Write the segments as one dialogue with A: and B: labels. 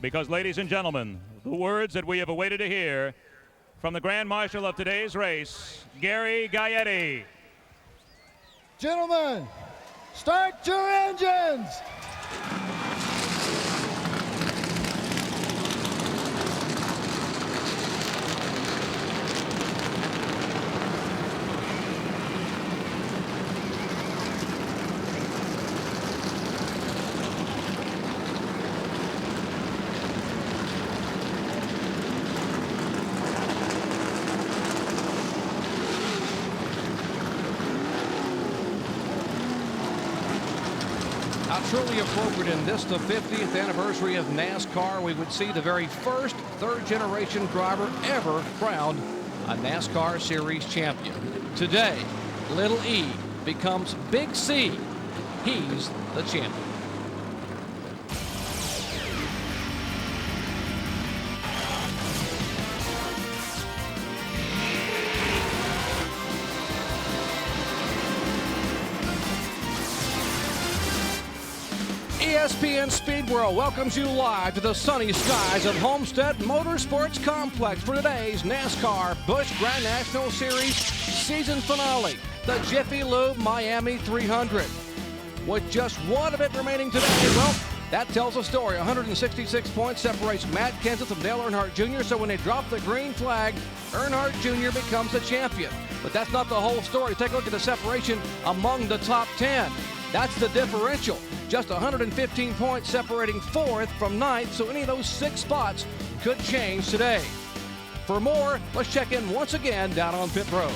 A: Because, ladies and gentlemen, the words that we have awaited to hear from the Grand Marshal of today's race, Gary Gaetti.
B: Gentlemen, start your engines!
C: Truly appropriate in this, the 50th anniversary of NASCAR. We would see the very first third-generation driver ever crowned a NASCAR Series champion. Today, Little E becomes Big C. He's the champion. ESPN Speedway welcomes you live to the sunny skies of Homestead Motorsports Complex for today's NASCAR Busch Grand National Series season finale, the Jiffy Lube Miami 300. With just one event remaining today, well, that tells a story. 166 points separates Matt Kenseth from Dale Earnhardt Jr., so when they drop the green flag, Earnhardt Jr. becomes the champion. But that's not the whole story. Take a look at the separation among the top 10. That's the differential. Just 115 points separating fourth from ninth, so any of those 6 spots could change today. For more, let's check in once again down on pit road.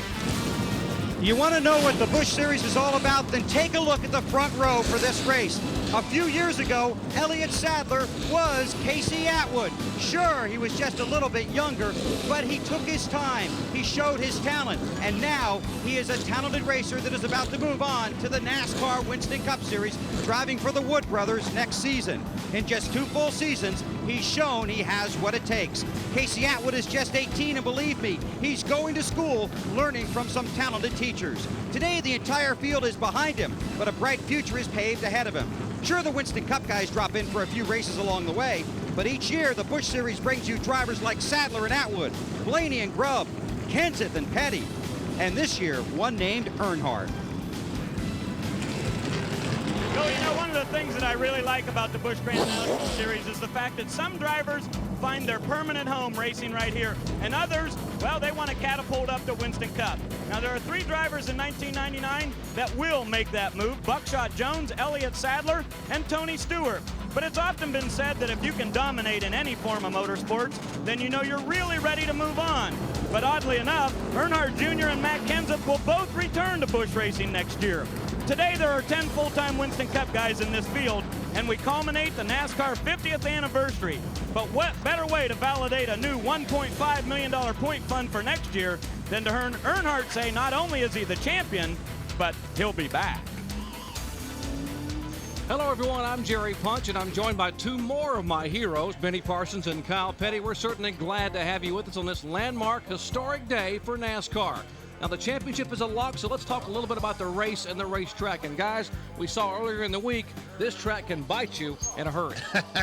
D: You want to know what the Busch Series is all about? Then take a look at the front row for this race. A few years ago, Elliott Sadler was Casey Atwood. Sure, he was just a little bit younger, but he took his time. He showed his talent, and now he is a talented racer that is about to move on to the NASCAR Winston Cup Series, driving for the Wood brothers next season. In just 2 full seasons, he's shown he has what it takes. Casey Atwood is just 18, and believe me, he's going to school learning from some talented teachers. Today, the entire field is behind him, but a bright future is paved ahead of him. Sure, the Winston Cup guys drop in for a few races along the way, but each year the Busch Series brings you drivers like Sadler and Atwood, Blaney and Grubb, Kenseth and Petty, and this year, one named Earnhardt.
A: So, you know, one of the things that I really like about the Busch Grand National Series is the fact that some drivers find their permanent home racing right here, and others, well, they want to catapult up to Winston Cup. Now, there are 3 drivers in 1999 that will make that move: Buckshot Jones, Elliott Sadler, and Tony Stewart. But it's often been said that if you can dominate in any form of motorsports, then you know you're really ready to move on. But oddly enough, Earnhardt Jr. and Matt Kenseth will both return to Busch racing next year. Today, there are 10 full-time Winston Cup guys in this field, and we culminate the NASCAR 50th anniversary. But what better way to validate a new $1.5 million point fund for next year than to hear Earnhardt say not only is he the champion, but he'll be back.
C: Hello, everyone. I'm Jerry Punch, and I'm joined by 2 more of my heroes, Benny Parsons and Kyle Petty. We're certainly glad to have you with us on this landmark, historic day for NASCAR. Now, the championship is a lock, so let's talk a little bit about the race and the racetrack. And, guys, we saw earlier in the week, this track can bite you in a hurry.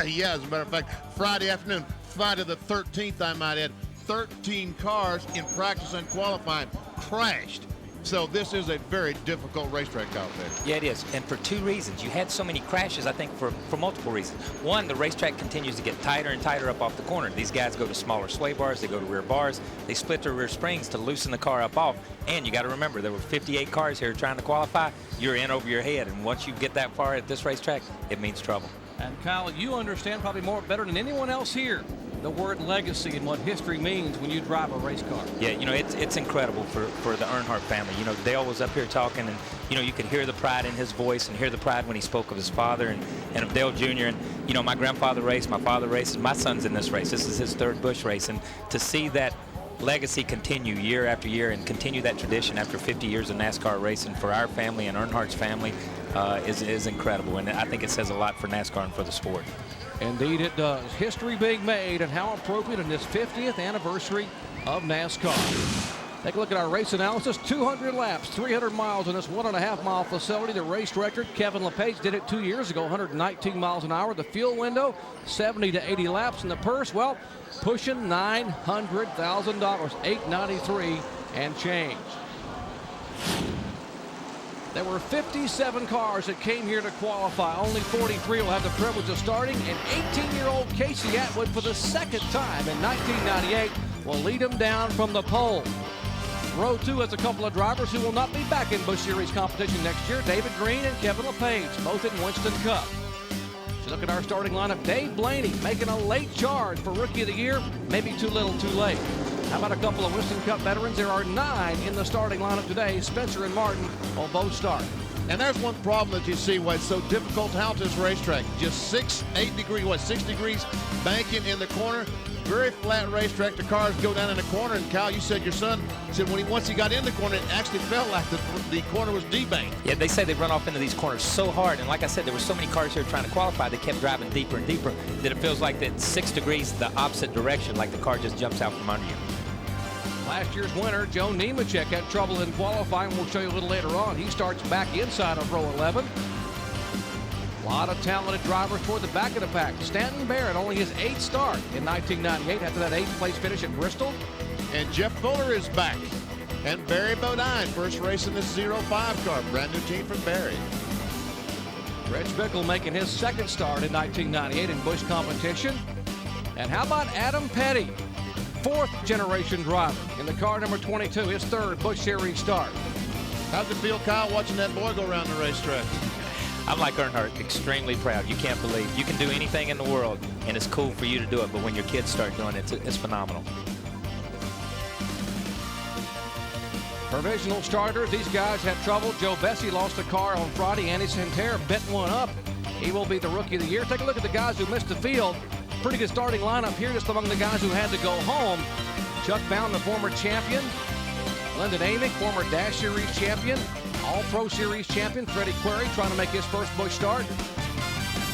E: Yeah, as a matter of fact, Friday afternoon, Friday the 13th, I might add, 13 cars in practice and qualifying crashed. So this is a very difficult racetrack out there.
F: Yeah, it is. And for 2 reasons. You had so many crashes, I think, for multiple reasons. One, the racetrack continues to get tighter and tighter up off the corner. These guys go to smaller sway bars. They go to rear bars. They split their rear springs to loosen the car up off. And you got to remember, there were 58 cars here trying to qualify. You're in over your head. And once you get that far at this racetrack, it means trouble.
C: And, Kyle, you understand probably better than anyone else here the word legacy and what history means when you drive a race car.
F: Yeah, you know, it's incredible for the Earnhardt family. You know, Dale was up here talking, and, you know, you could hear the pride in his voice and hear the pride when he spoke of his father and of Dale Jr. And, you know, my grandfather raced, my father races, my son's in this race. This is his 3rd Busch race. And to see that legacy continue year after year and continue that tradition after 50 years of NASCAR racing for our family and Earnhardt's family is incredible. And I think it says a lot for NASCAR and for the sport.
C: Indeed it does. History being made, and how appropriate in this 50th anniversary of NASCAR. Take a look at our race analysis. 200 laps, 300 miles in this 1.5-mile facility. The race record, Kevin LePage did it 2 years ago, 119 miles an hour. The fuel window, 70 to 80 laps. And the purse, well, pushing $900,000, $893 and change. There were 57 cars that came here to qualify. Only 43 will have the privilege of starting. And 18-year-old Casey Atwood, for the second time in 1998, will lead him down from the pole. Row 2 has a couple of drivers who will not be back in Busch Series competition next year. David Green and Kevin LePage, both in Winston Cup. So look at our starting lineup. Dave Blaney making a late charge for Rookie of the Year. Maybe too little, too late. How about a couple of Winston Cup veterans? There are 9 in the starting lineup today. Spencer and Martin will both start.
E: And there's one problem that you see why it's so difficult out this racetrack. Just 6 degrees banking in the corner. Very flat racetrack. The cars go down in the corner. And Kyle, you said your son said once he got in the corner, it actually felt like the corner was debanked.
F: Yeah, they say they run off into these corners so hard. And like I said, there were so many cars here trying to qualify. They kept driving deeper and deeper that it feels like that 6 degrees the opposite direction, like the car just jumps out from under you.
C: Last year's winner, Joe Nemechek, had trouble in qualifying. We'll show you a little later on. He starts back inside of row 11. A lot of talented drivers toward the back of the pack. Stanton Barrett, only his 8th start in 1998 after that 8th place finish at Bristol.
E: And Jeff Fuller is back. And Barry Bodine, first race in this 05 car. Brand new team from Barry.
C: Reg Bickle making his 2nd start in 1998 in Busch competition. And how about Adam Petty? 4th generation driver in the car number 22, his 3rd Busch Series start.
E: How's it feel, Kyle, watching that boy go around the racetrack?
F: I'm like Earnhardt, extremely proud. You can't believe you can do anything in the world, and it's cool for you to do it, but when your kids start doing it, it's phenomenal.
C: Provisional starters, these guys had trouble. Joe Bessie lost a car on Friday. Andy Santerre bent one up. He will be the Rookie of the Year. Take a look at the guys who missed the field. Pretty good starting lineup here, just among the guys who had to go home. Chuck Bound, the former champion. Lyndon Amick, former Dash Series champion. All-Pro Series champion. Freddie Query trying to make his first Busch start.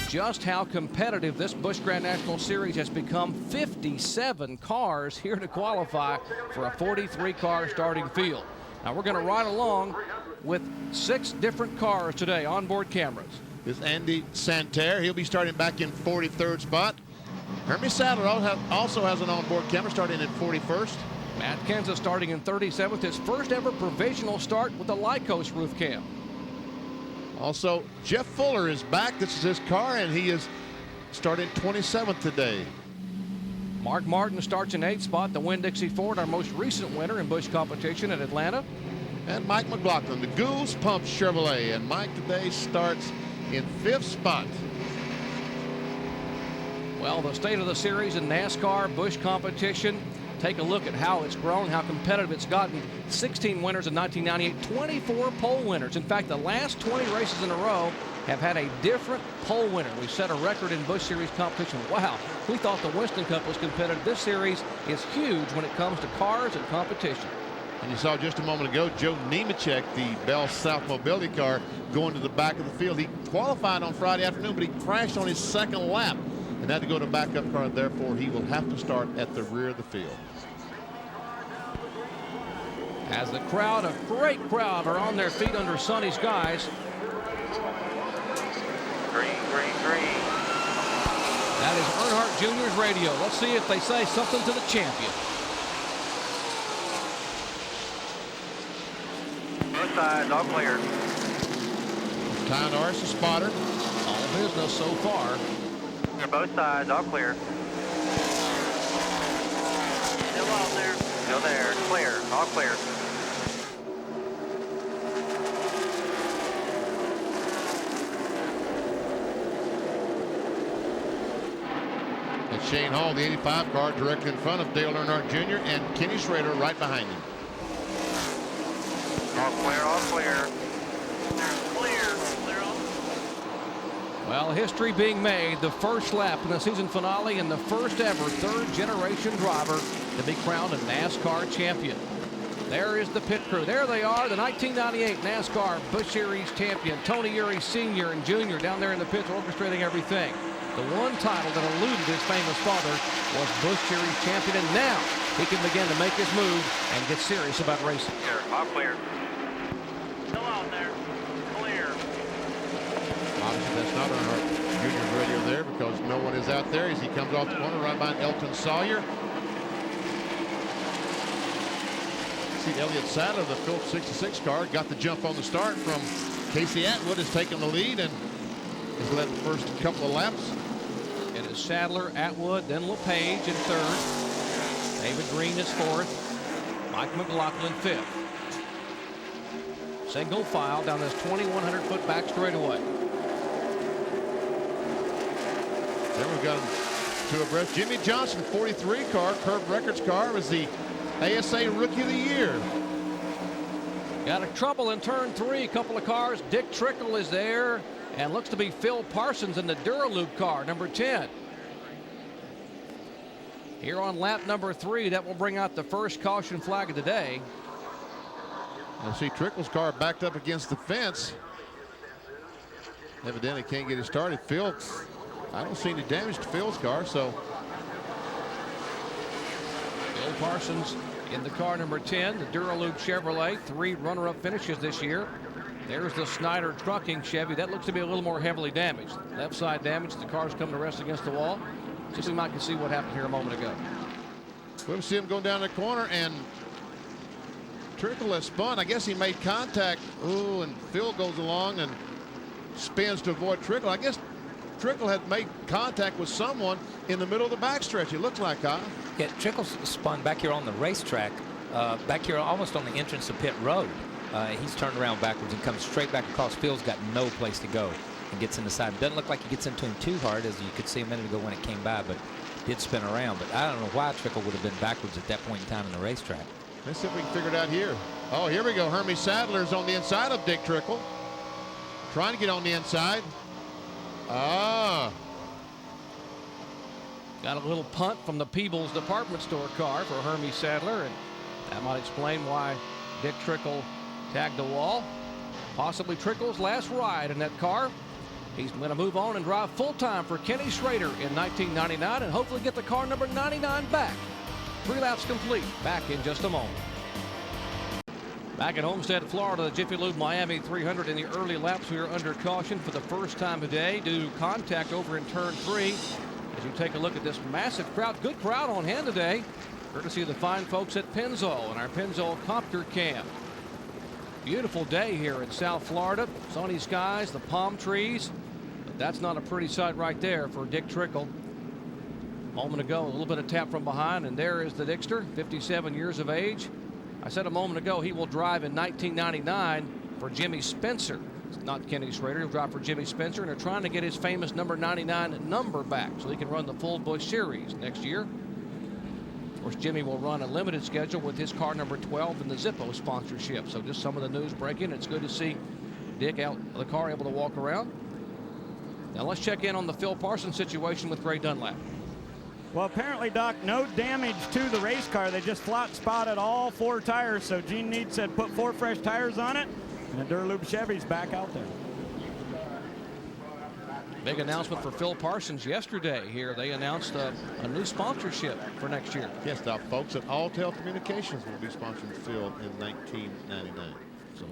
C: Just how competitive this Busch Grand National Series has become. 57 cars here to qualify for a 43-car starting field. Now we're going to ride along with 6 different cars today, onboard cameras.
E: This is Andy Santerre. He'll be starting back in 43rd spot. Hermie Sadler also has an onboard camera starting at 41st.
C: Matt Kenseth starting in 37th, his first ever provisional start with the Lycos roof cam.
E: Also, Jeff Fuller is back. This is his car, and he is starting 27th today.
C: Mark Martin starts in 8th spot, the Winn-Dixie Ford, our most recent winner in Busch competition at Atlanta.
E: And Mike McLaughlin, the Goose Pump Chevrolet, and Mike today starts in 5th spot.
C: Well, the state of the series in NASCAR, Busch competition. Take a look at how it's grown, how competitive it's gotten. 16 winners in 1998, 24 pole winners. In fact, the last 20 races in a row have had a different pole winner. We set a record in Busch Series competition. Wow, we thought the Winston Cup was competitive. This series is huge when it comes to cars and competition.
E: And you saw just a moment ago, Joe Nemechek, the Bell South Mobility car, going to the back of the field. He qualified on Friday afternoon, but he crashed on his 2nd lap and had to go to backup car. Therefore, he will have to start at the rear of the field.
C: As the crowd, a great crowd, are on their feet under sunny skies.
F: Green, green, green.
C: That is Earnhardt Jr.'s radio. Let's see if they say something to the champion.
G: Both sides, all clear.
E: Ty Norris, the spotter.
C: All business so far.
G: They're both sides, all clear. Still out there. Still there, clear, all clear.
E: And Shane Hall, the 85 car, directly in front of Dale Earnhardt Jr. and Kenny Schrader right behind him.
G: All clear, all clear.
C: Well, history being made, the first lap in the season finale and the first ever 3rd generation driver to be crowned a NASCAR champion. There is the pit crew. There they are, the 1998 NASCAR Busch Series champion, Tony Eury Sr. and Jr. down there in the pits orchestrating everything. The one title that eluded his famous father was Busch Series champion, and now he can begin to make his move and get serious about racing.
G: Clear. All clear. Still out there. Clear.
E: Obviously, that's not Earnhardt Jr.'s radio there because no one is out there as he comes off the corner right behind Elton Sawyer. See Elliott Sadler, the Phillips 66 car, got the jump on the start from Casey Atwood, has taken the lead and has led the first couple of laps.
C: It is Sadler, Atwood, then LePage in third. David Green is fourth. Mike McLaughlin fifth. Single file down this 2,100-foot back straightaway.
E: Then we've got two abreast. Jimmy Johnson, 43 car, Curb Records car, was the ASA Rookie of the Year.
C: Got a trouble in turn 3. A couple of cars. Dick Trickle is there. And looks to be Phil Parsons in the Duralube car, number 10. Here on lap number 3, that will bring out the first caution flag of the day.
E: I see Trickle's car backed up against the fence. Evidently can't get it started. Phil, I don't see any damage to Phil's car, so.
C: Phil Parsons in the car number 10, the Duralube Chevrolet. 3 runner-up finishes this year. There's the Snyder Trucking Chevy. That looks to be a little more heavily damaged. Left side damage. The car's come to rest against the wall. Just we might can see what happened here a moment ago.
E: We'll see him going down the corner, and Trickle has spun. I guess he made contact. Ooh, and Phil goes along and spins to avoid Trickle. I guess Trickle had made contact with someone in the middle of the backstretch, it looks like, Kyle.
F: Yeah, Trickle spun back here on the racetrack, back here almost on the entrance to pit road. He's turned around backwards and comes straight back across. Phil's got no place to go and gets in the side. Doesn't look like he gets into him too hard, as you could see a minute ago when it came by, but did spin around. But I don't know why Trickle would have been backwards at that point in time in the racetrack.
E: Let's see if we can figure it out here. Oh, here we go. Hermie Sadler's on the inside of Dick Trickle. Trying to get on the inside. Ah.
C: Got a little punt from the Peebles department store car for Hermie Sadler, and that might explain why Dick Trickle tagged the wall. Possibly Trickle's last ride in that car. He's going to move on and drive full-time for Kenny Schrader in 1999 and hopefully get the car number 99 back. 3 laps complete. Back in just a moment. Back at Homestead, Florida, the Jiffy Lube Miami 300 in the early laps. We are under caution for the first time today due to contact over in turn 3. As you take a look at this massive crowd, good crowd on hand today, courtesy of the fine folks at Pennzoil and our Pennzoil Copter Cam. Beautiful day here in South Florida. Sunny skies, the palm trees. But that's not a pretty sight right there for Dick Trickle. A moment ago, a little bit of tap from behind, and there is the Dickster, 57 years of age. I said a moment ago he will drive in 1999 for Jimmy Spencer. It's not Kenny Schrader. He'll drive for Jimmy Spencer, and they're trying to get his famous number 99 number back so he can run the full Busch Series next year. Of course, Jimmy will run a limited schedule with his car number 12 in the Zippo sponsorship. So just some of the news breaking. It's good to see Dick out of the car able to walk around. Now let's check in on the Phil Parsons situation with Ray Dunlap.
A: Well, apparently, Doc, no damage to the race car. They just flat spotted all 4 tires. So Gene Need said put 4 fresh tires on it, and the Duralube Chevy's back out there.
C: Big announcement for Phil Parsons yesterday here. They announced a new sponsorship for next year.
E: Yes, the folks at Alltel Communications will be sponsoring Phil in 1999.
C: So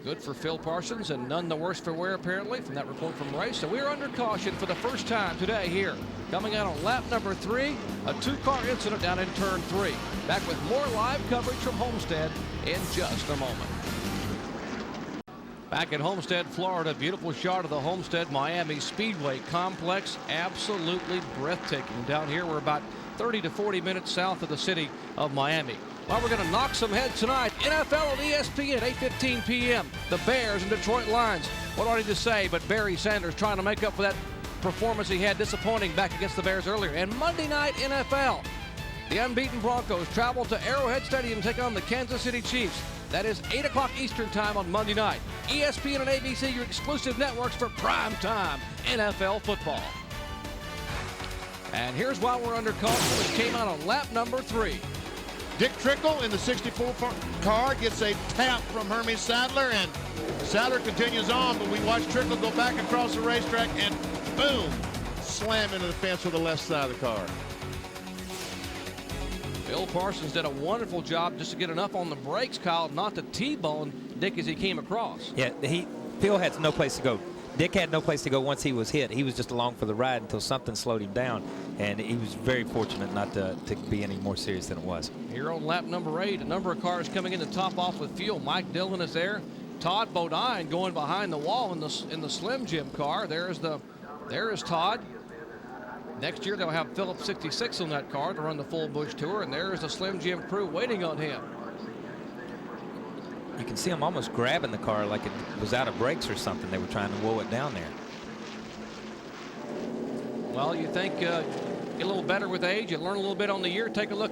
C: good for Phil Parsons, and none the worse for wear, apparently, from that report from Ray. So we're under caution for the first time today here. Coming out on lap number 3, a 2-car incident down in turn 3. Back with more live coverage from Homestead in just a moment. Back at Homestead, Florida, beautiful shot of the Homestead-Miami Speedway complex. Absolutely breathtaking. Down here, we're about 30 to 40 minutes south of the city of Miami. Well, we're going to knock some heads tonight. NFL on ESPN, 8:15 p.m. The Bears and Detroit Lions. What do I need to say? But Barry Sanders trying to make up for that performance he had disappointing back against the Bears earlier. And Monday night NFL. The unbeaten Broncos travel to Arrowhead Stadium to take on the Kansas City Chiefs. That is 8 o'clock Eastern time on Monday night. ESPN and ABC, your exclusive networks for primetime NFL football. And here's why we're under caution. It came out on lap number 3.
E: Dick Trickle in the 64 car gets a tap from Hermie Sadler, and Sadler continues on, but we watch Trickle go back across the racetrack, and boom, slam into the fence with the left side of the car.
C: Bill Parsons did a wonderful job just to get enough on the brakes, Kyle, not to T-bone Dick as he came across.
F: Yeah, Phil had no place to go. Dick had no place to go once he was hit. He was just along for the ride until something slowed him down, and he was very fortunate not to be any more serious than it was.
C: Here on lap number 8, a number of cars coming in to top off with fuel. Mike Dillon is there. Todd Bodine going behind the wall in the Slim Jim car. There is Todd. Next year they'll have Phillips 66 on that car to run the full Busch Tour, and there is the Slim Jim crew waiting on him.
F: You can see him almost grabbing the car like it was out of brakes or something. They were trying to whoa it down there.
C: Well, you think get a little better with age, you learn a little bit on the year. Take a look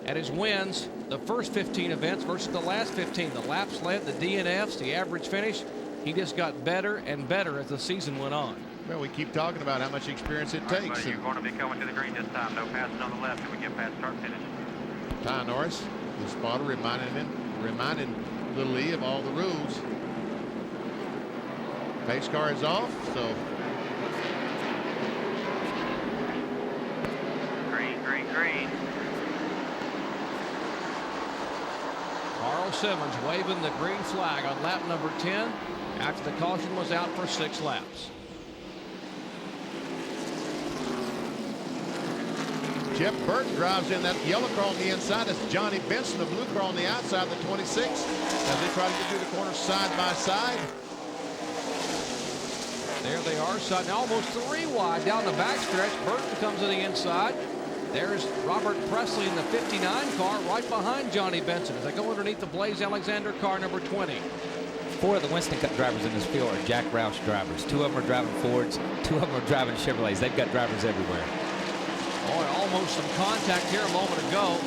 C: at his wins, the first 15 events versus the last 15. The laps led, the DNFs, the average finish. He just got better and better as the season went on.
E: Well, we keep talking about how much experience it takes.
G: You're going to be coming to the green this time. No passing on the left till we get past start finish.
E: Ty Norris, the spotter, reminding Little E of all the rules. Pace car is off, so.
G: Green, green, green.
C: Carl Simmons waving the green flag on lap number 10 after the caution was out for 6 laps.
E: Jeff Burton drives in that yellow car on the inside. That's Johnny Benson, the blue car on the outside, the 26, as they try to get through the corner side by side.
C: There they are, Sutton almost 3 wide down the backstretch. Burton comes to the inside. There's Robert Presley in the 59 car right behind Johnny Benson as they go underneath the Blaze Alexander car number 20.
F: 4 of the Winston Cup drivers in this field are Jack Roush drivers. 2 of them are driving Fords. 2 of them are driving Chevrolets. They've got drivers everywhere.
C: Boy, almost some contact here a moment ago.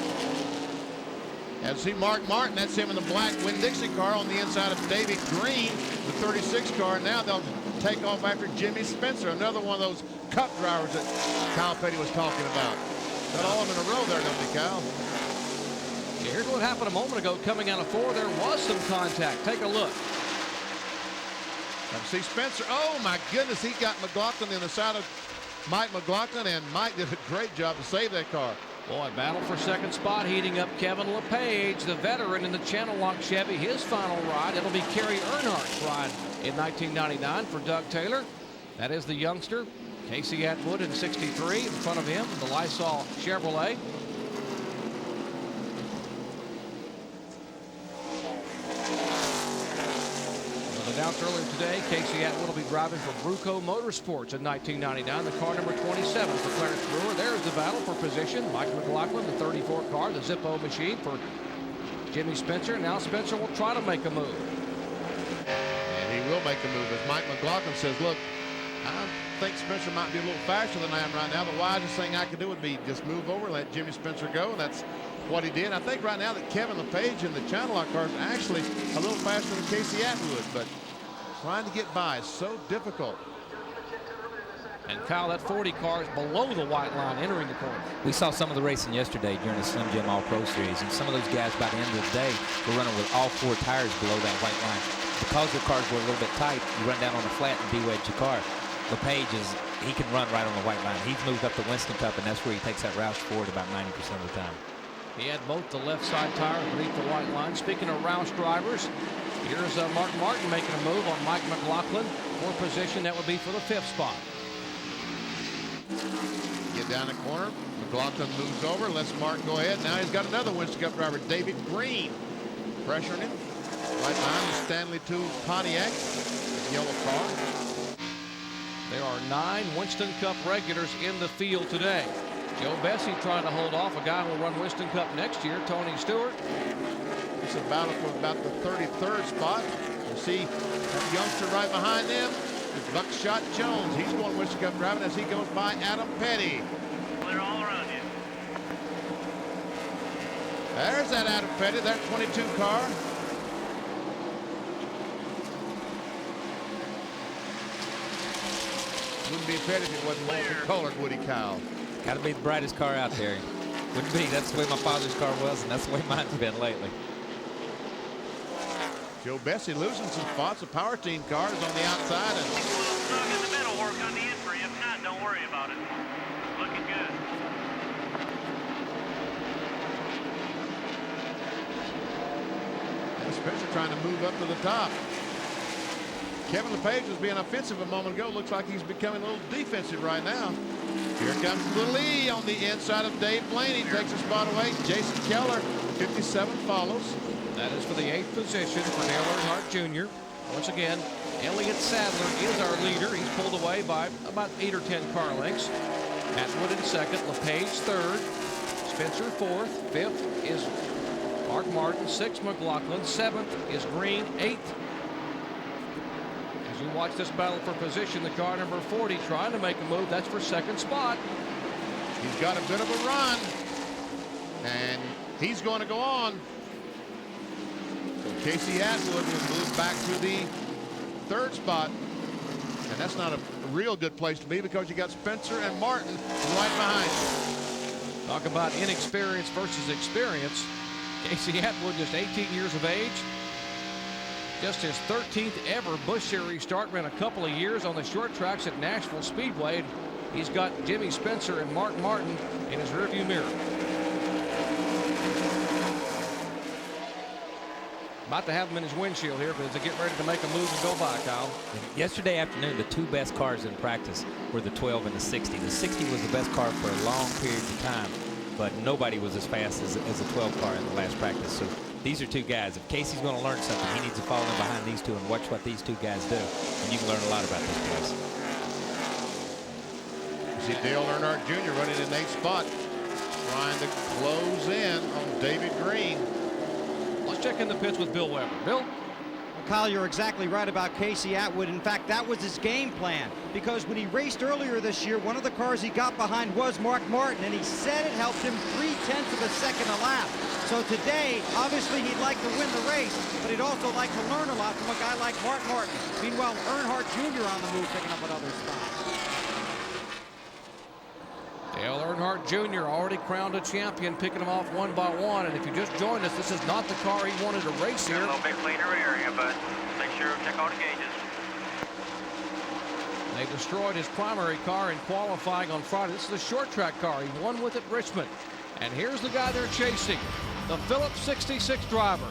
E: And see Mark Martin, that's him in the black Winn-Dixie car on the inside of David Green, the 36 car. Now they'll take off after Jimmy Spencer, another one of those Cup drivers that Kyle Petty was talking about. Got all of them in a row there, don't they, Kyle?
C: Yeah, here's what happened a moment ago coming out of 4. There was some contact. Take a look.
E: And see Spencer, oh my goodness, he got McLaughlin in the side of Mike McLaughlin, and Mike did a great job to save that car.
C: Boy, battle for second spot heating up. Kevin LePage, the veteran in the Channel Lock Chevy, his final ride. It'll be Kerry Earnhardt's ride in 1999 for Doug Taylor. That is the youngster. Casey Atwood in 63 in front of him, the Lysol Chevrolet. Announced earlier today, Casey Atwood will be driving for Bruco Motorsports in 1999, the car number 27 for Clarence Brewer. There's the battle for position. Mike McLaughlin, the 34 car, the Zippo machine for Jimmy Spencer. Now Spencer will try to make a move.
E: And he will make a move, as Mike McLaughlin says, look, I think Spencer might be a little faster than I am right now. The wisest thing I could do would be just move over and let Jimmy Spencer go. And that's what he did. I think right now that Kevin LePage in the Channel Lock car is actually a little faster than Casey Atwood, but trying to get by is so difficult.
C: And Kyle, that 40 car is below the white line entering the corner.
F: We saw some of the racing yesterday during the Slim Jim All-Pro Series, and some of those guys by the end of the day were running with all 4 tires below that white line. Because their cars were a little bit tight, you run down on the flat and de-wedge your car. LePage he can run right on the white line. He's moved up the Winston Cup, and that's where he takes that Roush Ford about 90% of the time.
C: He had both the left side tires beneath the white line. Speaking of Roush drivers, here's Mark Martin making a move on Mike McLaughlin for position. That would be for the 5th spot.
E: Get down the corner. McLaughlin moves over, lets Martin go ahead. Now he's got another Winston Cup driver, David Green, pressuring him. Right behind the Stanley II Pontiac, yellow car.
C: There are 9 Winston Cup regulars in the field today. Joe Bessie trying to hold off a guy who will run Winston Cup next year, Tony Stewart.
E: It's a battle for about the 33rd spot. You see that youngster right behind them is Buckshot Jones. He's going Winston Cup driving as he goes by Adam Petty.
G: Clear all around you.
E: There's that Adam Petty, that 22 car. Wouldn't be Petty if it wasn't multicolored, would he, Kyle?
F: Got to be the brightest car out there. Wouldn't be. That's the way my father's car was, and that's the way mine's been lately.
E: Joe Bessie losing some spots. The Power Team car is on the outside.
G: Keep a little snug in the middle, work on the entry. If not, don't worry worry about it. Looking good.
E: And Spencer trying to move up to the top. Kevin LePage was being offensive a moment ago. Looks like he's becoming a little defensive right now. Here comes Little E on the inside of Dave Blaney. Takes a spot away. Jason Keller, 57, follows.
C: That is for the 8th position for Dale Earnhardt Jr. Once again, Elliott Sadler is our leader. He's pulled away by about 8 or 10 car lengths. Atwood in 2nd, LePage 3rd, Spencer 4th, 5th is Mark Martin, 6th McLaughlin, 7th is Green, 8th. As you watch this battle for position, the car number 40 trying to make a move. That's for 2nd spot.
E: He's got a bit of a run, and he's going to go on. So Casey Atwood will move back to the 3rd spot, and that's not a real good place to be because you got Spencer and Martin right behind you.
C: Talk about inexperience versus experience. Casey Atwood, just 18 years of age. Just his 13th ever Busch Series start. Ran a couple of years on the short tracks at Nashville Speedway. He's got Jimmy Spencer and Mark Martin in his rearview mirror. About to have him in his windshield here, but as they get ready to make a move and go by, Kyle.
F: Yesterday afternoon, the 2 best cars in practice were the 12 and the 60. The 60 was the best car for a long period of time, but nobody was as fast as the 12 car in the last practice. So these are 2 guys. If Casey's going to learn something, he needs to fall in behind these 2 and watch what these 2 guys do. And you can learn a lot about this place.
E: You see Dale Earnhardt Jr. running in 8th spot, trying to close in on David Green.
C: Let's check in the pits with Bill Weber. Bill?
D: Well, Kyle, you're exactly right about Casey Atwood. In fact, that was his game plan, because when he raced earlier this year, one of the cars he got behind was Mark Martin, and he said it helped him 0.3 of a second a lap. So today, obviously, he'd like to win the race, but he'd also like to learn a lot from a guy like Mark Martin. Meanwhile, Earnhardt Jr. on the move, picking up another spot.
C: Dale Earnhardt Jr. already crowned a champion, picking them off one by one. And if you just joined us, this is not the car he wanted to race here.
G: A little bit cleaner area, but make sure check all the gauges.
C: They destroyed his primary car in qualifying on Friday. This is a short track car. He won with it at Richmond. And here's the guy they're chasing, the Phillips 66 driver,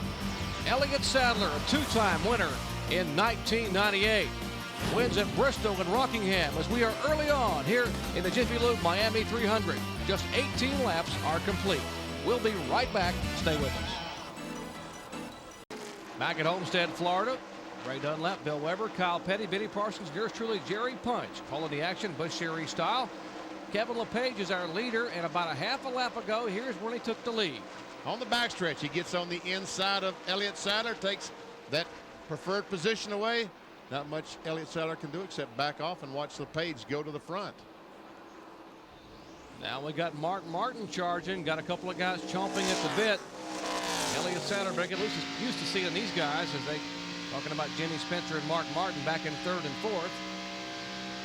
C: Elliott Sadler, a 2-time winner in 1998. Wins at Bristol and Rockingham as we are early on here in the Jiffy Lube Miami 300. Just 18 laps are complete. We'll be right back. Stay with us. Back at Homestead, Florida. Ray Dunlap, Bill Weber, Kyle Petty, Benny Parsons, yours truly, Jerry Punch. Calling the action Busch Series style. Kevin LePage is our leader, and about a half a lap ago, here's when he took the lead.
E: On the backstretch, he gets on the inside of Elliott Sadler, takes that preferred position away. Not much Elliott Sadler can do except back off and watch LePage go to the front.
C: Now we got Mark Martin charging. Got a couple of guys chomping at the bit. Elliott Sadler, but at least is used to seeing these guys as they talking about Jimmy Spencer and Mark Martin back in 3rd and 4th.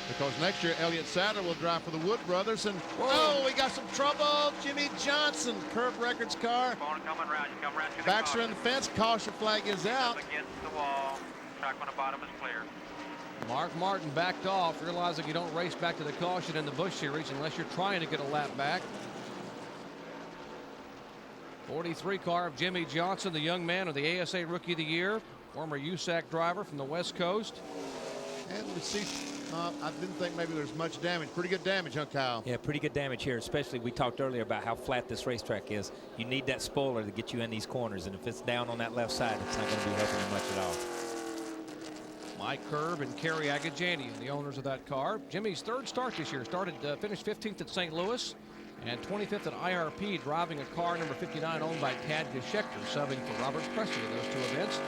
E: Because next year Elliott Sadler will drive for the Wood brothers, and oh, we got some trouble. Jimmy Johnson, Curb Records car.
G: Coming around, you come around to the
E: Backs are in the fence. Caution flag is out.
G: Up against the wall. Track on the bottom is clear.
C: Mark Martin backed off, realizing you don't race back to the caution in the Busch Series unless you're trying to get a lap back. 43 car of Jimmy Johnson, the young man of the ASA Rookie of the Year, former USAC driver from the West Coast.
E: And we see, I didn't think maybe there's much damage. Pretty good damage, huh, Kyle?
F: Yeah, pretty good damage here, especially we talked earlier about how flat this racetrack is. You need that spoiler to get you in these corners, and if it's down on that left side, it's not going to be helping you much at all.
C: Mike Curb and Kerry Agajanian, the owners of that car. Jimmy's 3rd start this year. Finished 15th at St. Louis and 25th at IRP, driving a car number 59 owned by Tad Geschecter, subbing for Robert Presley in those 2 events.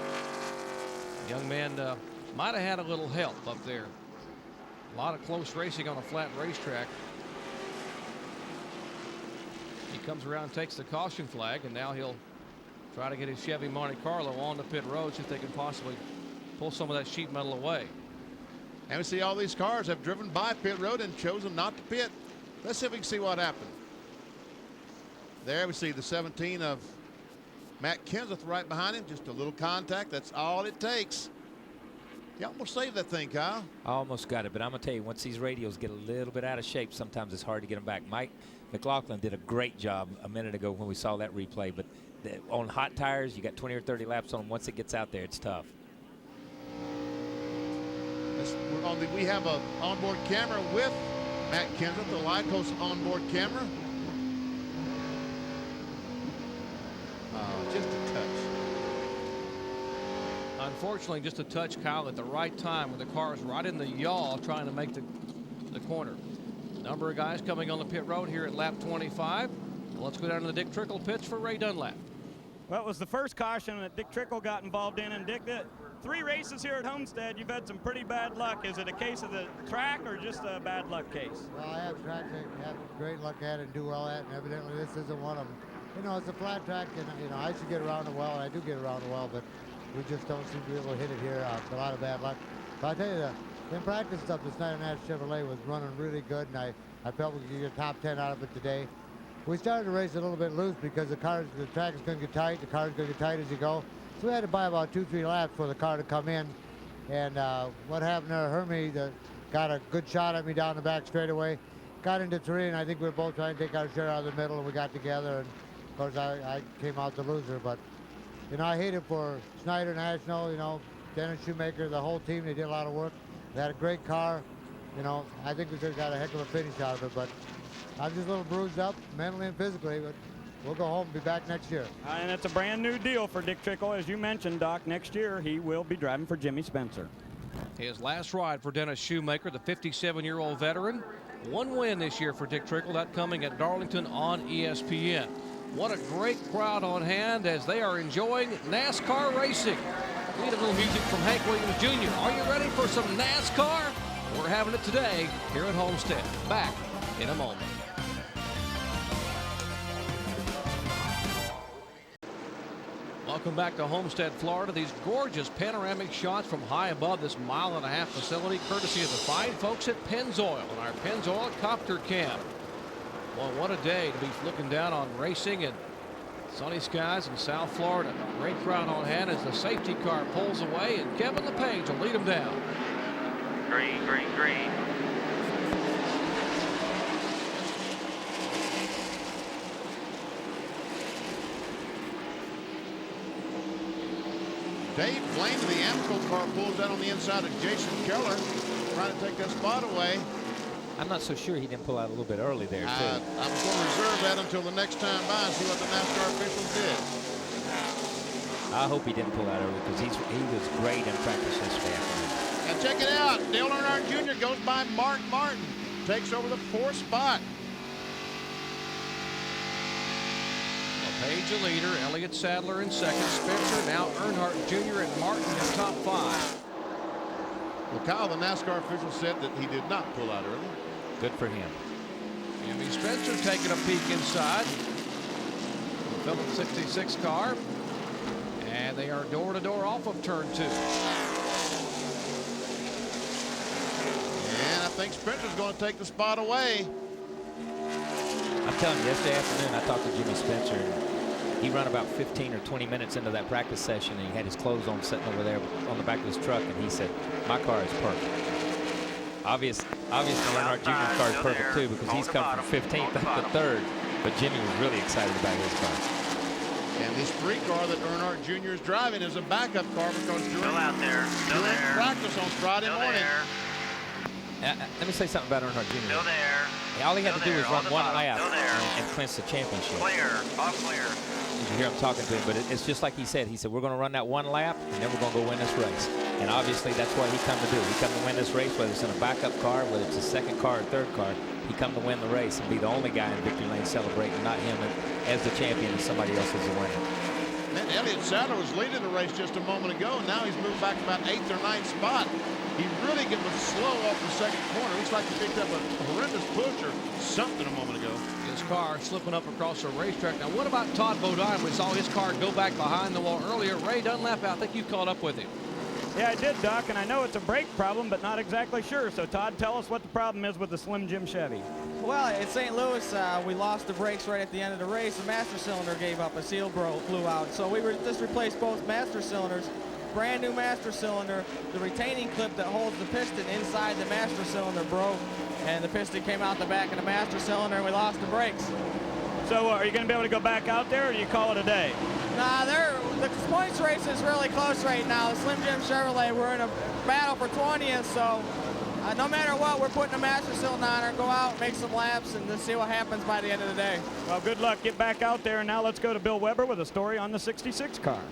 C: The young man might have had a little help up there. A lot of close racing on a flat racetrack. He comes around, takes the caution flag, and now he'll try to get his Chevy Monte Carlo on the pit road, see if they can possibly pull some of that sheet metal away.
E: And we see all these cars have driven by pit road and chosen not to pit. Let's see if we can see what happened. There we see the 17 of Matt Kenseth right behind him. Just a little contact. That's all it takes. You almost saved that thing, Kyle.
F: I almost got it, but I'm going to tell you, once these radios get a little bit out of shape, sometimes it's hard to get them back. Mike McLaughlin did a great job a minute ago when we saw that replay, but on hot tires, you got 20 or 30 laps on them. Once it gets out there, it's tough.
E: We have a onboard camera with Matt Kenseth, the Lycos onboard camera. Just a touch.
C: Unfortunately, just a touch, Kyle, at the right time when the car is right in the yaw trying to make the corner. Number of guys coming on the pit road here at lap 25. Let's go down to the Dick Trickle pits for Ray Dunlap.
A: Well, it was the first caution that Dick Trickle got involved in. And Dick, 3 races here at Homestead, you've had some pretty bad luck. Is it a case of the track or just a bad luck case?
B: Well, I have tracks I have great luck at and do well at, and evidently this isn't one of them. You know, it's a flat track, and you know I should get around it well, and I do get around it well, but we just don't seem to be able to hit it here. A lot of bad luck. But I tell you, the practice stuff, the Snyder Nash Chevrolet was running really good, and I felt we could get a top 10 out of it today. We started the race a little bit loose because the track is going to get tight. The car is going to get tight as you go. So we had to buy about 2-3 laps for the car to come in. And what happened there, Hermie got a good shot at me down the back straightaway. Got into 3, and I think we were both trying to take our share out of the middle, and we got together. And of course, I came out the loser. But, you know, I hate it for Snyder National, you know, Dennis Shoemaker, the whole team. They did a lot of work. They had a great car. You know, I think we could have got a heck of a finish out of it. But I'm just a little bruised up mentally and physically. But we'll go home and be back next year.
A: And it's a brand new deal for Dick Trickle. As you mentioned, Doc, next year he will be driving for Jimmy Spencer.
C: His last ride for Dennis Shoemaker, the 57-year-old veteran. 1 win this year for Dick Trickle, that coming at Darlington on ESPN. What a great crowd on hand as they are enjoying NASCAR racing. We need a little music from Hank Williams Jr. Are you ready for some NASCAR? We're having it today here at Homestead. Back in a moment. Welcome back to Homestead, Florida. These gorgeous panoramic shots from high above this 1.5-mile facility, courtesy of the fine folks at Pennzoil and our Pennzoil Copter Cam. Well, what a day to be looking down on racing in sunny skies in South Florida. Great crowd on hand as the safety car pulls away, and Kevin LePage will lead them down.
G: Green, green, green.
E: Dave Blaine of the Amco car pulls out on the inside of Jason Keller, trying to take that spot away.
F: I'm not so sure he didn't pull out a little bit early there, too.
E: I'm going to reserve that until the next time by and see what the NASCAR officials did.
F: I hope he didn't pull out early because he was great in practice yesterday afternoon.
E: And check it out. Dale Earnhardt Jr. goes by Mark Martin, takes over the 4th spot.
C: LePage a leader, Elliott Sadler in 2nd, Spencer, now Earnhardt Jr. and Martin in top 5.
E: Well, Kyle, the NASCAR official said that he did not pull out early.
F: Good for him.
C: Jimmy Spencer taking a peek inside the Phillips 66 car, and they are door-to-door off of turn 2.
E: And I think Spencer's going to take the spot away.
F: I'm telling you, yesterday afternoon I talked to Jimmy Spencer, and he ran about 15 or 20 minutes into that practice session, and he had his clothes on sitting over there on the back of his truck, and he said, my car is perfect. Obviously, Earnhardt Jr.'s car is perfect too, because he's come from 15th up to 3rd, but Jimmy was really excited about his car.
E: And this 3 car that Earnhardt Jr. is driving is a backup car because during practice on Friday morning.
F: Let me say something about Earnhardt Jr.
G: Still there.
F: All he had to do was run 1 lap
G: and
F: clinch the championship.
G: Clear, all clear.
F: You hear him talking to him, but it's just like he said. He said, we're going to run that 1 lap, and then we're going to go win this race. And obviously, that's what he come to do. He come to win this race, whether it's in a backup car, whether it's a 2nd car or 3rd car. He come to win the race and be the only guy in victory lane celebrating, not him as the champion and somebody else as the winner.
E: Then Elliott Sadler was leading the race just a moment ago. Now he's moved back about 8th or 9th spot. He really was slow off the 2nd corner. Looks like he picked up a horrendous push or something a moment ago.
C: His car slipping up across the racetrack. Now, what about Todd Bodine? We saw his car go back behind the wall earlier. Ray Dunlap, I think you caught up with him.
A: Yeah, I did, Doc, and I know it's a brake problem, but not exactly sure. So, Todd, tell us what the problem is with the Slim Jim Chevy.
H: Well, at St. Louis, we lost the brakes right at the end of the race. The master cylinder gave up. A seal blew out. So we just replaced both master cylinders. brand new master cylinder. The retaining clip that holds the piston inside the master cylinder broke, and the piston came out the back of the master cylinder, and we lost the brakes.
A: So are you going to be able to go back out there, or do you call it a day?
H: Nah, the points race is really close right now. The Slim Jim Chevrolet, we're in a battle for 20th, so no matter what, we're putting a master cylinder on her, go out, make some laps, and just see what happens by the end of the day.
A: Well, good luck. Get back out there, and now let's go to Bill Weber with a story on the 66 car.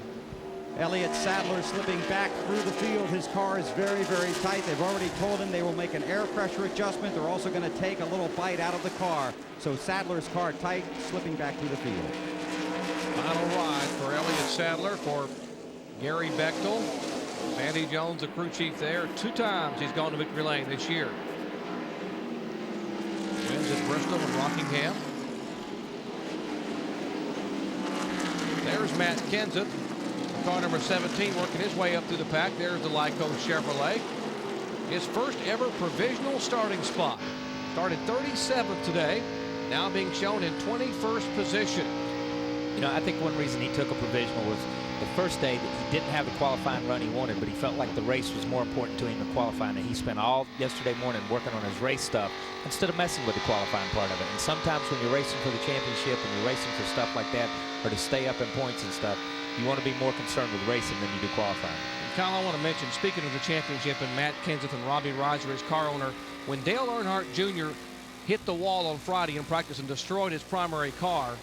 D: Elliott Sadler slipping back through the field. His car is very, very tight. They've already told him they will make an air pressure adjustment. They're also going to take a little bite out of the car. So Sadler's car tight, slipping back through the field.
C: Final ride for Elliott Sadler, for Gary Bechtel. Sandy Jones, the crew chief there. 2 times he's gone to victory lane this year. Wins at Bristol and Rockingham. There's Matt Kenseth, car number 17, working his way up through the pack. There's the Lyco Chevrolet. His first ever provisional starting spot. Started 37th today, now being shown in 21st position.
F: You know, I think one reason he took a provisional was the first day that he didn't have the qualifying run he wanted, but he felt like the race was more important to him than qualifying, and he spent all yesterday morning working on his race stuff instead of messing with the qualifying part of it. And sometimes when you're racing for the championship and you're racing for stuff like that, or to stay up in points and stuff, you want to be more concerned with racing than you do qualifying.
C: And Kyle, I want to mention, speaking of the championship and Matt Kenseth and Robbie Reiser, his car owner, when Dale Earnhardt Jr. hit the wall on Friday in practice and destroyed his primary car,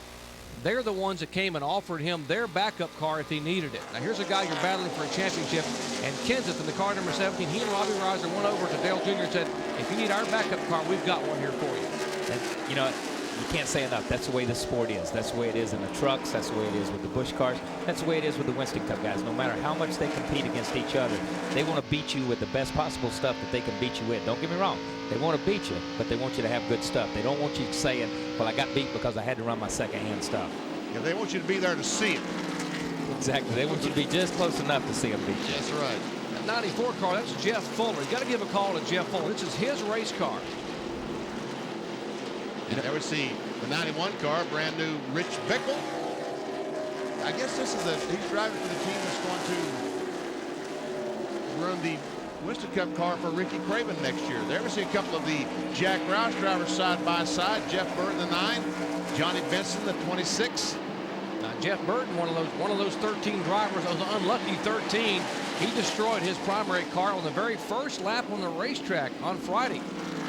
C: they're the ones that came and offered him their backup car if he needed it. Now here's a guy you're battling for a championship, and Kenseth in the car number 17, he and Robbie Reiser went over to Dale Jr. and said, if you need our backup car, we've got one here for you.
F: And, you know, you can't say enough. That's the way this sport is. That's the way it is in the trucks. That's the way it is with the Busch cars. That's the way it is with the Winston Cup guys. No matter how much they compete against each other, they want to beat you with the best possible stuff that they can beat you with. Don't get me wrong. They want to beat you, but they want you to have good stuff. They don't want you saying, well, I got beat because I had to run my second-hand stuff.
E: Yeah, they want you to be there to see it.
F: Exactly. They want you to be just close enough to see them beat you.
E: That's right.
C: That 94 car, that's Jeff Fuller. You got to give a call to Jeff Fuller. This is his race car.
E: And there we see the 91 car, brand new Rich Bickle. I guess this is he's driving for the team that's going to run the Winston Cup car for Ricky Craven next year. There we see a couple of the Jack Roush drivers side by side. Jeff Burton, the 9, Johnny Benson, the 26.
C: Now Jeff Burton, one of those 13 drivers, those unlucky 13. He destroyed his primary car on the very first lap on the racetrack on Friday.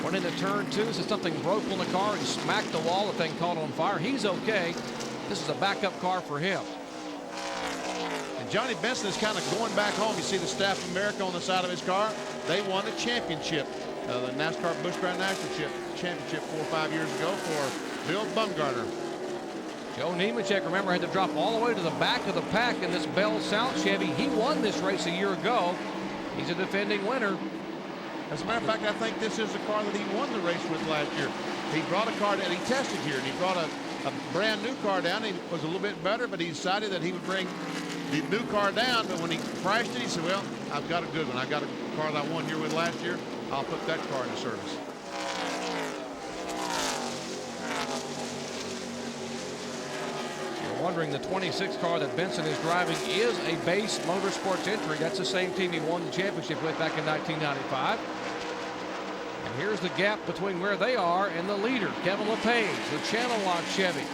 C: Went into turn 2, so something broke on the car and smacked the wall. The thing caught on fire. He's okay. This is a backup car for him.
E: And Johnny Benson is kind of going back home. You see the Staff of America on the side of his car. They won a championship, the NASCAR Busch Grand National Championship 4 or 5 years ago for Bill Bumgarner.
C: Joe Nemechek, remember, had to drop all the way to the back of the pack in this Bell South Chevy. He won this race a year ago. He's a defending winner.
E: As a matter of fact, I think this is the car that he won the race with last year. He brought a car that he tested here, and he brought a brand new car down. He was a little bit better, but he decided that he would bring the new car down. But when he crashed it, he said, well, I've got a good one. I got a car that I won here with last year. I'll put that car into service.
C: You're wondering, the 26 car that Benson is driving is a base motorsports entry. That's the same team he won the championship with back in 1995. And here's the gap between where they are and the leader, Kevin LePage, the Channel Lock Chevy.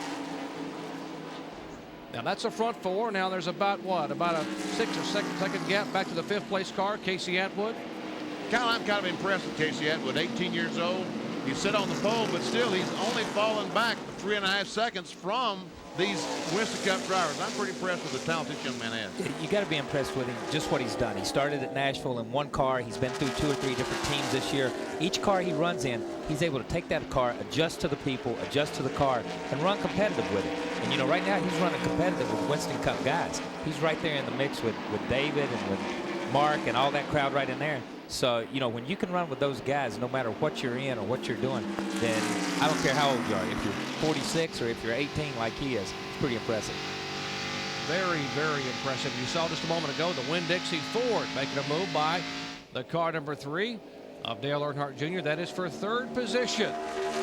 C: Now that's a front 4. Now there's about a 6 or 7 second gap back to the 5th place car, Casey Atwood.
E: I'm kind of impressed with Casey Atwood, 18 years old. He sit on the pole, but still he's only fallen back 3.5 seconds from these Winston Cup drivers. I'm pretty impressed with the talent this young man has.
F: You got to be impressed with him, just what he's done. He started at Nashville in one car. He's been through 2 or 3 different teams this year. Each car he runs in, he's able to take that car, adjust to the people, adjust to the car, and run competitive with it. And, you know, right now he's running competitive with Winston Cup guys. He's right there in the mix with David and with Mark and all that crowd right in there. So, you know, when you can run with those guys, no matter what you're in or what you're doing, then I don't care how old you are. If you're 46 or if you're 18 like he is, it's pretty impressive.
C: Very, very impressive. You saw just a moment ago the Winn-Dixie Ford making a move by the car number 3 of Dale Earnhardt Jr. That is for 3rd position.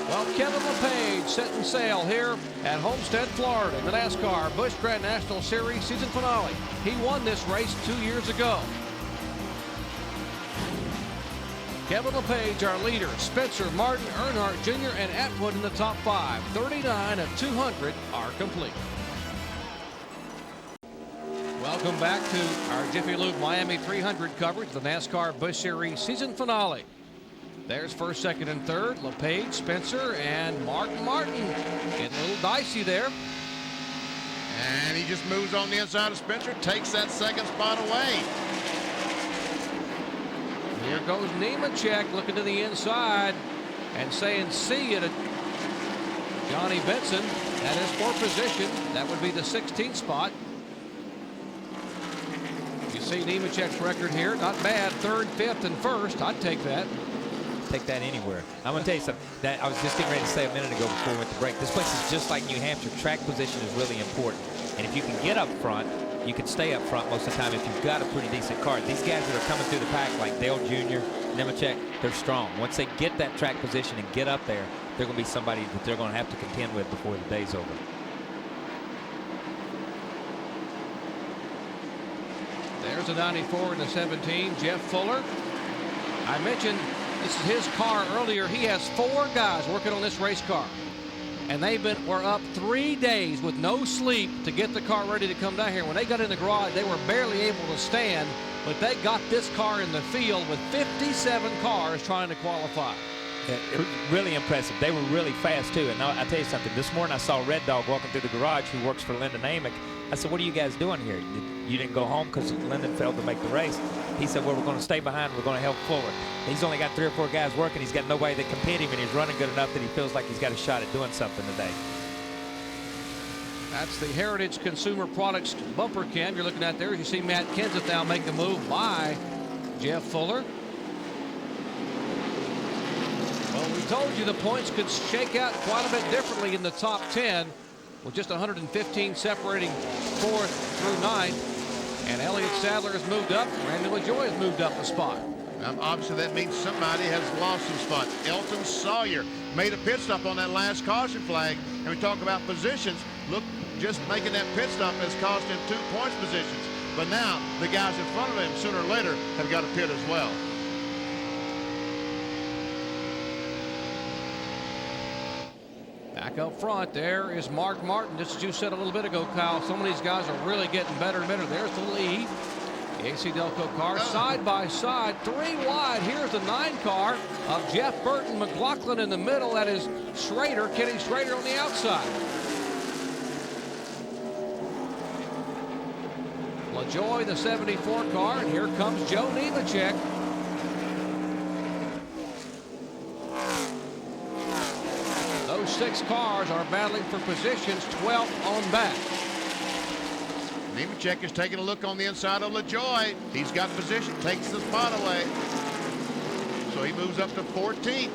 C: Well, Kevin LePage setting sail here at Homestead, Florida in the NASCAR Busch Grand National Series season finale. He won this race 2 years ago. Kevin LePage, our leader. Spencer, Martin, Earnhardt Jr., and Atwood in the top 5. 39 of 200 are complete. Welcome back to our Jiffy Lube Miami 300 coverage, the NASCAR Busch Series season finale. There's first, second, and third. LePage, Spencer, and Martin. Getting a little dicey there.
E: And he just moves on the inside of Spencer, takes that second spot away.
C: Here goes Nemechek looking to the inside and saying see you to Johnny Benson. That is for position. That would be the 16th spot. You see Nemechek's record here. Not bad. 3rd, 5th, and 1st. I'd take that.
F: Take that anywhere. I'm going to tell you something that I was just getting ready to say a minute ago before we went to break. This place is just like New Hampshire. Track position is really important. And if you can get up front, you can stay up front most of the time if you've got a pretty decent car. These guys that are coming through the pack like Dale Jr., Nemechek, they're strong. Once they get that track position and get up there, they're going to be somebody that they're going to have to contend with before the day's over.
C: There's a 94 and a 17, Jeff Fuller. I mentioned this is his car earlier. He has 4 guys working on this race car. And were up 3 days with no sleep to get the car ready to come down here. When they got in the garage, they were barely able to stand, but they got this car in the field with 57 cars trying to qualify.
F: Yeah, it was really impressive. They were really fast, too. And I'll tell you something. This morning I saw Red Dog walking through the garage who works for Lyndon Amick. I said, what are you guys doing here? You didn't go home because Lyndon failed to make the race. He said, well, we're going to stay behind. We're going to help Fuller. He's only got 3 or 4 guys working. He's got nobody that can pit him, and he's running good enough that he feels like he's got a shot at doing something today.
C: That's the Heritage Consumer Products bumper cam you're looking at there. You see Matt Kenseth now make the move by Jeff Fuller. Well, we told you the points could shake out quite a bit differently in the top 10 with just 115 separating 4th through 9th. And Elliott Sadler has moved up. Randy LaJoie has moved up a spot.
E: Obviously, that means somebody has lost some spots. Elton Sawyer made a pit stop on that last caution flag. And we talk about positions. Look, just making that pit stop has cost him 2 points positions. But now, the guys in front of him, sooner or later, have got to pit as well.
C: Back up front, there is Mark Martin. Just as you said a little bit ago, Kyle, some of these guys are really getting better and better. There's the lead. The AC Delco car side by side, 3 wide. Here's the 9 car of Jeff Burton. McLaughlin in the middle. That is Schrader, Kenny Schrader on the outside. LaJoie, the 74 car, and here comes Joe Nemechek. Those 6 cars are battling for positions, 12th on back.
E: Nemechek is taking a look on the inside of LaJoie. He's got position, takes the spot away. So he moves up to 14th.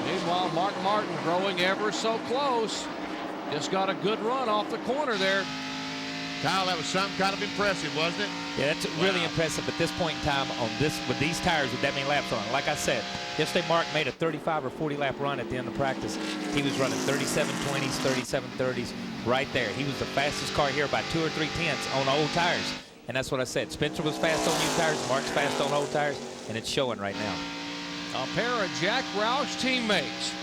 C: Meanwhile, Mark Martin growing ever so close. Just got a good run off the corner there.
E: Kyle, that was something kind of impressive, wasn't it?
F: Yeah, that's really impressive at this point in time on this with these tires with that many laps on. Like I said, yesterday Mark made a 35 or 40 lap run at the end of practice. He was running 37.20s, 37.30s right there. He was the fastest car here by 2 or 3 tenths on old tires. And that's what I said. Spencer was fast on new tires, Mark's fast on old tires, and it's showing right now.
C: A pair of Jack Roush teammates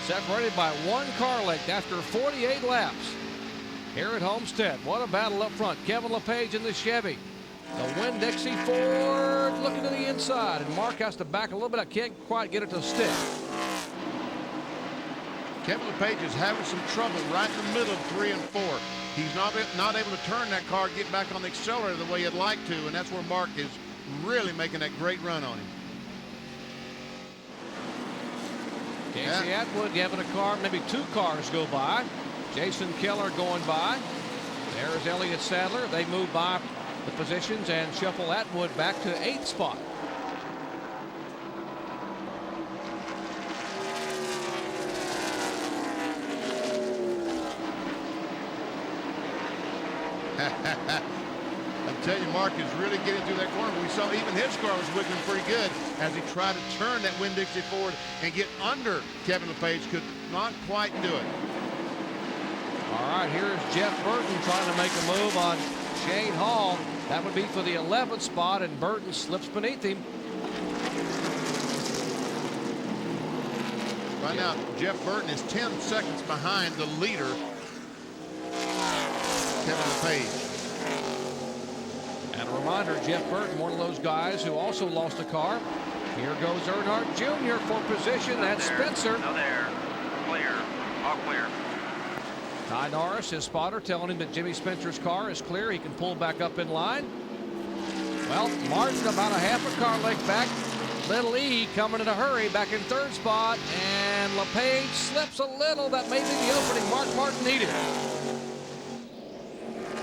C: separated by 1 car length after 48 laps. Here at Homestead, what a battle up front. Kevin LePage in the Chevy. The Winn-Dixie Ford looking to the inside, and Mark has to back a little bit. I can't quite get it to stick.
E: Kevin LePage is having some trouble right in the middle of 3 and 4. He's not able to turn that car, get back on the accelerator the way he'd like to, and that's where Mark is really making that great run on him.
C: Casey Atwood having a car, maybe 2 cars go by. Jason Keller going by. There's Elliott Sadler. They move by the positions and shuffle Atwood back to 8th spot.
E: I'm telling you, Mark is really getting through that corner. We saw even his car was wiggling pretty good as he tried to turn that Winn-Dixie forward and get under Kevin LePage. Could not quite do it.
C: All right, here's Jeff Burton trying to make a move on Shane Hall. That would be for the 11th spot, and Burton slips beneath him.
E: Right now, Jeff Burton is 10 seconds behind the leader, Kevin LePage.
C: And a reminder, Jeff Burton, one of those guys who also lost a car. Here goes Earnhardt Jr. for position. That's Spencer.
G: No there. Clear. All clear.
C: Ty Norris, his spotter, telling him that Jimmy Spencer's car is clear. He can pull back up in line. Well, Martin about a half a car length back. Little E coming in a hurry back in third spot. And LePage slips a little. That may be the opening Mark Martin needed.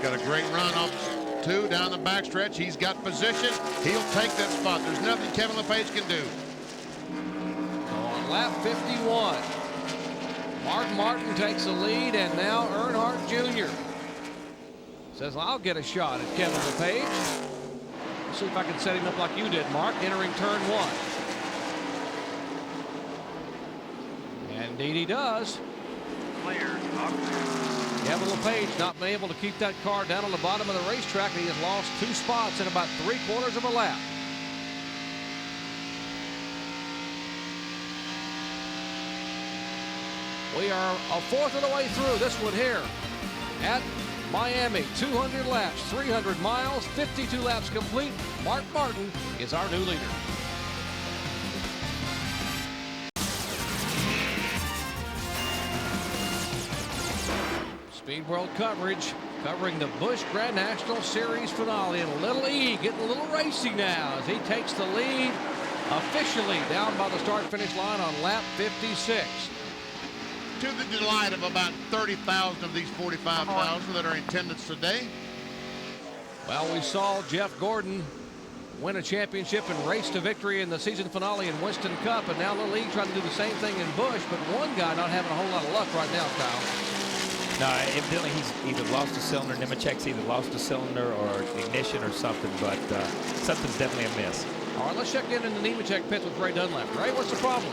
E: Got a great run off 2 down the backstretch. He's got position. He'll take that spot. There's nothing Kevin LePage can do.
C: On lap 51. Mark Martin takes the lead, and now Earnhardt Jr. says, I'll get a shot at Kevin LePage. Let's see if I can set him up like you did, Mark, entering turn 1. And indeed he does.
G: Clear. All clear.
C: Kevin LePage not being able to keep that car down on the bottom of the racetrack, and he has lost 2 spots in about 3/4 of a lap. We are a 1/4 of the way through this one here at Miami. 200 laps, 300 miles, 52 laps complete. Mark Martin is our new leader. Speed World coverage covering the Busch Grand National Series finale, and Little E getting a little racy now as he takes the lead officially down by the start-finish line on lap 56.
E: To the delight of about 30,000 of these 45,000 that are in attendance today.
C: Well, we saw Jeff Gordon win a championship and race to victory in the season finale in Winston Cup, and now Little E trying to do the same thing in Busch, but one guy not having a whole lot of luck right now, Kyle.
F: No, evidently he's either lost a cylinder. Nemechek's either lost a cylinder or ignition or something, but something's definitely amiss.
C: All right, let's check in the Nemechek pits with Ray Dunlap. Ray, what's the problem?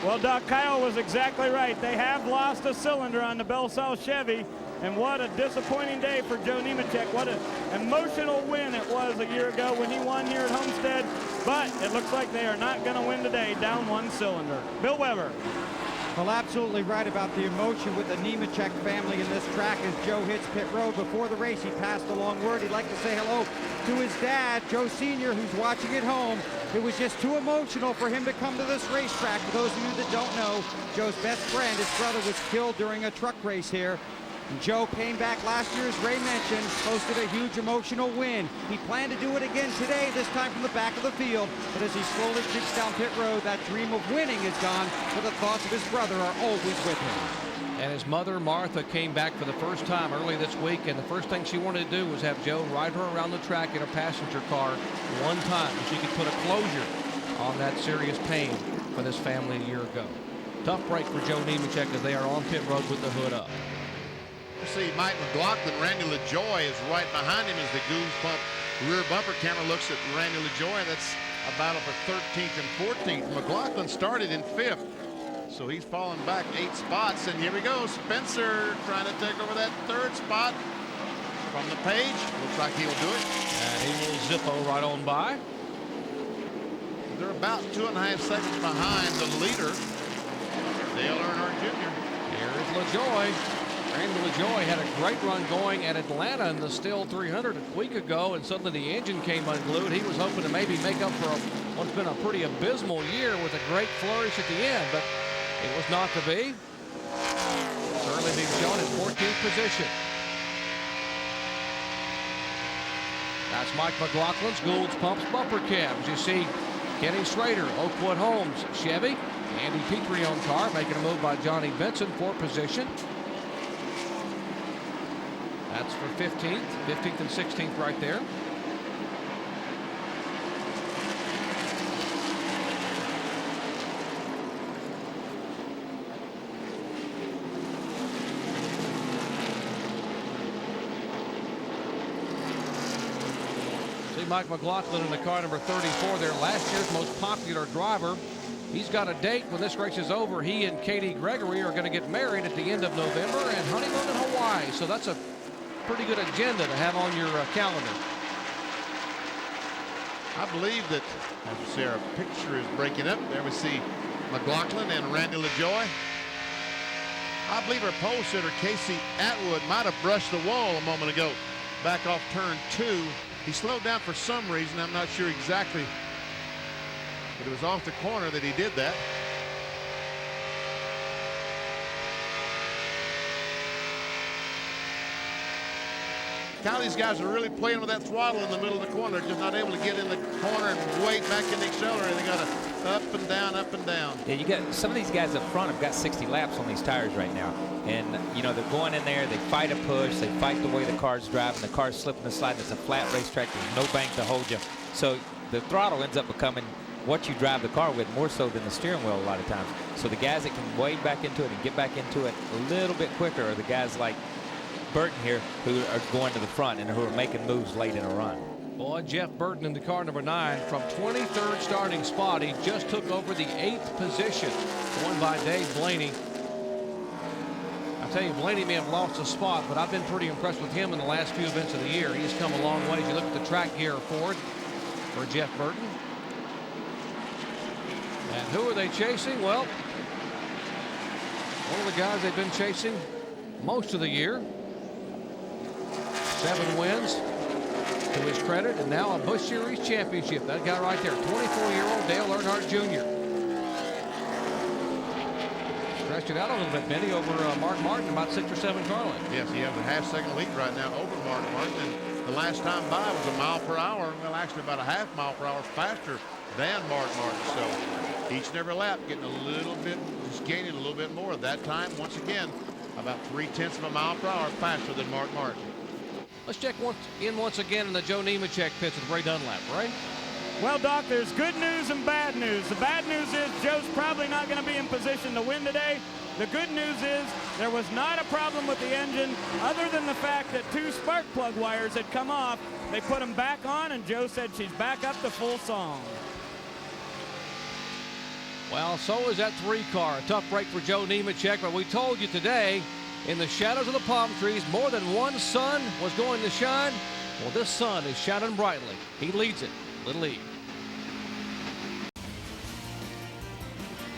A: Well, Doc, Kyle was exactly right. They have lost a cylinder on the Bell South Chevy, and what a disappointing day for Joe Nemechek. What an emotional win it was a year ago when he won here at Homestead, but it looks like they are not going to win today, down 1 cylinder. Bill Weber.
D: Well, absolutely right about the emotion with the Nemechek family in this track as Joe hits pit road. Before the race, he passed along word he'd like to say hello to his dad, Joe Sr., who's watching at home. It was just too emotional for him to come to this racetrack. For those of you that don't know, Joe's best friend, his brother, was killed during a truck race here. And Joe came back last year, as Ray mentioned, posted a huge emotional win. He planned to do it again today, this time from the back of the field. But as he slowly creeps down pit road, that dream of winning is gone, but the thoughts of his brother are always with him.
C: And his mother, Martha, came back for the first time early this week, and the first thing she wanted to do was have Joe ride her around the track in a passenger car one time so she could put a closure on that serious pain for this family a year ago. Tough break for Joe Nemechek as they are on pit road with the hood up.
E: You see Mike McLaughlin, Randy LaJoy is right behind him as the Goose Pump rear bumper camera looks at Randy LaJoy. That's a battle for 13th and 14th. McLaughlin started in 5th. So he's fallen back 8 spots, and here we go. Spencer trying to take over that 3rd spot from the page. Looks like he'll do it.
C: And he will zippo right on by.
E: They're about 2.5 seconds behind the leader, Dale Earnhardt Jr.
C: Here is LaJoy. Randy LaJoy had a great run going at Atlanta in the Still 300 a week ago, and suddenly the engine came unglued. He was hoping to maybe make up for what's been a pretty abysmal year with a great flourish at the end, but it was not to be. Certainly being shown in 14th position. That's Mike McLaughlin's Gould's Pumps bumper cabs. You see Kenny Schrader, Oakwood Homes Chevy, Andy Petrione car making a move by Johnny Benson for position. That's for 15th and 16th right there. Mike McLaughlin in the car number 34 there, last year's most popular driver. He's got a date when this race is over. He and Katie Gregory are going to get married at the end of November and honeymoon in Hawaii. So that's a pretty good agenda to have on your calendar.
E: I believe that, as you see, our picture is breaking up. There we see McLaughlin and Randy LaJoy. I believe our pole sitter, Casey Atwood, might have brushed the wall a moment ago back off turn 2. He slowed down for some reason. I'm not sure exactly, but it was off the corner that he did that. Now these guys are really playing with that throttle in the middle of the corner. They're just not able to get in the corner and wait back in the accelerator. They got to up and down, up and down.
F: Yeah, you got some of these guys up front have got 60 laps on these tires right now. And, you know, they're going in there, they fight a push, they fight the way the car's driving, the car's slipping and sliding. It's a flat racetrack, there's no bank to hold you. So the throttle ends up becoming what you drive the car with more so than the steering wheel a lot of times. So the guys that can wade back into it and get back into it a little bit quicker are the guys like Burton here who are going to the front and who are making moves late in a run.
C: Boy, Jeff Burton in the car number 9 from 23rd starting spot. He just took over the 8th position, won by Dave Blaney. I tell you, Blaney may have lost a spot, but I've been pretty impressed with him in the last few events of the year. He's come a long way. If you look at the track gear Ford for Jeff Burton. And who are they chasing? Well, one of the guys they've been chasing most of the year. 7 wins to his credit, and now a Busch Series championship. That guy right there, 24-year-old Dale Earnhardt Jr. Stretched it out a little bit, Benny, over Mark Martin, about 6 or 7 car lengths.
E: Yes, he has a half-second lead right now over Mark Martin. And the last time by was a mile per hour. Well, actually about a half mile per hour faster than Mark Martin. So each and every lap getting a little bit, just gaining a little bit more. That time, once again, about 0.3 of a mile per hour faster than Mark Martin.
C: Let's check once again in the Joe Nemechek pits with Ray Dunlap, right?
A: Well, Doc, there's good news and bad news. The bad news is Joe's probably not going to be in position to win today. The good news is there was not a problem with the engine other than the fact that 2 spark plug wires had come off. They put them back on, and Joe said she's back up to full song.
C: Well, so is that 3 car. A tough break for Joe Nemechek, but we told you today, in the shadows of the palm trees, more than one sun was going to shine. Well, this sun is shining brightly. He leads it, Little E.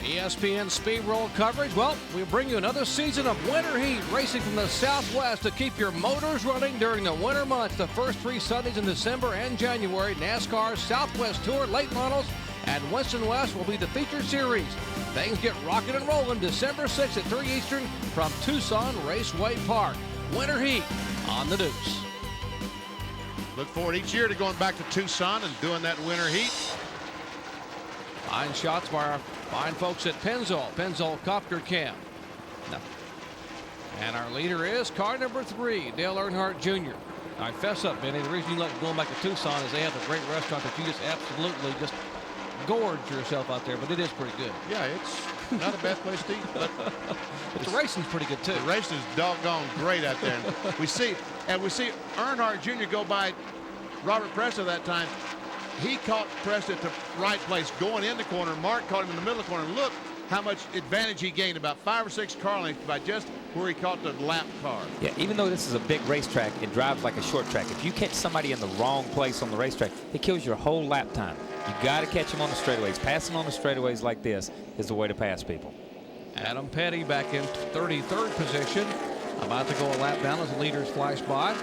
C: ESPN Speed World coverage. Well, we bring you another season of winter heat, racing from the Southwest to keep your motors running during the winter months. The first 3 Sundays in December and January, NASCAR Southwest Tour late models and Winston West will be the featured series. Things get rocking and rolling December 6th at 3 Eastern from Tucson Raceway Park. Winter heat on the Deuce.
E: Look forward each year to going back to Tucson and doing that winter heat.
C: Fine shots by our fine folks at Pennzoil Copter Cam. No. And our leader is car number 3, Dale Earnhardt Jr. All right, fess up, Benny. The reason you like going back to Tucson is they have a great restaurant that you just absolutely just gorge yourself out there, but it is pretty good.
E: Yeah, it's not a bad place to eat, but
C: the racing's pretty good too.
E: The racing is doggone great out there. And we see Earnhardt Jr. go by Robert Presta that time. He caught Presta at the right place going in the corner. Mark caught him in the middle of the corner. Look how much advantage he gained, about 5 or 6 car lengths by just where he caught the lap car.
F: Yeah, even though this is a big racetrack, it drives like a short track. If you catch somebody in the wrong place on the racetrack, it kills your whole lap time. You got to catch them on the straightaways. Passing on the straightaways like this is the way to pass people.
C: Adam Petty back in 33rd position. About to go a lap down as the leaders flash by.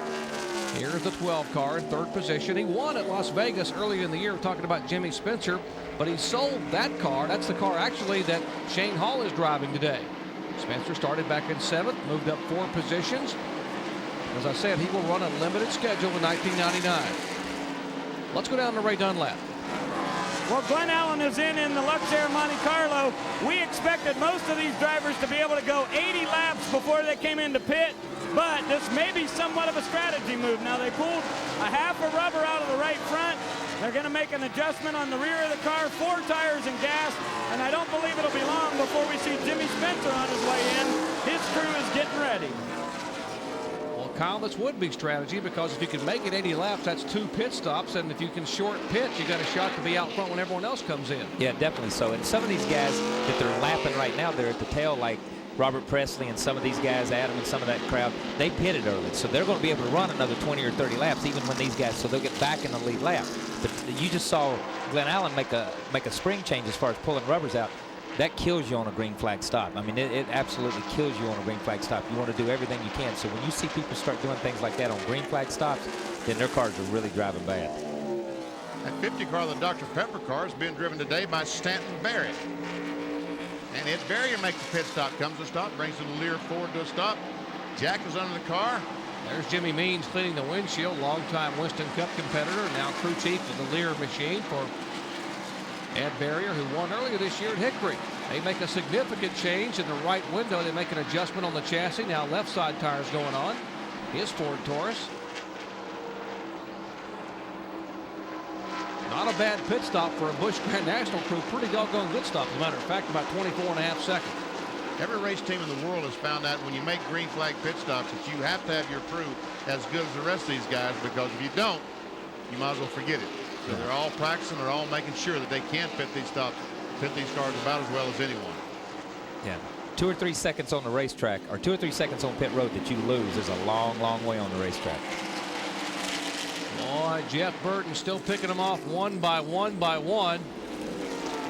C: Here's the 12 car in 3rd position. He won at Las Vegas earlier in the year, talking about Jimmy Spencer, but he sold that car. That's the car actually that Shane Hall is driving today. Spencer started back in 7th, moved up 4 positions. As I said, he will run a limited schedule in 1999. Let's go down to Ray Dunlap.
A: Well, Glenn Allen is in the Luxair Monte Carlo. We expected most of these drivers to be able to go 80 laps before they came into pit, but this may be somewhat of a strategy move. Now, they pulled a half of rubber out of the right front. They're going to make an adjustment on the rear of the car, 4 tires and gas, and I don't believe it'll be long before we see Jimmy Spencer on his way in. His crew is getting ready.
C: Well, Kyle, this would be strategy, because if you can make it 80 laps, that's 2 pit stops, and if you can short pit, you got a shot to be out front when everyone else comes in.
F: Yeah, definitely so. And some of these guys that they're lapping right now, they're at the tail, like Robert Presley and some of these guys, Adam and some of that crowd, they pitted early. So they're going to be able to run another 20 or 30 laps, even when these guys, so they'll get back in the lead lap. But you just saw Glenn Allen make a spring change as far as pulling rubbers out. That kills you on a green flag stop. I mean, it absolutely kills you on a green flag stop. You want to do everything you can. So when you see people start doing things like that on green flag stops, then their cars are really driving bad.
E: That 50 car, the Dr. Pepper car, is being driven today by Stanton Barrett. And Ed Barrier makes the pit stop, comes to a stop, brings the Lear Ford to a stop. Jack is under the car.
C: There's Jimmy Means cleaning the windshield, longtime Winston Cup competitor, now crew chief of the Lear machine for Ed Barrier, who won earlier this year at Hickory. They make a significant change in the right window. They make an adjustment on the chassis. Now left side tires going on. His Ford Taurus. Not a bad pit stop for a Busch Grand National crew. Pretty doggone good stop, as a matter of fact, about 24.5 seconds.
E: Every race team in the world has found out when you make green flag pit stops that you have to have your crew as good as the rest of these guys, because if you don't, you might as well forget it. So they're all practicing, they're all making sure that they can pit these stops, pit these cars about as well as anyone.
F: Yeah. 2 or 3 seconds on the racetrack, or 2 or 3 seconds on pit road that you lose is a long, long way on the racetrack.
C: Boy, Jeff Burton still picking them off one by one.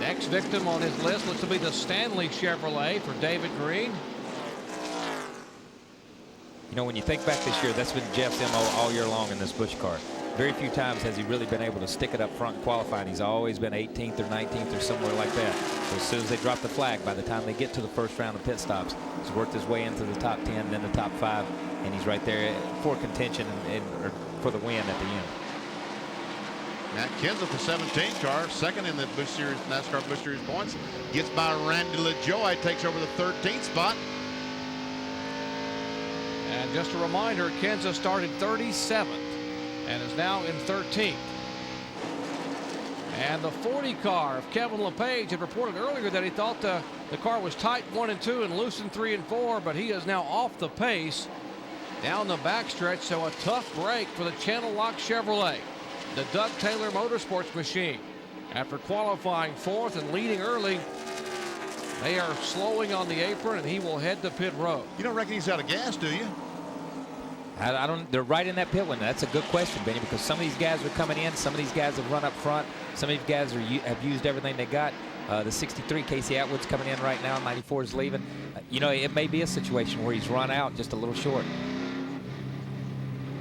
C: Next victim on his list looks to be the Stanley Chevrolet for David Green.
F: You know, when you think back this year, that's been Jeff's MO all year long in this Busch car. Very few times has he really been able to stick it up front and qualify. He's always been 18th or 19th or somewhere like that. So as soon as they drop the flag, by the time they get to the first round of pit stops, he's worked his way into the top 10 and then the top 5, and he's right there for contention or for the win at the end.
E: Matt Kenseth, the 17 car, second in the Busch Series, NASCAR Busch Series points, gets by Randy LaJoie, takes over the 13th spot.
C: And just a reminder, Kenseth started 37th and is now in 13th. And the 40 car of Kevin LePage had reported earlier that he thought the car was tight 1 and 2 and loose in 3 and 4, but he is now off the pace down the backstretch. So a tough break for the Channel Lock Chevrolet, the Doug Taylor Motorsports machine. After qualifying 4th and leading early, they are slowing on the apron, and he will head to pit road.
E: You don't reckon he's out of gas, do you?
F: I don't. They're right in that pit window. That's a good question, Benny, because some of these guys are coming in. Some of these guys have run up front. Some of these guys have used everything they got. The 63, Casey Atwood's coming in right now. 94 is leaving. You know, it may be a situation where he's run out just a little short.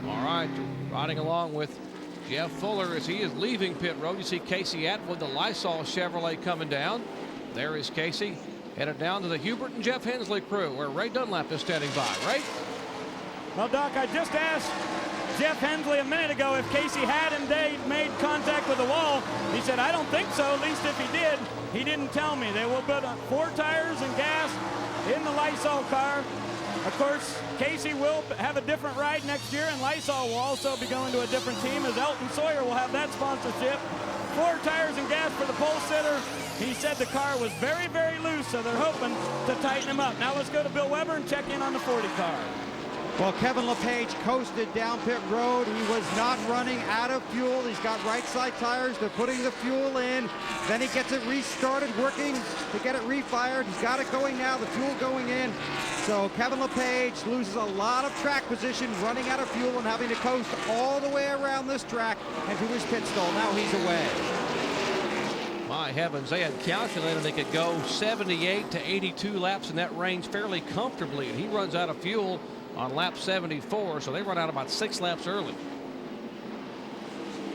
C: All right, riding along with Jeff Fuller as he is leaving pit road. You see Casey Atwood, the Lysol Chevrolet, coming down. There is Casey, headed down to the Hubert and Jeff Hensley crew, where Ray Dunlap is standing by. Ray?
A: Well, Doc, I just asked Jeff Hensley a minute ago if Casey had indeed made contact with the wall. He said, I don't think so, at least if he did. He didn't tell me. They will put 4 tires and gas in the Lysol car. Of course, Casey will have a different ride next year, and Lysol will also be going to a different team, as Elton Sawyer will have that sponsorship. 4 tires and gas for the pole sitter. He said the car was very, very loose, so they're hoping to tighten him up. Now let's go to Bill Weber and check in on the 40 car.
D: Well, Kevin LePage coasted down pit road. He was not running out of fuel. He's got right side tires. They're putting the fuel in. Then he gets it restarted, working to get it refired. He's got it going now, the fuel going in. So Kevin LePage loses a lot of track position, running out of fuel and having to coast all the way around this track and to his pit stall. Now he's away.
C: My heavens, they had calculated they could go 78 to 82 laps in that range fairly comfortably, and he runs out of fuel on lap 74, so they run out about 6 laps early.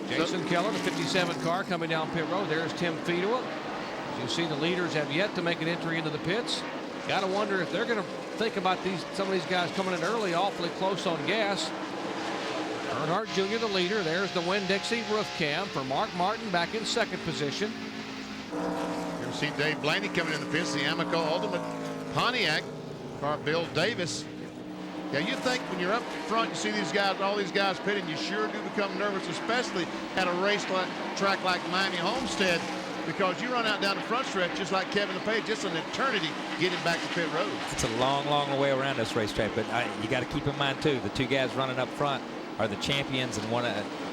C: Jason Keller, the 57 car, coming down pit road. There's Tim Fedor. As you see, the leaders have yet to make an entry into the pits. Got to wonder if they're going to think about some of these guys coming in early, awfully close on gas. Earnhardt Jr., the leader. There's the Winn-Dixie roof cam for Mark Martin back in 2nd position.
E: Here we see Dave Blaney coming in the pits, the Amoco Ultimate Pontiac car, Bill Davis. Yeah, you think when you're up front, you see these guys, all these guys pitting, you sure do become nervous, especially at a race track like Miami Homestead. because you run out down the front stretch just like Kevin LePage, just an eternity getting back to pit road.
F: It's a long, long way around this racetrack, but you got to keep in mind too, the two guys running up front are the champions, and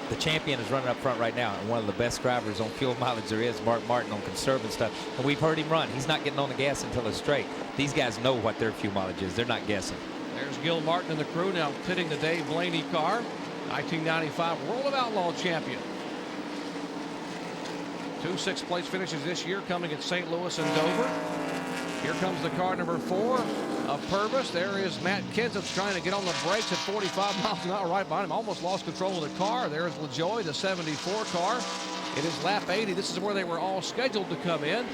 F: the champion is running up front right now, and one of the best drivers on fuel mileage there is, Mark Martin, on conservative stuff. And we've heard him run. He's not getting on the gas until it's straight. These guys know what their fuel mileage is. They're not guessing.
C: There's Gil Martin and the crew now pitting the Dave Blaney car, 1995 World of Outlaw champion. 2 6th place finishes this year coming at St. Louis and Dover. Here comes the car number 4 of Purvis. There is Matt Kenseth trying to get on the brakes at 45 miles an hour right behind him. Almost lost control of the car. There's LaJoie, the 74 car. It is lap 80. This is where they were all scheduled to come in.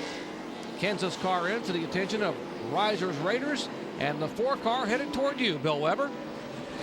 C: Kenseth's car in to the attention of Risers Raiders, and the 4 car headed toward you, Bill Weber.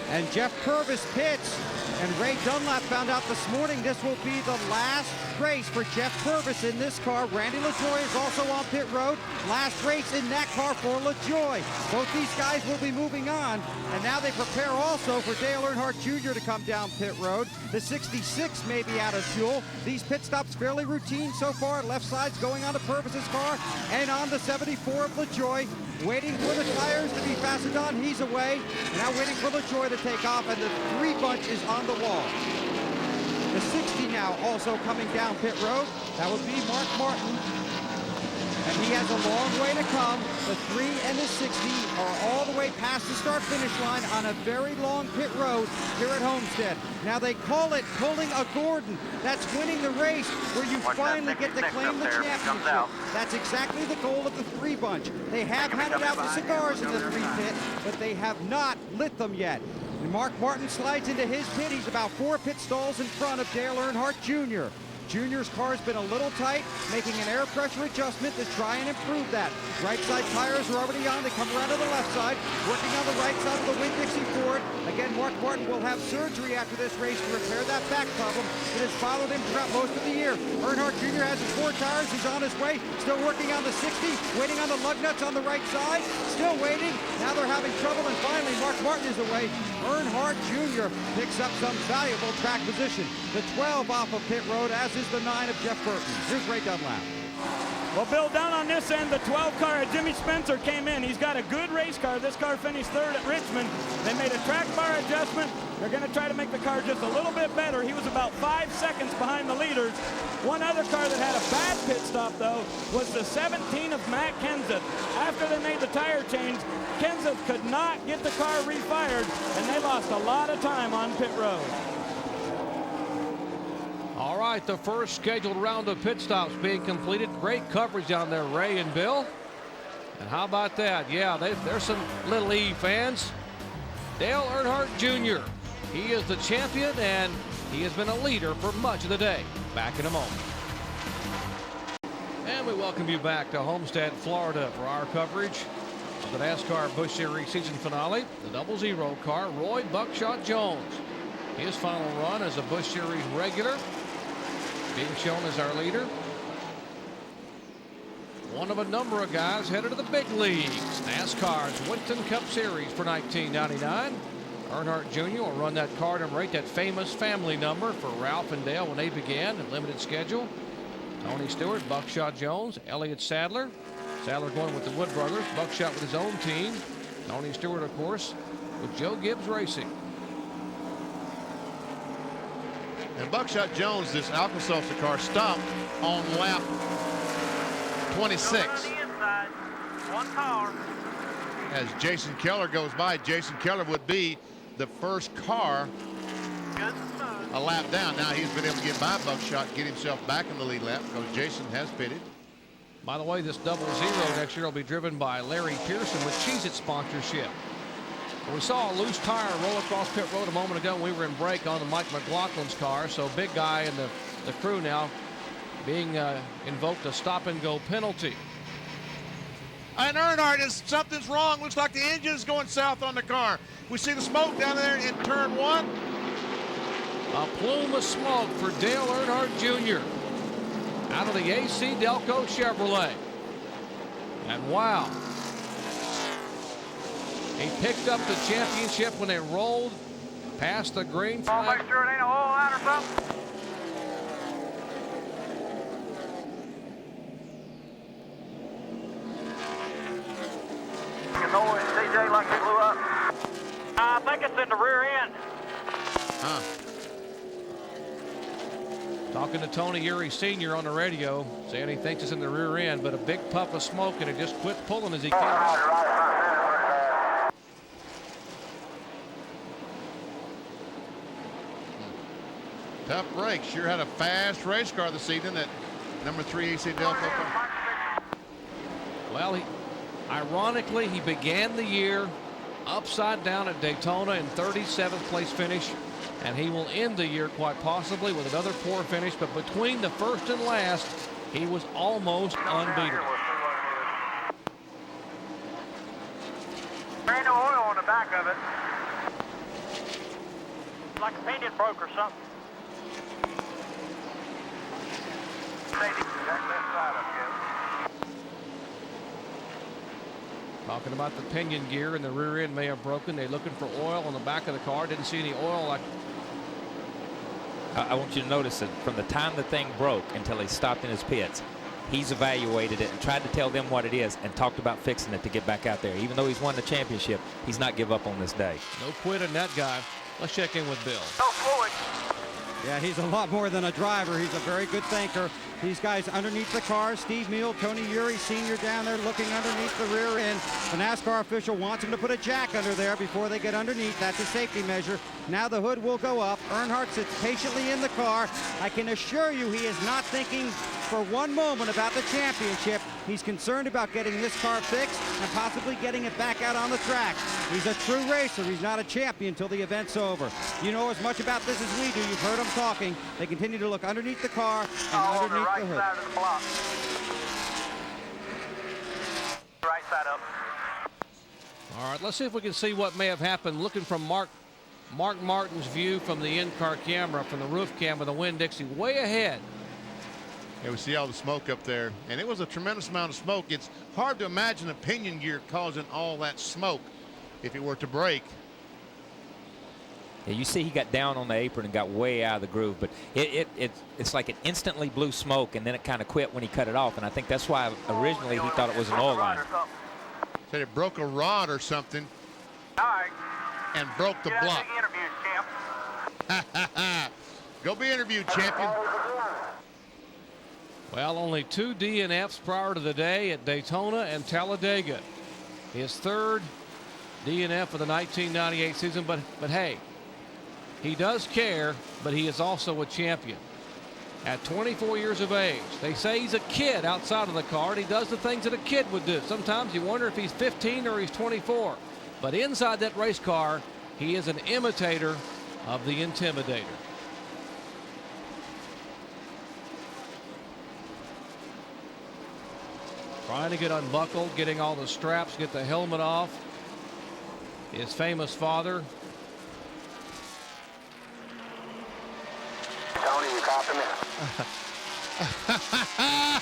D: And Jeff Purvis pits, and Ray Dunlap found out this morning this will be the last race for Jeff Purvis in this car. Randy LaJoie is also on pit road. Last race in that car for LaJoie. Both these guys will be moving on, and now they prepare also for Dale Earnhardt Jr. to come down pit road. The 66 may be out of fuel. These pit stops fairly routine so far. Left side's going on to Purvis's car, and on the 74 of LaJoie. Waiting for the tires to be fastened on. He's away. Now waiting for LaJoie to take off, and the 3 bunch is on the wall. The 60 now also coming down pit road. That would be Mark Martin. And he has a long way to come. The 3 and the 60 are all the way past the start-finish line on a very long pit road here at Homestead. Now they call it pulling a Gordon. That's winning the race where you finally get to claim the championship. That's exactly the goal of the 3 bunch. They have handed out the cigars in the 3 pit, but they have not lit them yet. And Mark Martin slides into his pit. He's about 4 pit stalls in front of Dale Earnhardt Jr. Junior's car has been a little tight, making an air pressure adjustment to try and improve that. Right side tires are already on. They come around to the left side, working on the right side of the Winn-Dixie Ford. Again, Mark Martin will have surgery after this race to repair that back problem that has followed him throughout most of the year. Earnhardt Jr. has his 4 tires. He's on his way, still working on the 60, waiting on the lug nuts on the right side, still waiting. Now they're having trouble, and finally Mark Martin is away. Earnhardt Jr. picks up some valuable track position. The 12 off of pit road, as is the 9 of Jeff Burton. Here's Ray Dunlap.
A: Well, Bill, down on this end, the 12 car of Jimmy Spencer came in. He's got a good race car. This car finished 3rd at Richmond. They made a track bar adjustment. They're going to try to make the car just a little bit better. He was about 5 seconds behind the leaders. One other car that had a bad pit stop, though, was the 17 of Matt Kenseth. After they made the tire change, Kenseth could not get the car refired, and they lost a lot of time on pit road.
C: All right, the first scheduled round of pit stops being completed. Great coverage down there, Ray and Bill. And how about that? Yeah, there's some Little E fans. Dale Earnhardt Jr. He is the champion, and he has been a leader for much of the day. Back in a moment. And we welcome you back to Homestead, Florida for our coverage of the NASCAR Busch Series season finale. The 00 car, Roy Buckshot Jones. His final run as a Busch Series regular, being shown as our leader. One of a number of guys headed to the big leagues. NASCAR's Winston Cup Series for 1999. Earnhardt Jr. will run that car number 8, that famous family number for Ralph and Dale when they began, a limited schedule. Tony Stewart, Buckshot Jones, Elliott Sadler. Sadler going with the Wood brothers, Buckshot with his own team. Tony Stewart, of course, with Joe Gibbs Racing.
E: And Buckshot Jones, this Alka-Seltzer car, stopped on lap 26.
G: On the inside, 1 car.
E: As Jason Keller goes by, Jason Keller would be the first car
G: Good and smooth.
E: a lap down. Now he's been able to get by Buckshot, get himself back in the lead lap because Jason has pitted.
C: By the way, this 00 next year will be driven by Larry Pearson with Cheez-It sponsorship. We saw a loose tire roll across pit road a moment ago when we were in break on the Mike McLaughlin's car. So big guy and the crew now being invoked a stop-and-go penalty.
E: And Earnhardt, something's wrong. Looks like the engine is going south on the car. We see the smoke down there in turn 1.
C: A plume of smoke for Dale Earnhardt Jr. out of the AC Delco Chevrolet. And wow. He picked up the championship when it rolled past the green flag.
G: Make sure it ain't a oil line or something. like it blew up? I think it's in the rear end.
E: Huh.
C: Talking to Tony Urey Sr. on the radio, saying he thinks it's in the rear end, but a big puff of smoke, and it just quit pulling as he came out.
E: Tough break. Sure had a fast race car this evening, that number 3 AC Delco car.
C: Well, ironically, he began the year upside down at Daytona in 37th place finish, and he will end the year quite possibly with another poor finish, but between the first and last, he was almost unbeatable.
G: There ain't no oil on the back of it. Like a pinion broke or something.
C: Talking about the pinion gear and the rear end may have broken. They're looking for oil on the back of the car. Didn't see any oil.
F: I want you to notice that from the time the thing broke until he stopped in his pits, he's evaluated it and tried to tell them what it is and talked about fixing it to get back out there. Even though he's won the championship, he's not give up on this day.
C: No quit in that guy. Let's check in with Bill.
G: No fluid.
D: Yeah, he's a lot more than a driver. He's a very good thinker. These guys underneath the car, Steve Meal, Tony Urey Sr. down there looking underneath the rear end. The NASCAR official wants him to put a jack under there before they get underneath. That's a safety measure. Now the hood will go up. Earnhardt sits patiently in the car. I can assure you he is not thinking for one moment about the championship. He's concerned about getting this car fixed and possibly getting it back out on the track. He's a true racer. He's not a champion until the event's over. You know as much about this as we do. You've heard them talking. They continue to look underneath the car and underneath the hood.
G: Side of the block. Right side up.
C: All right, let's see if we can see what may have happened. Looking from Mark Martin's view from the in-car camera, from the roof cam of the Winn-Dixie, way ahead.
E: Yeah, we see all the smoke up there, and it was a tremendous amount of smoke. It's hard to imagine a pinion gear causing all that smoke if it were to break.
F: Yeah, you see he got down on the apron and got way out of the groove, but it's like it instantly blew smoke, and then it kind of quit when he cut it off, and I think that's why originally he thought it was an oil line.
E: Said it broke a rod or something.
G: All right.
E: And broke the block.
G: Interview, champ.
E: Go be interviewed, champion.
C: Well, only 2 DNFs prior to the day at Daytona and Talladega. His third DNF of the 1998 season, but hey, he does care, but he is also a champion. At 24 years of age, they say he's a kid outside of the car, and he does the things that a kid would do. Sometimes you wonder if he's 15 or he's 24. But inside that race car, he is an imitator of the Intimidator. Trying to get unbuckled, getting all the straps, get the helmet off. His famous father.
G: Tony, you copy me?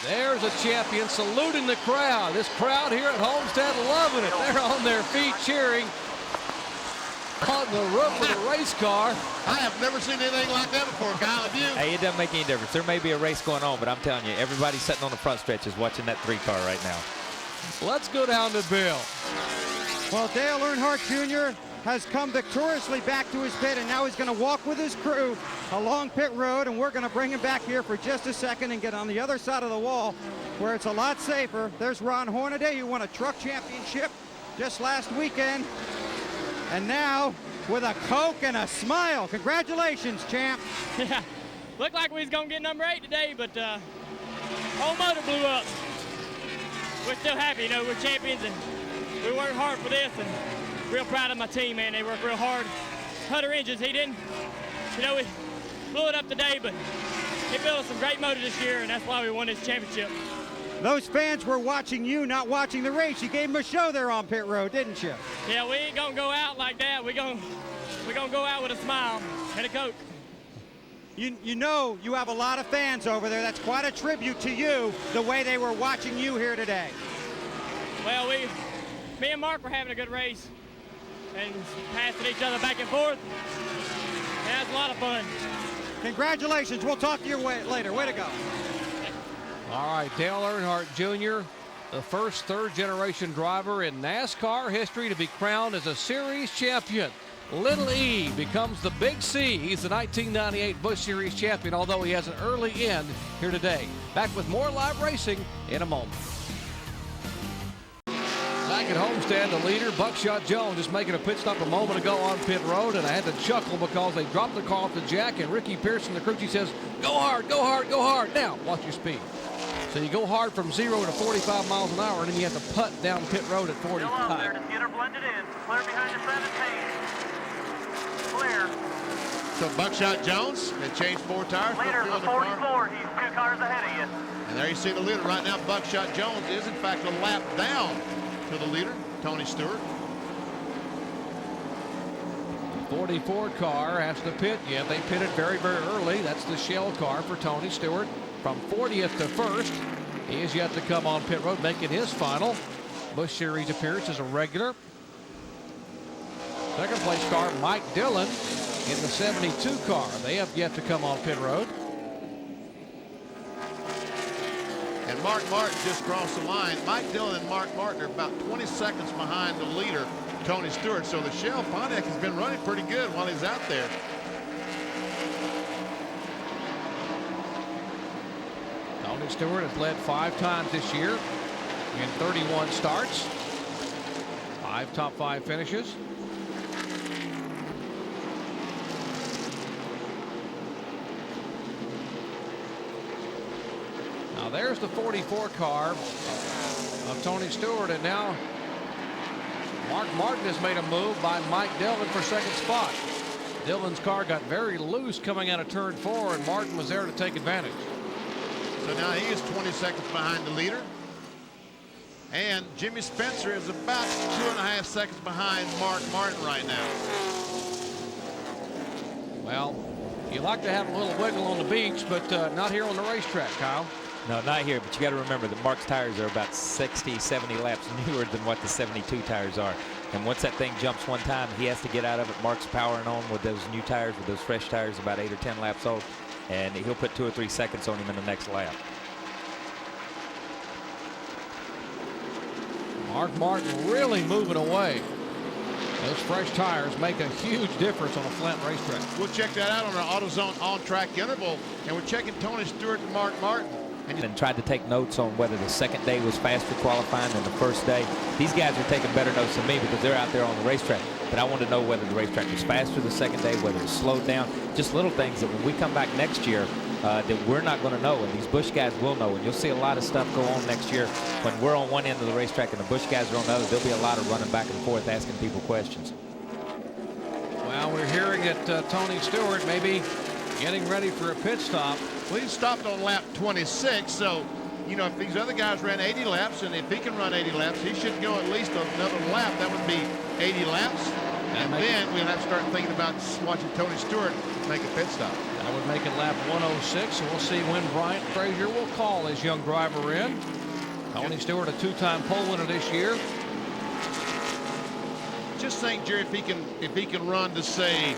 C: There's a champion saluting the crowd. This crowd here at Homestead loving it. They're on their feet cheering on the roof of the race car.
E: I have never seen anything like that before, Kyle. Have you?
F: Hey, it doesn't make any difference. There may be a race going on, but I'm telling you, everybody sitting on the front stretch is watching that 3 car right now.
C: Let's go down to Bill.
D: Well, Dale Earnhardt Jr. has come victoriously back to his pit, and now he's going to walk with his crew along pit road, and we're going to bring him back here for just a second and get on the other side of the wall where it's a lot safer. There's Ron Hornaday, who won a truck championship just last weekend, and now with a Coke and a smile. Congratulations, champ.
H: Yeah, looked like we was gonna get number 8 today, but whole motor blew up. We're still happy, you know, we're champions, and we worked hard for this, and real proud of my team, man. They worked real hard. Hunter Engines, he didn't, you know, we blew it up today, but he built us some great motor this year, and that's why we won this championship.
D: Those fans were watching you, not watching the race. You gave them a show there on pit road, didn't you?
H: Yeah, we ain't gonna go out like that. We're gonna go out with a smile and a Coke.
D: You know you have a lot of fans over there. That's quite a tribute to you, the way they were watching you here today.
H: Well, me and Mark were having a good race and passing each other back and forth. Yeah, it was a lot of fun.
D: Congratulations. We'll talk to you later. Way to go.
C: All right, Dale Earnhardt Jr. The first third-generation driver in NASCAR history to be crowned as a series champion. Little E becomes the Big C. He's the 1998 Busch Series champion, although he has an early end here today. Back with more live racing in a moment. Back at Homestead, the leader, Buckshot Jones, is making a pit stop a moment ago on pit road, and I had to chuckle because they dropped the car off the jack, and Ricky Pearson, the crew chief, says, go hard, go hard, go hard. Now, watch your speed. So you go hard from 0 to 45 miles an hour, and then you have to putt down pit road at 45.
G: Still up there, just get her blended in. Clear behind the 17. Clear.
E: So Buckshot Jones, they changed 4 tires.
G: Leader
E: for
G: for 44, he's 2 cars ahead of you.
E: And there you see the leader right now. Buckshot Jones is in fact a lap down to the leader, Tony Stewart.
C: The 44 car has to pit. Yeah, they pitted very, very early. That's the shell car for Tony Stewart. From 40th to 1st, he is yet to come on pit road, making his final Busch Series appearance as a regular. Second place car, Mike Dillon in the 72 car. They have yet to come on pit road.
E: And Mark Martin just crossed the line. Mike Dillon and Mark Martin are about 20 seconds behind the leader, Tony Stewart. So the Shell Pontiac has been running pretty good while he's out there.
C: Tony Stewart has led 5 times this year in 31 starts. 5 top 5 finishes. Now there's the 44 car of Tony Stewart, and now Mark Martin has made a move by Mike Dillon for second spot. Dillon's car got very loose coming out of turn 4, and Martin was there to take advantage.
E: So now he is 20 seconds behind the leader. And Jimmy Spencer is about 2.5 seconds behind Mark Martin right now.
C: Well, you like to have a little wiggle on the beach, but not here on the racetrack, Kyle.
F: No, not here, but you got to remember that Mark's tires are about 60, 70 laps newer than what the 72 tires are. And once that thing jumps one time, he has to get out of it. Mark's powering on with those new tires, with those fresh tires, about 8 or 10 laps old. And he'll put 2 or 3 seconds on him in the next lap.
C: Mark Martin really moving away. Those fresh tires make a huge difference on a flat racetrack.
E: We'll check that out on our AutoZone on-track interval. And we're checking Tony Stewart and Mark Martin.
F: And tried to take notes on whether the second day was faster qualifying than the first day. These guys are taking better notes than me because they're out there on the racetrack. But I want to know whether the racetrack was faster the second day, whether it slowed down. Just little things that when we come back next year that we're not going to know, and these Busch guys will know. And you'll see a lot of stuff go on next year when we're on one end of the racetrack and the Busch guys are on the other. There'll be a lot of running back and forth asking people questions.
C: Well, we're hearing that Tony Stewart may be getting ready for a pit stop.
E: Well, he stopped on lap 26, so, you know, if these other guys ran 80 laps, and if he can run 80 laps, he should go at least another lap. That would be 80 laps. And then we'll have to start thinking about watching Tony Stewart make a pit stop.
C: That would make it lap 106, so we'll see when Bryant Frazier will call his young driver in. Tony Stewart, a 2-time pole winner this year.
E: Just think, Jerry, if he can run to say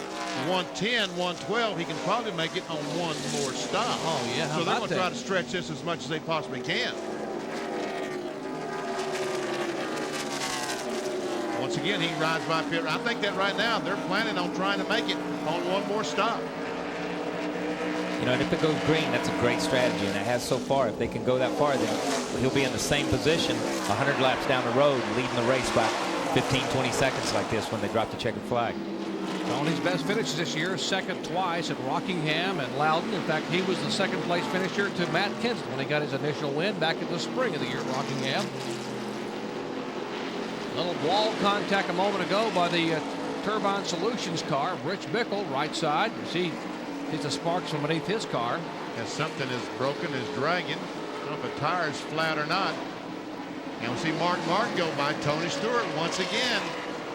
E: 110, 112, he can probably make it on one more stop.
C: Oh yeah,
E: so they're going to try to stretch this as much as they possibly can. Once again, he rides by pit. I think that right now they're planning on trying to make it on one more stop.
F: You know, and if it goes green, that's a great strategy, and it has so far. If they can go that far, then he'll be in the same position 100 laps down the road, leading the race by 15, 20 seconds like this when they drop the checkered flag.
C: Tony's best finishes this year, second twice at Rockingham and Loudon. In fact, he was the second place finisher to Matt Kenseth when he got his initial win back in the spring of the year at Rockingham. Little wall contact a moment ago by the Turbine Solutions car. Rich Bickle, right side. You see the sparks from beneath his car.
E: As something is broken, is dragging. I don't know if a tire is flat or not. And we'll see Mark Martin go by Tony Stewart once again.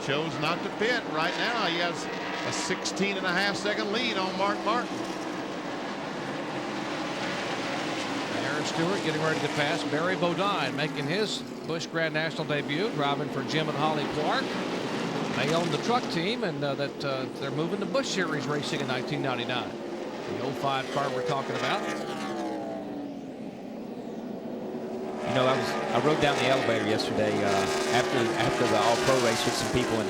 E: Chose not to pit. Right now, he has a 16.5-second lead on Mark Martin.
C: Aaron Stewart getting ready to pass Barry Bodine, making his Busch Grand National debut, driving for Jim and Holly Clark. They own the truck team, and they're moving to Busch Series racing in 1999. The 05 car we're talking about.
F: You know, I rode down the elevator yesterday after the All-Pro race with some people, and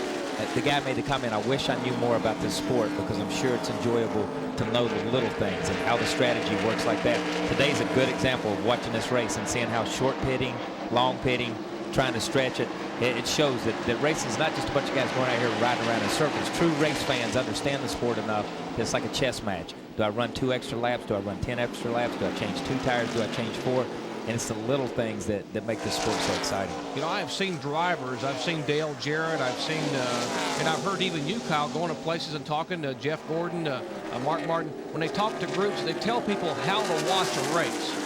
F: the guy made the comment, I wish I knew more about this sport because I'm sure it's enjoyable to know the little things and how the strategy works like that. Today's a good example of watching this race and seeing how short pitting, long pitting, trying to stretch it. It shows that racing is not just a bunch of guys going out here riding around in circles. True race fans understand the sport enough that it's like a chess match. Do I run 2 extra laps? Do I run 10 extra laps? Do I change 2 tires? Do I change 4? And it's the little things that make this sport so exciting.
C: You know, I've seen drivers. I've seen Dale Jarrett. I've seen, and I've heard even you, Kyle, going to places and talking to Jeff Gordon, Mark Martin. When they talk to groups, they tell people how to watch a race.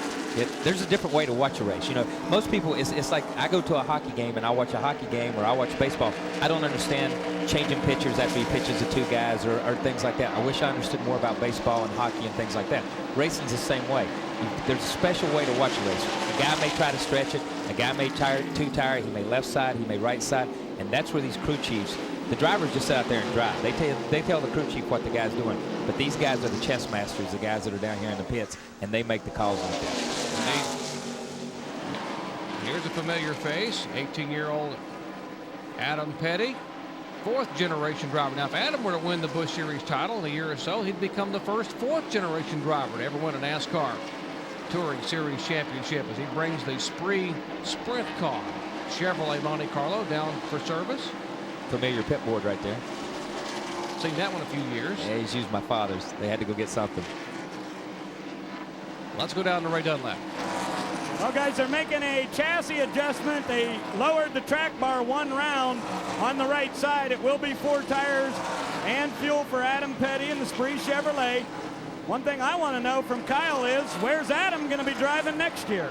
F: There's a different way to watch a race. You know, most people, it's like I go to a hockey game and I watch a hockey game or I watch baseball. I don't understand changing pitchers after he pitches to 2 guys or things like that. I wish I understood more about baseball and hockey and things like that. Racing's the same way. There's a special way to watch a race. A guy may try to stretch it. A guy may 2-tire. He may left side. He may right side. And that's where these crew chiefs, the drivers just sit out there and drive. They tell the crew chief what the guy's doing. But these guys are the chess masters, the guys that are down here in the pits, and they make the calls like that.
C: Here's a familiar face, 18-year-old Adam Petty, 4th-generation driver. Now, if Adam were to win the Busch Series title in a year or so, he'd become the first 4th-generation driver to ever win a NASCAR Touring Series championship as he brings the Spree Sprint car, Chevrolet Monte Carlo, down for service.
F: Familiar pit board right there.
C: Seen that one a few years.
F: Yeah, he's used my father's. They had to go get something.
C: Let's go down to Ray Dunlap.
A: Well, guys, they're making a chassis adjustment. They lowered the track bar 1 round on the right side. It will be 4 tires and fuel for Adam Petty in the Spree Chevrolet. One thing I want to know from Kyle is, where's Adam going to be driving next year?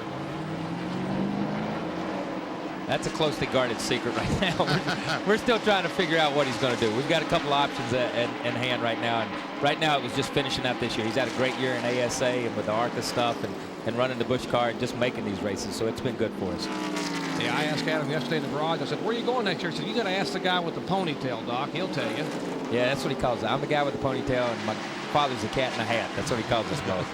F: That's a closely guarded secret right now. We're still trying to figure out what he's going to do. We've got a couple options in hand right now. And right now it was just finishing out this year. He's had a great year in ASA and with the ARCA stuff and running the Busch car and just making these races. So it's been good for us.
C: Yeah, I asked Adam yesterday in the garage. I said, where are you going next year? He said, you got to ask the guy with the ponytail, Doc. He'll tell you.
F: Yeah, that's what he calls it. I'm the guy with the ponytail, and my father's a cat in a hat. That's what he calls us both.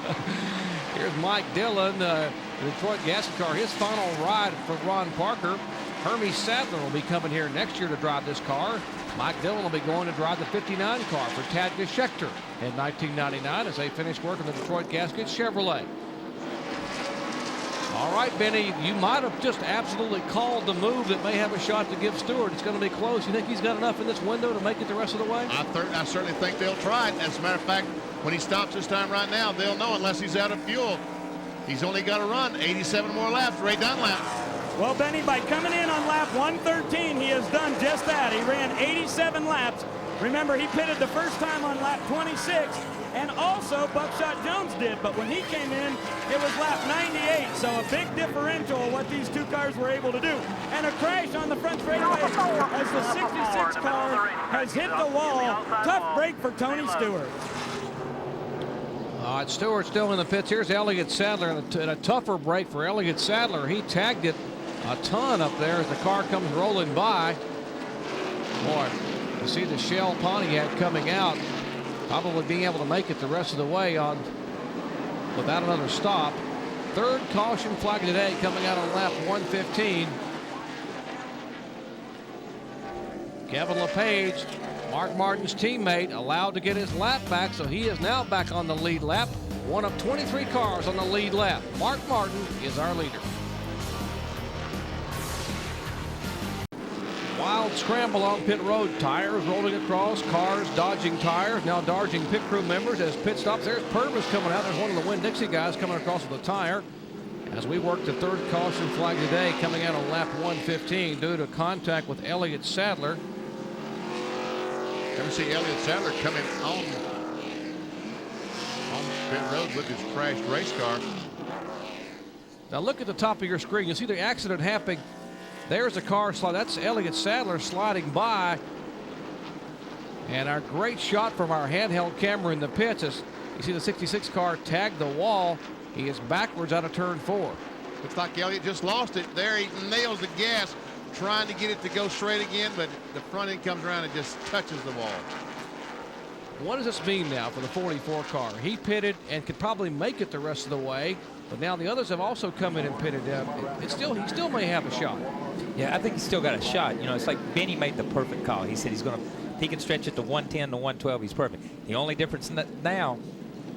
C: Here's Mike Dillon, the Detroit Gasket car. His final ride for Ron Parker. Hermie Sadler will be coming here next year to drive this car. Mike Dillon will be going to drive the 59 car for Tadka Schechter in 1999 as they finish work on the Detroit Gasket Chevrolet. All right, Benny, you might have just absolutely called the move that may have a shot to give Stewart. It's going to be close. You think he's got enough in this window to make it the rest of the way?
E: I certainly think they'll try it. As a matter of fact, when he stops this time right now, they'll know unless he's out of fuel. He's only got to run 87 more laps. Ray Dunlap.
A: Well, Benny, by coming in on lap 113, he has done just that. He ran 87 laps. Remember, he pitted the first time on lap 26, and also Buckshot Jones did. But when he came in, it was lap 98, so a big differential of what these 2 cars were able to do. And a crash on the front straightaway as the 66 car has hit the wall. Tough break for Tony Stewart.
C: Stewart still in the pits. Here's Elliott Sadler, and a tougher break for Elliott Sadler. He tagged it a ton up there as the car comes rolling by. Boy, you see the Shell Pontiac coming out, probably being able to make it the rest of the way on without another stop. 3rd caution flag today coming out on lap 115. Kevin LePage, Mark Martin's teammate, allowed to get his lap back, so he is now back on the lead lap. One of 23 cars on the lead lap. Mark Martin is our leader. Wild scramble on pit road. Tires rolling across, cars dodging tires, now dodging pit crew members as pit stops. There's Purvis coming out. There's one of the Winn-Dixie guys coming across with a tire. As we work the 3rd caution flag today, coming out on lap 115 due to contact with Elliott Sadler.
E: Ever see Elliott Sadler coming on pit road with his crashed race car?
C: Now look at the top of your screen. You see the accident happening. There's a car slide. That's Elliott Sadler sliding by. And our great shot from our handheld camera in the pits is you see the 66 car tag the wall. He is backwards out of turn 4.
E: Looks like Elliott just lost it. There he nails the gas, trying to get it to go straight again, but the front end comes around and just touches the wall.
C: What does this mean now for the 44 car? He pitted and could probably make it the rest of the way. But now the others have also come in and pitted down. He still may have a shot.
F: Yeah, I think he's still got a shot. You know, it's like Benny made the perfect call. He said if he can stretch it to 110 to 112, he's perfect. The only difference now,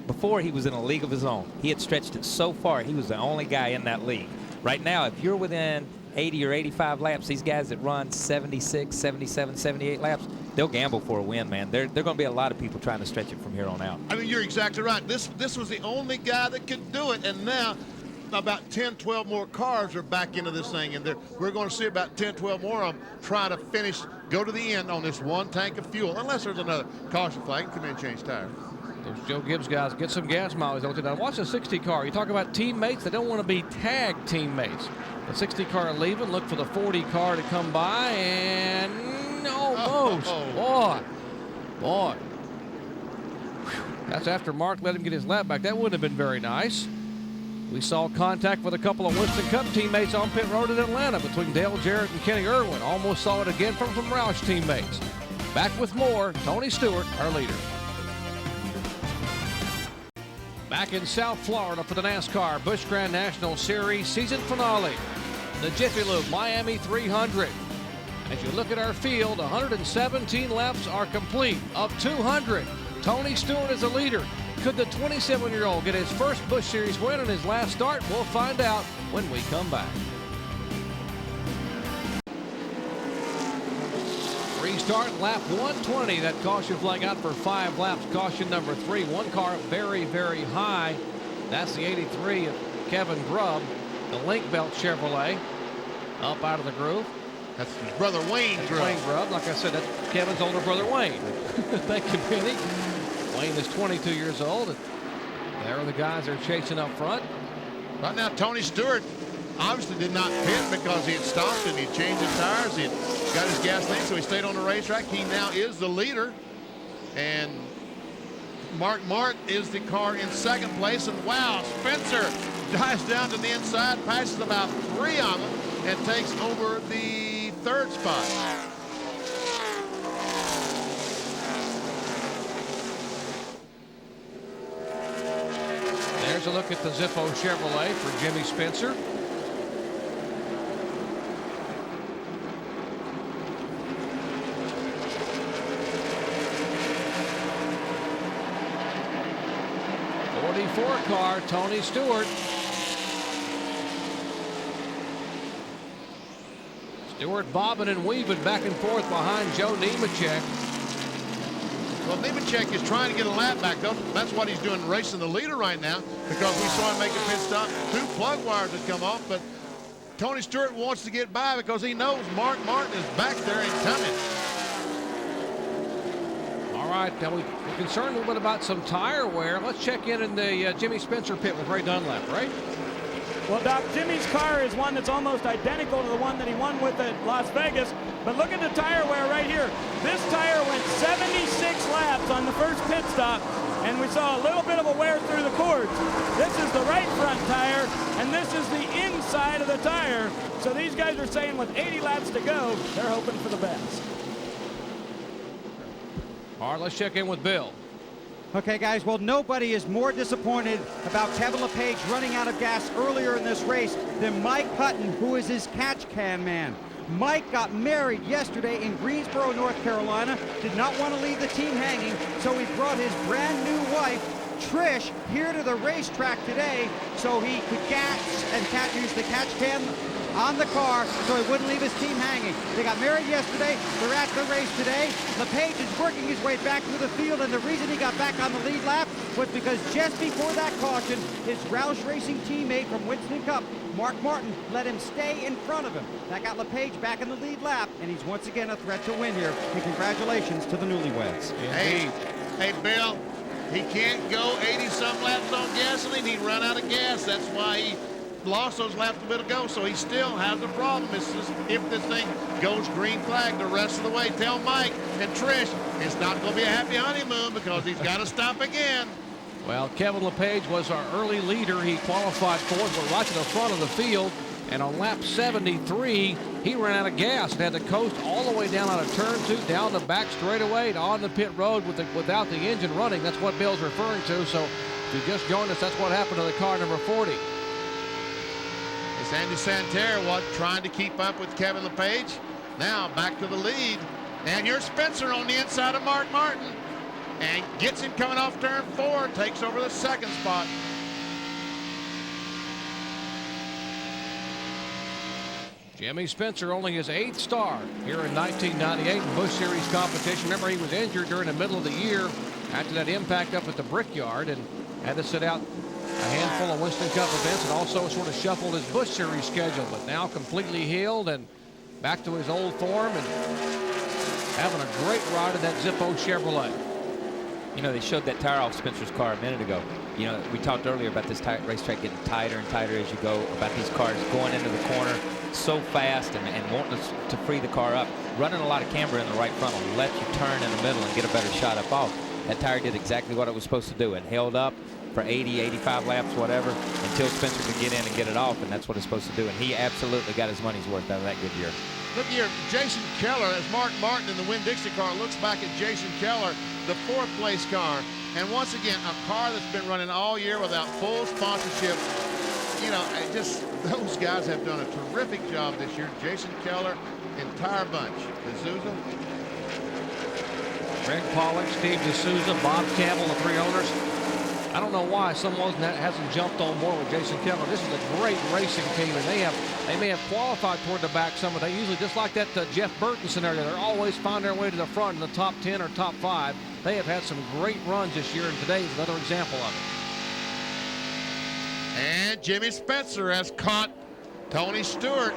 F: before he was in a league of his own, he had stretched it so far, he was the only guy in that league. Right now, if you're within 80 or 85 laps, these guys that run 76, 77, 78 laps, they'll gamble for a win, man. There are going to be a lot of people trying to stretch it from here on out.
E: I mean, you're exactly right. This was the only guy that could do it, and now about 10, 12 more cars are back into this thing, and we're going to see about 10, 12 more of them try to finish, go to the end on this one tank of fuel, unless there's another caution flag and come in and change tires.
C: Those Joe Gibbs guys get some gas mileage, don't they? Now watch the 60 car. You talk about teammates, they don't want to be tag teammates. The 60 car leaving, look for the 40 car to come by, and almost. Boy. Whew. That's after Mark let him get his lap back. That wouldn't have been very nice. We saw contact with a couple of Winston Cup teammates on pit road in Atlanta between Dale Jarrett and Kenny Irwin. Almost saw it again from some Roush teammates. Back with more, Tony Stewart, our leader. Back in South Florida for the NASCAR Busch Grand National Series season finale. The Jiffy Lube Miami 300. As you look at our field, 117 laps are complete of 200. Tony Stewart is the leader. Could the 27-year-old get his first Busch Series win in his last start? We'll find out when we come back. Restart lap 120. That caution flag out for 5 laps. Caution number 3. One car very, very high. That's the 83 of Kevin Grubb, the Link Belt Chevrolet, up out of the groove.
E: That's his brother Wayne Grubb.
C: Wayne Grubb. Like I said, that's Kevin's older brother Wayne. Thank you, Benny. Wayne is 22 years old. And there are the guys that are chasing up front.
E: Right now, Tony Stewart obviously did not pit because he had stopped and he changed his tires. He had got his gasoline, so he stayed on the racetrack. He now is the leader. And Mark Martin is the car in second place. And wow, Spencer dives down to the inside, passes about 3 of them, and takes over the 3rd spot.
C: There's a look at the Zippo Chevrolet for Jimmy Spencer. '44 car, Tony Stewart. Stewart bobbing and weaving back and forth behind Joe Nemechek.
E: Well, Nemechek is trying to get a lap back. That's what he's doing, racing the leader right now, because we saw him make a pit stop. 2 plug wires had come off, but Tony Stewart wants to get by because he knows Mark Martin is back there and coming.
C: All right, now we're concerned a little bit about some tire wear. Let's check in the Jimmy Spencer pit with Ray Dunlap, right?
A: Well, Doc, Jimmy's car is one that's almost identical to the one that he won with at Las Vegas. But look at the tire wear right here. This tire went 76 laps on the first pit stop, and we saw a little bit of a wear through the cords. This is the right front tire, and this is the inside of the tire. So these guys are saying with 80 laps to go, they're hoping for the best.
C: All right, let's check in with Bill.
D: Okay, guys, well, nobody is more disappointed about Kevin LePage running out of gas earlier in this race than Mike Hutton, who is his catch can man. Mike got married yesterday in Greensboro, North Carolina, did not want to leave the team hanging, so he brought his brand new wife, Trish, here to the racetrack today so he could gas and use the catch can on the car so he wouldn't leave his team hanging. They got married yesterday. They're at the race today. LePage is working his way back through the field, and the reason he got back on the lead lap was because just before that caution, his Roush Racing teammate from Winston Cup, Mark Martin, let him stay in front of him. That got LePage back in the lead lap, and he's once again a threat to win here. And congratulations to the newlyweds.
E: Hey, Bill, he can't go 80-some laps on gasoline. He'd run out of gas. That's why he lost those laps a bit ago, so he still has a problem. It's just, if this thing goes green flag the rest of the way, tell Mike and Trish it's not going to be a happy honeymoon because he's got to stop again.
C: Well, Kevin LePage was our early leader. He qualified fourth, but right to the front of the field. And on lap 73, he ran out of gas and had to coast all the way down out of turn 2, down the back straightaway and on the pit road without the engine running. That's what Bill's referring to. So if you just joined us, that's what happened to the car number 40.
E: It's Andy Santerre trying to keep up with Kevin LePage. Now back to the lead. And here's Spencer on the inside of Mark Martin. And gets him coming off turn 4. Takes over the second spot.
C: Jimmy Spencer only his 8th start here in 1998 in Busch Series competition. Remember, he was injured during the middle of the year after that impact up at the Brickyard and had to sit out a handful of Winston Cup events and also sort of shuffled his Busch Series schedule, but now completely healed and back to his old form and having a great ride in that Zippo Chevrolet.
F: You know, they showed that tire off Spencer's car a minute ago. You know, we talked earlier about this racetrack getting tighter and tighter as you go, about these cars going into the corner so fast and wanting to free the car up. Running a lot of camber in the right front will let you turn in the middle and get a better shot up off. That tire did exactly what it was supposed to do and held up for 80, 85 laps, whatever, until Spencer could get in and get it off, and that's what it's supposed to do. And he absolutely got his money's worth out of that good year.
E: Look here, Jason Keller, as Mark Martin in the Winn-Dixie car looks back at Jason Keller, the 4th place car. And once again, a car that's been running all year without full sponsorship. You know, those guys have done a terrific job this year. Jason Keller, entire bunch. D'Souza.
C: Greg Pollock, Steve D'Souza, Bob Campbell, the 3 owners. I don't know why someone hasn't jumped on board with Jason Keller. This is a great racing team, and they may have qualified toward the back some, but they usually, just like that Jeff Burton scenario, they're always find their way to the front in the top 10 or top 5. They have had some great runs this year, and today is another example of it.
E: And Jimmy Spencer has caught Tony Stewart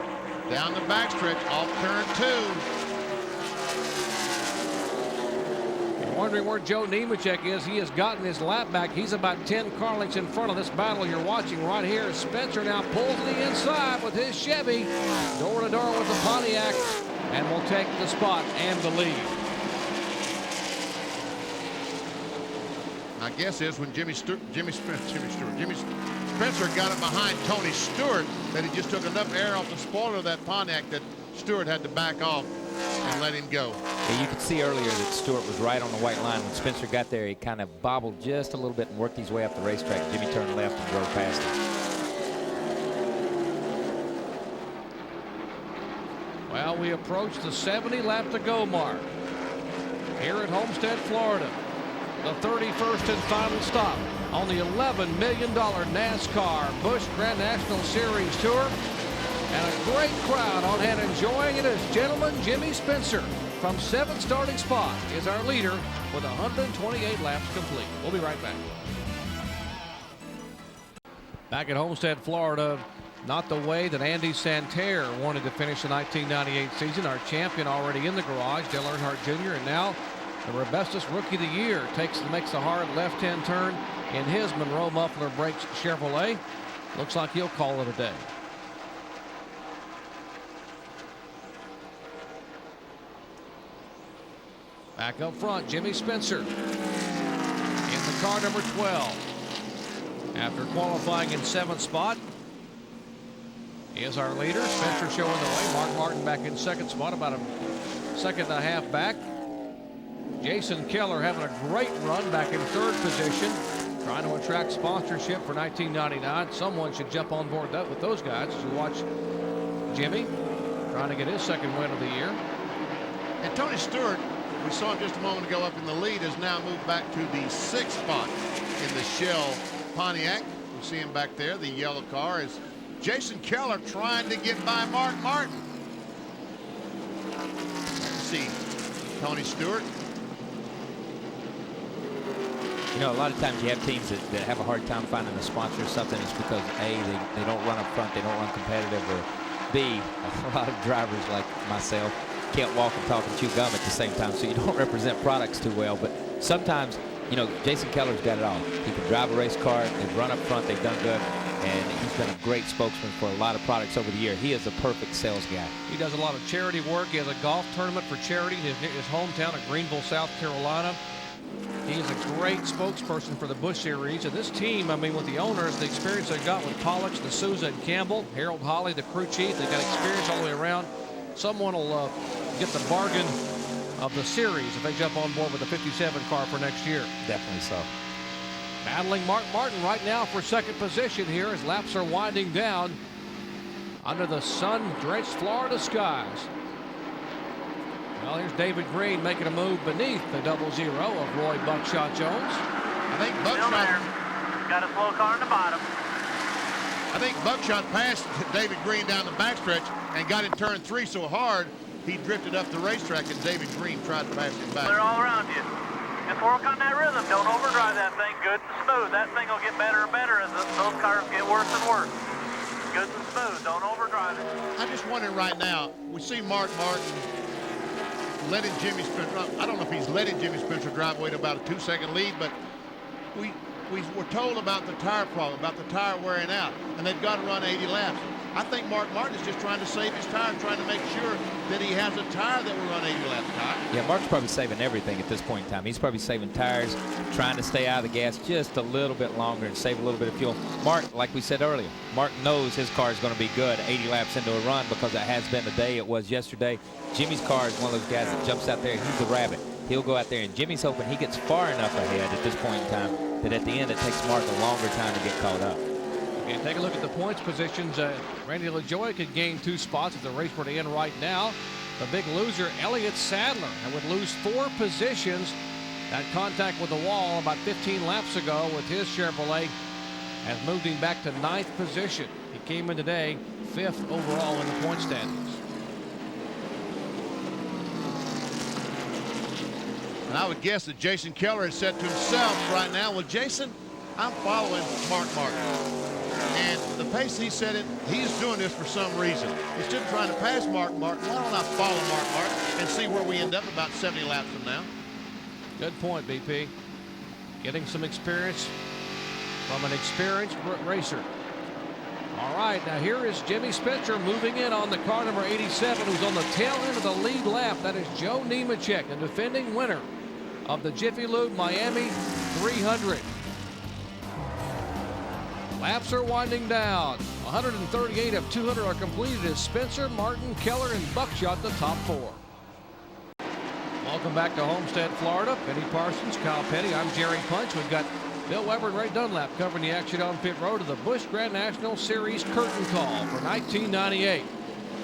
E: down the backstretch off turn 2.
C: Wondering where Joe Nemechek is. He has gotten his lap back. He's about 10 car lengths in front of this battle you're watching right here. Spencer now pulls to the inside with his Chevy, door to door with the Pontiac, and will take the spot and the lead.
E: My guess is when Jimmy Spencer got it behind Tony Stewart that he just took enough air off the spoiler of that Pontiac that Stewart had to back off and let him go.
F: Yeah, you could see earlier that Stewart was right on the white line. When Spencer got there, he kind of bobbled just a little bit and worked his way up the racetrack. Jimmy turned left and drove past him.
C: Well, we approach the 70 lap to go mark here at Homestead, Florida. The 31st and final stop on the $11 million NASCAR Busch Grand National Series Tour. And a great crowd on hand enjoying it as gentleman Jimmy Spencer from 7th starting spot is our leader with 128 laps complete. We'll be right back. Back at Homestead, Florida, not the way that Andy Santerre wanted to finish the 1998 season. Our champion already in the garage, Dale Earnhardt Jr., and now the Robustus Rookie of the Year makes a hard left-hand turn in his Monroe Muffler Brakes Chevrolet. Looks like he'll call it a day. Back up front, Jimmy Spencer in the car number 12. After qualifying in 7th spot, is our leader. Spencer showing the way. Mark Martin back in 2nd spot, about a second and a half back. Jason Keller having a great run back in 3rd position, trying to attract sponsorship for 1999. Someone should jump on board with those guys as you watch Jimmy trying to get his 2nd win of the year.
E: And Tony Stewart, we saw him just a moment ago up in the lead, has now moved back to the 6th spot in the Shell Pontiac. We see him back there. The yellow car is Jason Keller trying to get by Mark Martin. Let's see Tony Stewart.
F: You know, a lot of times you have teams that have a hard time finding a sponsor or something. It's because A, they don't run up front, they don't run competitive, or B, a lot of drivers like myself can't walk and talk and chew gum at the same time, so you don't represent products too well. But sometimes, you know, Jason Keller's got it all. He can drive a race car, they've run up front, they've done good, and he's been a great spokesman for a lot of products over the year. He is a perfect sales guy.
C: He does a lot of charity work. He has a golf tournament for charity in his hometown of Greenville, South Carolina. He is a great spokesperson for the Busch Series. And this team, I mean, with the owners, the experience they've got with Pollock, D'Souza, and Campbell, Harold Holley, the crew chief, they've got experience all the way around. Someone will get the bargain of the series if they jump on board with the 57 car for next year.
F: Definitely so.
C: Battling Mark Martin right now for 2nd position here as laps are winding down. under the sun-drenched Florida skies. Well, here's David Green making a move beneath the 00 of Roy Buckshot Jones.
E: I think
G: Still there. Got a slow car in the bottom.
E: I think Buckshot passed David Green down the backstretch and got in turn 3 so hard he drifted up the racetrack, and David Green tried to pass him back.
G: They're all around you. Just work on that rhythm. Don't overdrive that thing. Good and smooth. That thing will get better and better as those cars get worse and worse. Good and smooth. Don't overdrive it.
E: I'm just wondering right now, we see Mark Martin letting Jimmy Spencer, I don't know if he's letting Jimmy Spencer drive away to about a 2-second lead, but we were told about the tire problem, about the tire wearing out, and they've got to run 80 laps. I think Mark Martin is just trying to save his tire, trying to make sure that he has a tire that will run 80 laps.
F: Yeah, Mark's probably saving everything at this point in time. He's probably saving tires, trying to stay out of the gas just a little bit longer and save a little bit of fuel. Mark, like we said earlier, Mark knows his car is going to be good 80 laps into a run because it has been the day it was yesterday. Jimmy's car is one of those guys that jumps out there. He's the rabbit. He'll go out there, and Jimmy's hoping he gets far enough ahead at this point in time that at the end it takes Mark a longer time to get caught up.
C: And take a look at the points positions. Randy LaJoie could gain 2 spots if the race were to end right now. The big loser, Elliott Sadler, would lose 4 positions. That contact with the wall about 15 laps ago with his Chevrolet has moved him back to 9th position. He came in today 5th overall in the point standings.
E: And I would guess that Jason Keller has said to himself right now, well, Jason, I'm following Mark Martin. And the pace he set it, he's doing this for some reason. Instead of trying to pass Mark Martin, why don't I follow Mark Martin and see where we end up about 70 laps from now?
C: Good point, BP. Getting some experience from an experienced racer. All right, now here is Jimmy Spencer moving in on the car number 87, who's on the tail end of the lead lap. That is Joe Nemechek, the defending winner of the Jiffy Lube Miami 300. Laps are winding down. 138 of 200 are completed as Spencer, Martin, Keller, and Buckshot the top 4. Welcome back to Homestead, Florida. Benny Parsons, Kyle Petty. I'm Jerry Punch. We've got Bill Weber and Ray Dunlap covering the action on pit road of the Busch Grand National Series curtain call for 1998.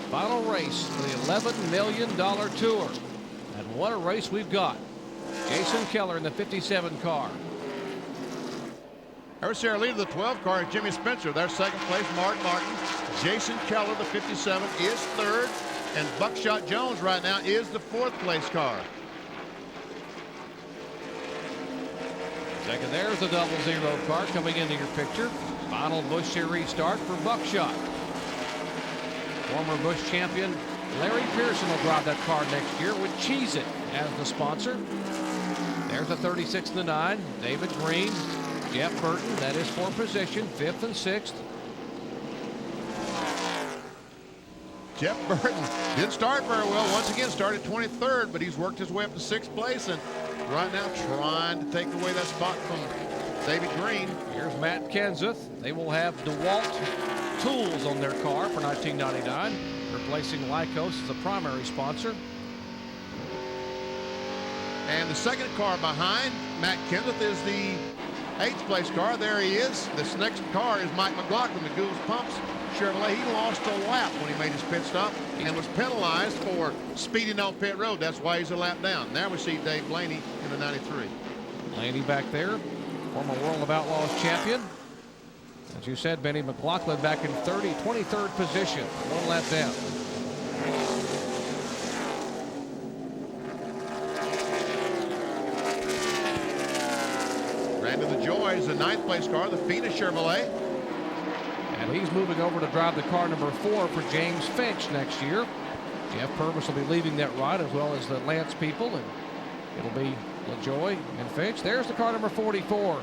C: Final race for the $11 million tour. And what a race we've got. Jason Keller in the 57 car.
E: There's our leader, the 12 car, Jimmy Spencer. Their 2nd place, Mark Martin. Jason Keller, the 57, is 3rd. And Buckshot Jones right now is the 4th place car.
C: Second, there's the 00 car coming into your picture. Final Busch Series start for Buckshot. Former Busch champion Larry Pearson will drive that car next year with Cheez-It as the sponsor. There's the 36 and the 9, David Green. Jeff Burton, that is for position, 5th and 6th.
E: Jeff Burton didn't start very well. Once again, started 23rd, but he's worked his way up to 6th place, and right now trying to take away that spot from David Green.
C: Here's Matt Kenseth. They will have DeWalt tools on their car for 1999, replacing Lycos as the primary sponsor.
E: And the 2nd car behind Matt Kenseth is the 8th place car. There he is. This next car is Mike McLaughlin, the Goose Pumps Chevrolet. He lost a lap when he made his pit stop and was penalized for speeding on pit road. That's why he's a lap down. Now we see Dave Blaney in the 93.
C: Blaney back there, former World of Outlaws champion. As you said, Benny, McLaughlin back in 23rd position, 1 lap down.
E: Randy LaJoie is the 9th place car, the Fina Chevrolet.
C: And he's moving over to drive the car number 4 for James Finch next year. Jeff Purvis will be leading that ride, as well as the Lance people, and it'll be LaJoie and Finch. There's the car number 44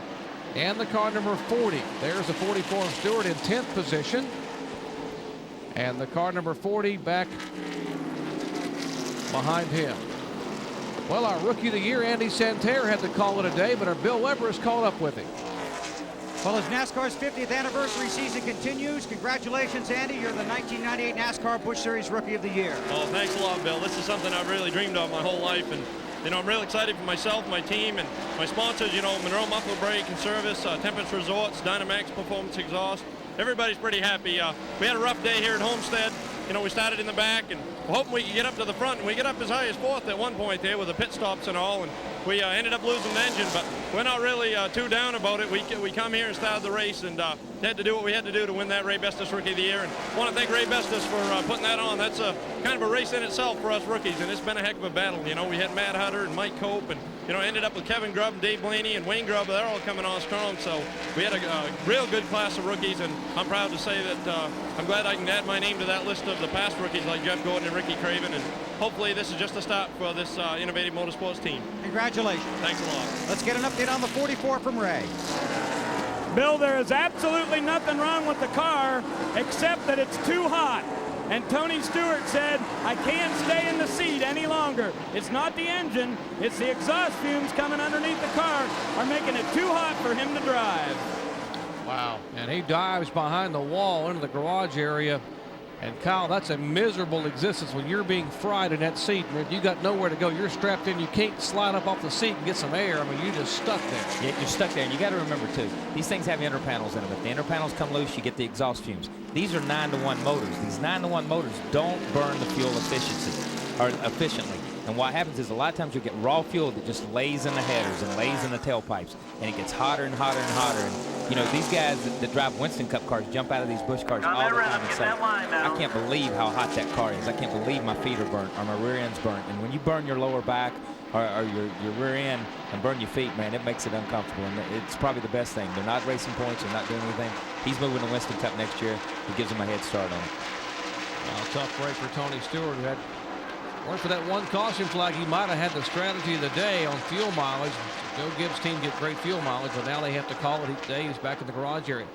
C: and the car number 40. There's the 44 of Stewart in 10th position. And the car number 40 back behind him. Well, our Rookie of the Year, Andy Santerre, had to call it a day, but our Bill Weber has caught up with him.
D: Well, as NASCAR's 50th anniversary season continues, congratulations, Andy. You're the 1998 NASCAR Busch Series Rookie of the Year.
I: Oh, thanks a lot, Bill. This is something I've really dreamed of my whole life, and I'm really excited for myself, my team, and my sponsors. Monroe Muffler Brake and Service, Tempest Resorts, Dynamax Performance Exhaust, everybody's pretty happy. We had a rough day here at Homestead. You know, we started in the back, and we're hoping we could get up to the front, and we get up as high as 4th at one point there with the pit stops and all, and we ended up losing the engine, but we're not really too down about it. We come here and started the race, and had to do what we had to do to win that Ray Bestis Rookie of the Year, and I want to thank Ray Bestis for putting that on. That's kind of a race in itself for us rookies, and it's been a heck of a battle. You know, we had Matt Hutter and Mike Cope, and you know, ended up with Kevin Grubb and Dave Blaney and Wayne Grubb. They're all coming on strong, so we had a real good class of rookies, and I'm proud to say that I'm glad I can add my name to that list of the past rookies like Jeff Gordon and Ricky Craven, and hopefully this is just a start for this Innovative Motorsports team.
D: Congratulations.
I: Thanks a lot.
D: Let's get an update on the 44 from Ray.
A: Bill, there is absolutely nothing wrong with the car except that it's too hot. And Tony Stewart said, I can't stay in the seat any longer. It's not the engine, it's the exhaust fumes coming underneath the car are making it too hot for him to drive.
C: Wow. And he dives behind the wall into the garage area. And Kyle, that's a miserable existence when you're being fried in that seat. You got nowhere to go. You're strapped in. You can't slide up off the seat and get some air. I mean, you're just stuck there.
F: Yeah, you're stuck there. And you got to remember, too, these things have inner panels in them. If the inner panels come loose, you get the exhaust fumes. These are 9-to-1 motors. These 9-to-1 motors don't burn the fuel efficiently. And what happens is a lot of times you get raw fuel that just lays in the headers and lays in the tailpipes, and it gets hotter and hotter and hotter. And you know, these guys that drive Winston Cup cars jump out of these Busch cars all the time and say, I can't believe how hot that car is. I can't believe my feet are burnt or my rear end's burnt. And when you burn your lower back or your rear end and burn your feet, man, it makes it uncomfortable. And it's probably the best thing. They're not racing points. They're not doing anything. He's moving to Winston Cup next year. It gives him a head start on it.
C: Well, tough break for Tony Stewart, who had, weren't for that one caution flag, he might have had the strategy of the day on fuel mileage. Joe Gibbs' team get great fuel mileage, but now they have to call it each day. He's back in the garage area.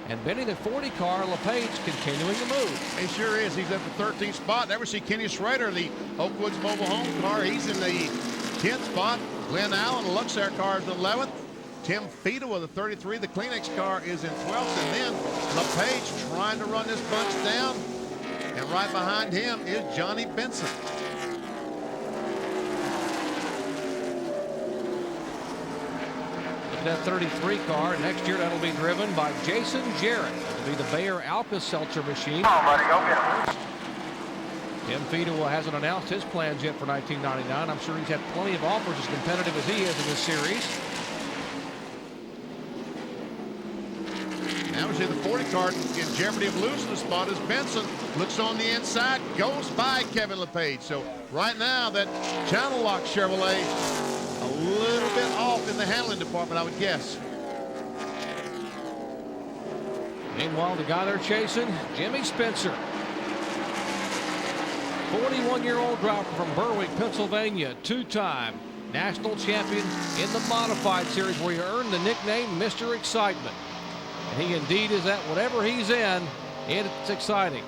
C: And Benny, the 40 car, LePage, continuing to move.
E: He sure is. He's at the 13th spot. Never see Kenny Schrader, the Oakwoods mobile home car. He's in the 10th spot. Glenn Allen, the Luxair car, is the 11th. Tim Fiedel with the 33. The Kleenex car is in 12th. And then LePage trying to run this bunch down. And right behind him is Johnny Benson.
C: That 33 car, next year that'll be driven by Jason Jarrett. It'll be the Bayer Alka-Seltzer machine.
G: Come on, buddy, go get him.
C: Tim Fiedel hasn't announced his plans yet for 1999. I'm sure he's had plenty of offers as competitive as he is in this series.
E: Now we see the 40 car in jeopardy of losing the spot as Benson looks on the inside, goes by Kevin LePage. So right now that Channel Lock Chevrolet a little bit off in the handling department, I would guess.
C: Meanwhile, the guy they're chasing, Jimmy Spencer. 41-year-old driver from Berwick, Pennsylvania, two-time national champion in the modified series where he earned the nickname Mr. Excitement. And he indeed is at whatever he's in, it's exciting.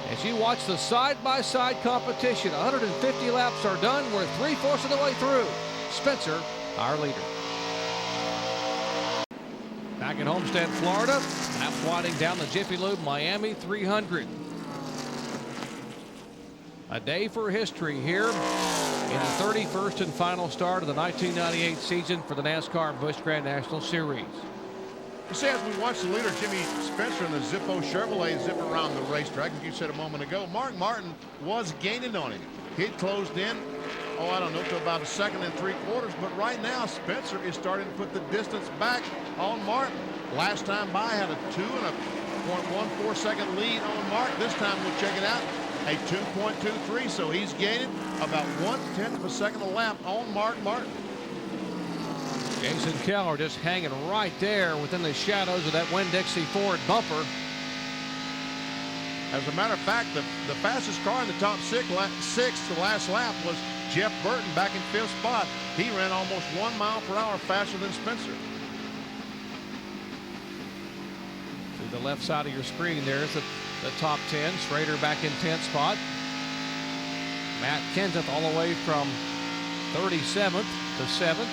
C: As you watch the side-by-side competition, 150 laps are done. We're 3/4 of the way through. Spencer, our leader. Back in Homestead, Florida, laps winding down the Jiffy Lube Miami 300. A day for history here in the 31st and final start of the 1998 season for the NASCAR Busch Grand National Series.
E: You see, as we watch the leader, Jimmy Spencer, and the Zippo Chevrolet zip around the racetrack, as you said a moment ago, Mark Martin was gaining on him. He'd closed in, I don't know, to about a 2 3/4, but right now Spencer is starting to put the distance back on Martin. Last time by had a 2.14 second lead on Mark. This time we'll check it out, a 2.23, so he's gaining about 1/10 of a second a lap on Mark Martin.
C: Jason Keller just hanging right there within the shadows of that Winn-Dixie Ford bumper.
E: As a matter of fact, the fastest car in the top six the last lap was Jeff Burton back in 5th spot. He ran almost 1 mile per hour faster than Spencer.
C: To the left side of your screen, there's the top 10. Schrader back in 10th spot. Matt Kenseth all the way from 37th to 7th.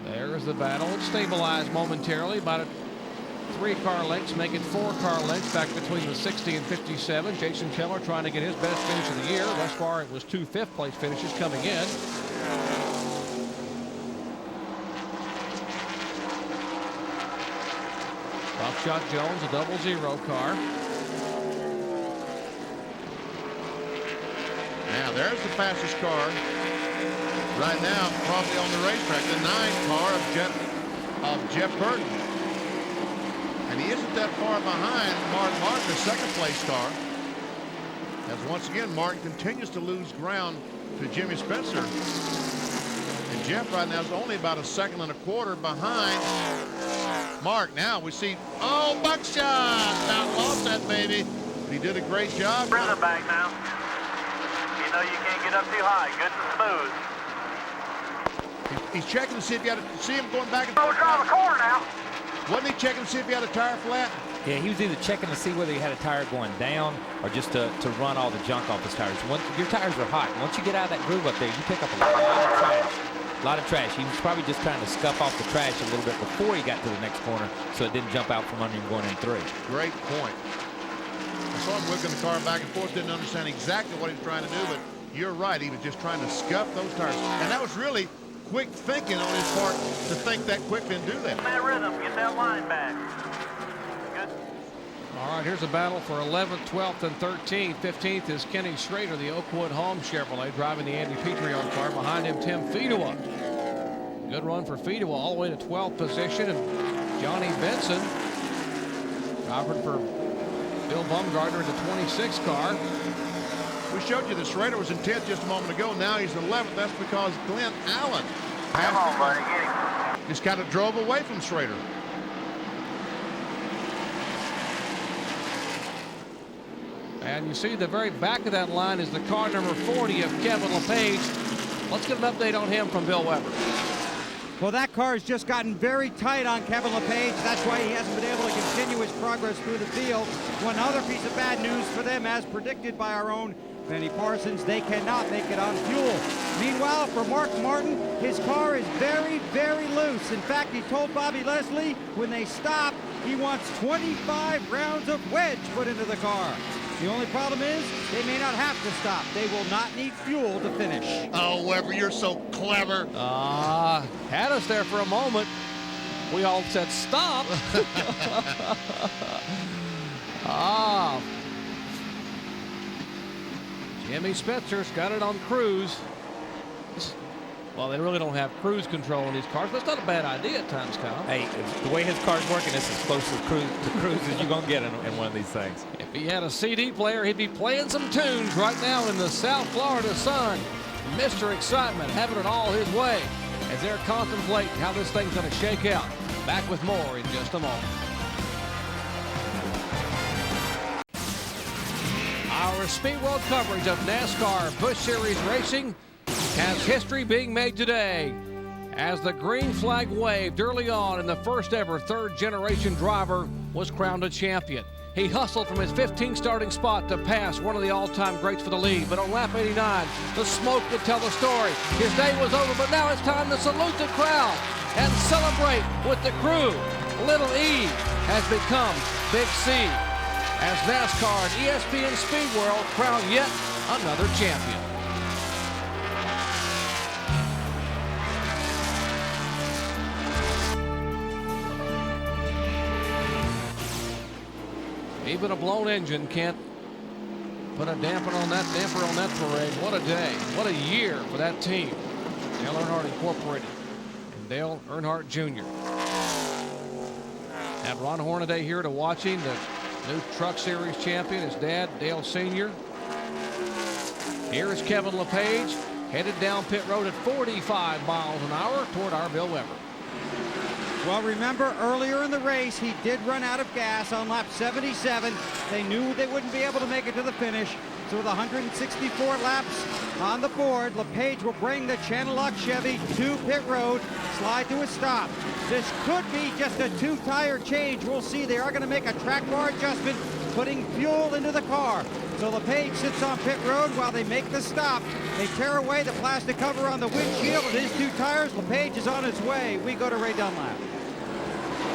C: There's the battle. It stabilized momentarily, about 3 car lengths, make it 4 car lengths back between the 60 and 57. Jason Keller trying to get his best finish of the year. Thus far, it was 2 5th-place finishes coming in. Chuck Jones, a 00 car.
E: Now there's the fastest car right now, probably on the racetrack, the 9 car of Jeff Burton. And he isn't that far behind Martin, the second place car. As once again, Martin continues to lose ground to Jimmy Spencer. And Jeff right now is only about 1.25 seconds behind Mark. Now we see, oh, buckshot! About lost that baby. But he did a great job.
G: Rhythm back now. You know you can't get up too high. Good and smooth.
E: He's checking to see if he had see him going back and
G: Oh,
E: forth.
G: drive the corner now.
E: Wasn't he checking to see if he had a tire flat?
F: Yeah, he was either checking to see whether he had a tire going down or just to run all the junk off his tires. Once your tires are hot, once you get out of that groove up there, you pick up a lot of trash. A lot of trash. He was probably just trying to scuff off the trash a little bit before he got to the next corner so it didn't jump out from under him going in 3.
E: Great point. I saw him whipping the car back and forth, didn't understand exactly what he was trying to do, but you're right. He was just trying to scuff those tires. And that was really quick thinking on his part to think that quickly and do that.
G: That rhythm. Get that line back. Good.
C: All right, here's a battle for 11th, 12th, and 13th. 15th is Kenny Schrader, the Oakwood Home Chevrolet, driving the Andy Petrione car. Behind him, Tim Fedewa. Good run for Fedewa all the way to 12th position. And Johnny Benson, driving for Bill Bumgardner in the 26 car.
E: We showed you that Schrader was in 10th just a moment ago. Now he's 11th. That's because Glenn Allen
G: Come on, buddy. Get him.
E: just kind of drove away from Schrader.
C: And you see the very back of that line is the car number 40 of Kevin LePage. Let's get an update on him from Bill Weber.
D: Well, that car has just gotten very tight on Kevin LePage. That's why he hasn't been able to continue his progress through the field. One other piece of bad news for them, as predicted by our own Benny Parsons, they cannot make it on fuel. Meanwhile, for Mark Martin, his car is very, very loose. In fact, he told Bobby Leslie when they stop, he wants 25 rounds of wedge put into the car. The only problem is they may not have to stop. They will not need fuel to finish.
E: Oh, Weber, you're so clever.
C: Had us there for a moment. We all said stop. Jimmy Spencer's got it on cruise. Well, they really don't have cruise control in these cars, but it's not a bad idea at times, Kyle.
F: Hey, the way his car's working, it's as close to cruise as you're going to get in one of these things.
C: If he had a CD player, he'd be playing some tunes right now in the South Florida sun. Mr. Excitement having it all his way as they're contemplating how this thing's going to shake out. Back with more in just a moment. Our Speed World coverage of NASCAR Busch Series racing has history being made today as the green flag waved early on and the first ever third-generation driver was crowned a champion. He hustled from his 15th starting spot to pass one of the all-time greats for the lead, but on lap 89, the smoke would tell the story. His day was over, but now it's time to salute the crowd and celebrate with the crew. Little E has become Big C as NASCAR and ESPN Speed World crown yet another champion. Even a blown engine can't put a damper on that parade. What a day. What a year for that team. Dale Earnhardt Incorporated and Dale Earnhardt Jr. Had Ron Hornaday here to watch him, the new Truck Series champion, his dad, Dale Sr. Here is Kevin LePage headed down pit road at 45 miles an hour toward our Bill Weber.
D: Well, remember earlier in the race, he did run out of gas on lap 77. They knew they wouldn't be able to make it to the finish. So with 164 laps on the board, LePage will bring the Channel Lock Chevy to pit road, slide to a stop. This could be just a 2-tire change. We'll see. They are going to make a track bar adjustment, putting fuel into the car. So LePage sits on pit road while they make the stop. They tear away the plastic cover on the windshield with his 2 tires. LePage is on his way. We go to Ray Dunlap.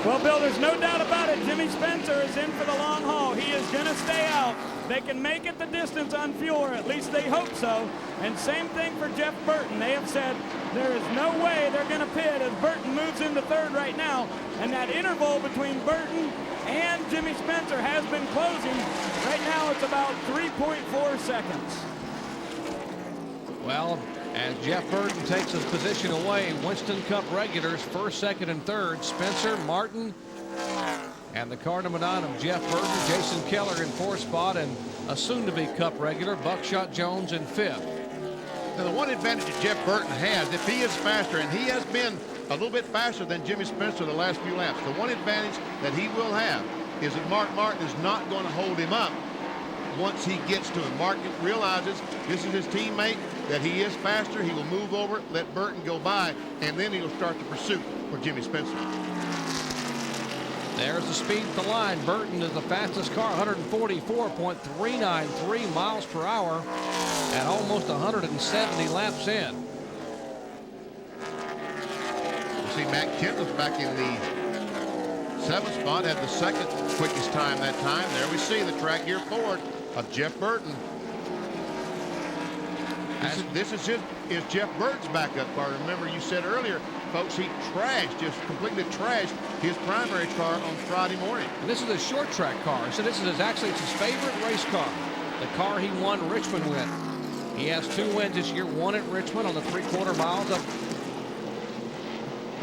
A: Well, Bill, there's no doubt about it. Jimmy Spencer is in for the long haul. He is going to stay out. They can make it the distance on fuel, or at least they hope so. And same thing for Jeff Burton. They have said there is no way they're going to pit as Burton moves into third right now. And that interval between Burton and Jimmy Spencer has been closing. Right now it's about 3.4 seconds.
C: Well, as Jeff Burton takes his position away, Winston Cup regulars, first, second, and third. Spencer, Martin, and the car number 9 of Jeff Burton. Jason Keller in fourth spot, and a soon-to-be Cup regular, Buckshot Jones, in fifth.
E: Now, the one advantage that Jeff Burton has, if he is faster, and he has been a little bit faster than Jimmy Spencer the last few laps, the one advantage that he will have is that Mark Martin is not going to hold him up once he gets to him. Mark realizes this is his teammate, that he is faster. He will move over, let Burton go by, and then he'll start the pursuit for Jimmy Spencer.
C: There's the speed at the line. Burton is the fastest car, 144.393 miles per hour at almost 170 laps in.
E: You see Matt Kendall's back in the 7th spot, had the second quickest time that time. There we see the track gear forward of Jeff Burton. This is Jeff Burton's backup car. Remember, you said earlier, folks, he just completely trashed his primary car on Friday morning.
C: And this is a short track car. So this is actually his favorite race car. The car he won Richmond with. He has 2 wins this year, one at Richmond on the 3/4 miles up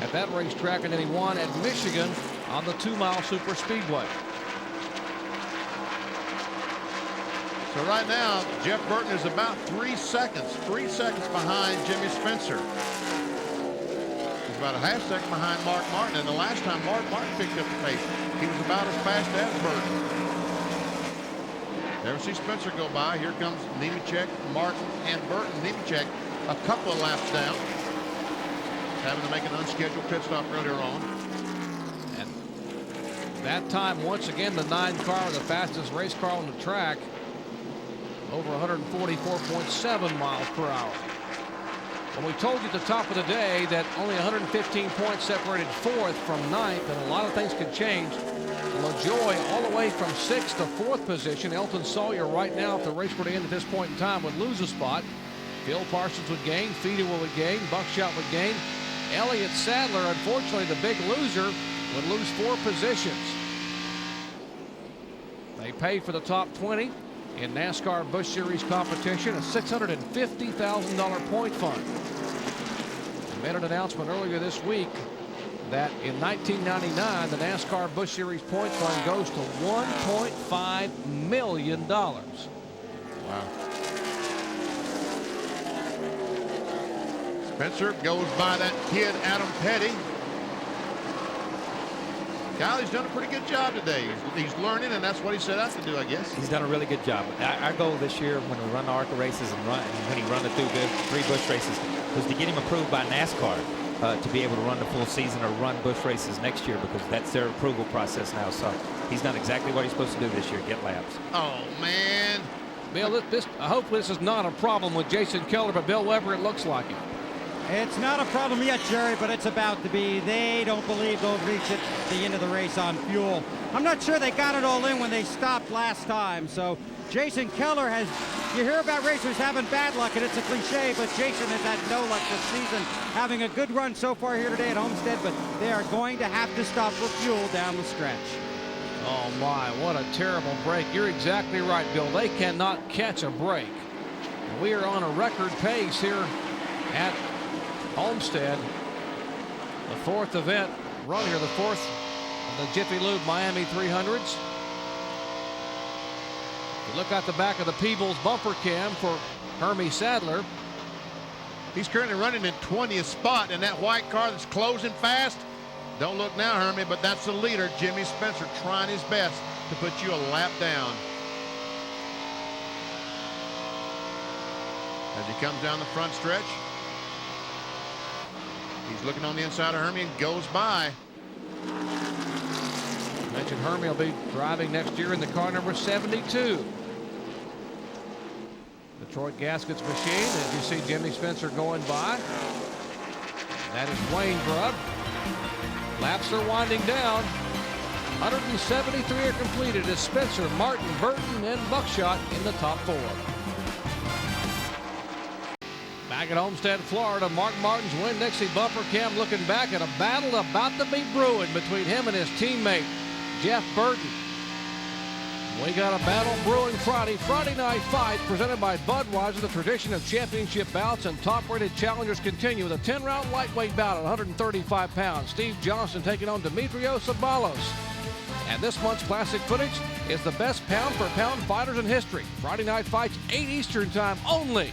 C: at that racetrack, and then he won at Michigan on the 2-mile super speedway.
E: So right now, Jeff Burton is about 3 seconds behind Jimmy Spencer. He's about a half second behind Mark Martin, and the last time Mark Martin picked up the pace, he was about as fast as Burton. There we see Spencer go by. Here comes Nemechek, Martin, and Burton. Nemechek a couple of laps down, having to make an unscheduled pit stop earlier on.
C: And that time, once again, the 9 car, the fastest race car on the track, over 144.7 miles per hour. Well, we told you at the top of the day that only 115 points separated 4th from 9th, and a lot of things could change. LaJoie all the way from 6th to 4th position. Elton Sawyer right now, if the race were to end at this point in time, would lose a spot. Phil Parsons would gain, Fedewa would gain, Buckshot would gain. Elliott Sadler, unfortunately the big loser, would lose 4 positions. They pay for the top 20 in NASCAR Busch Series competition, a $650,000 point fund. They made an announcement earlier this week that in 1999 the NASCAR Busch Series point fund goes to $1.5 million. Wow.
E: Spencer goes by that kid Adam Petty. Kylie's done a pretty good job today. He's learning, and that's what he set out to do, I guess.
F: He's done a really good job. Our goal this year, when we run the ARCA races and when he run it through the 3 Busch races, was to get him approved by NASCAR to be able to run the full season or run Busch races next year, because that's their approval process now. So he's done exactly what he's supposed to do this year, get laps.
E: Oh, man.
C: Bill, hopefully this is not a problem with Jason Keller, but Bill Weber, it looks like it.
D: It's not a problem yet, Jerry, but it's about to be. They don't believe they'll reach it at the end of the race on fuel. I'm not sure they got it all in when they stopped last time. So Jason Keller has, you hear about racers having bad luck, and it's a cliche, but Jason has had no luck this season, having a good run so far here today at Homestead, but they are going to have to stop for fuel down the stretch.
C: Oh my, what a terrible break. You're exactly right, Bill. They cannot catch a break. We are on a record pace here at Homestead, the 4th event run here, the 4th of the Jiffy Lube Miami 300s. If you look at the back of the Peebles bumper cam for Hermie Sadler.
E: He's currently running in 20th spot, and that white car that's closing fast. Don't look now, Hermie, but that's the leader, Jimmy Spencer, trying his best to put you a lap down. As he comes down the front stretch, he's looking on the inside of Hermie and goes by.
C: I mentioned Hermie will be driving next year in the car number 72. Detroit Gaskets machine, as you see Jimmy Spencer going by. That is Wayne Grubb. Laps are winding down. 173 are completed as Spencer, Martin, Burton, and Buckshot in the top 4. Back at Homestead, Florida, Mark Martin's Winn-Dixie bumper cam looking back at a battle about to be brewing between him and his teammate, Jeff Burton. We got a battle brewing Friday night fight presented by Budweiser. The tradition of championship bouts and top-rated challengers continue with a 10-round lightweight bout at 135 pounds. Steve Johnson taking on Demetrios Abalos. And this month's classic footage is the best pound-for-pound fighters in history. Friday night fights, 8 Eastern time only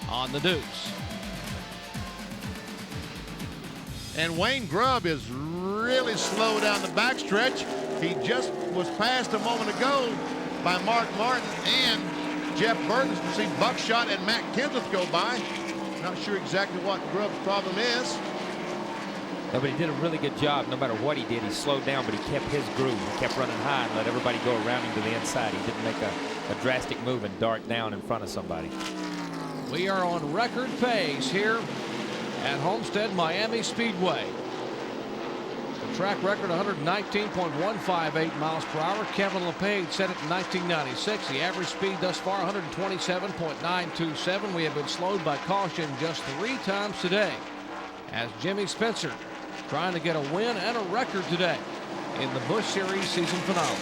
C: on the Deuce.
E: And Wayne Grubb is really slow down the backstretch. He just was passed a moment ago by Mark Martin and Jeff Burton. You see Buckshot and Matt Kenseth go by. Not sure exactly what Grubb's problem is.
F: No, but he did a really good job. No matter what he did, he slowed down, but he kept his groove. He kept running high and let everybody go around him to the inside. He didn't make a drastic move and dart down in front of somebody.
C: We are on record pace here at Homestead-Miami Speedway. The track record 119.158 miles per hour. Kevin LePage set it in 1996. The average speed thus far 127.927. We have been slowed by caution just 3 times today as Jimmy Spencer trying to get a win and a record today in the Busch Series season finale.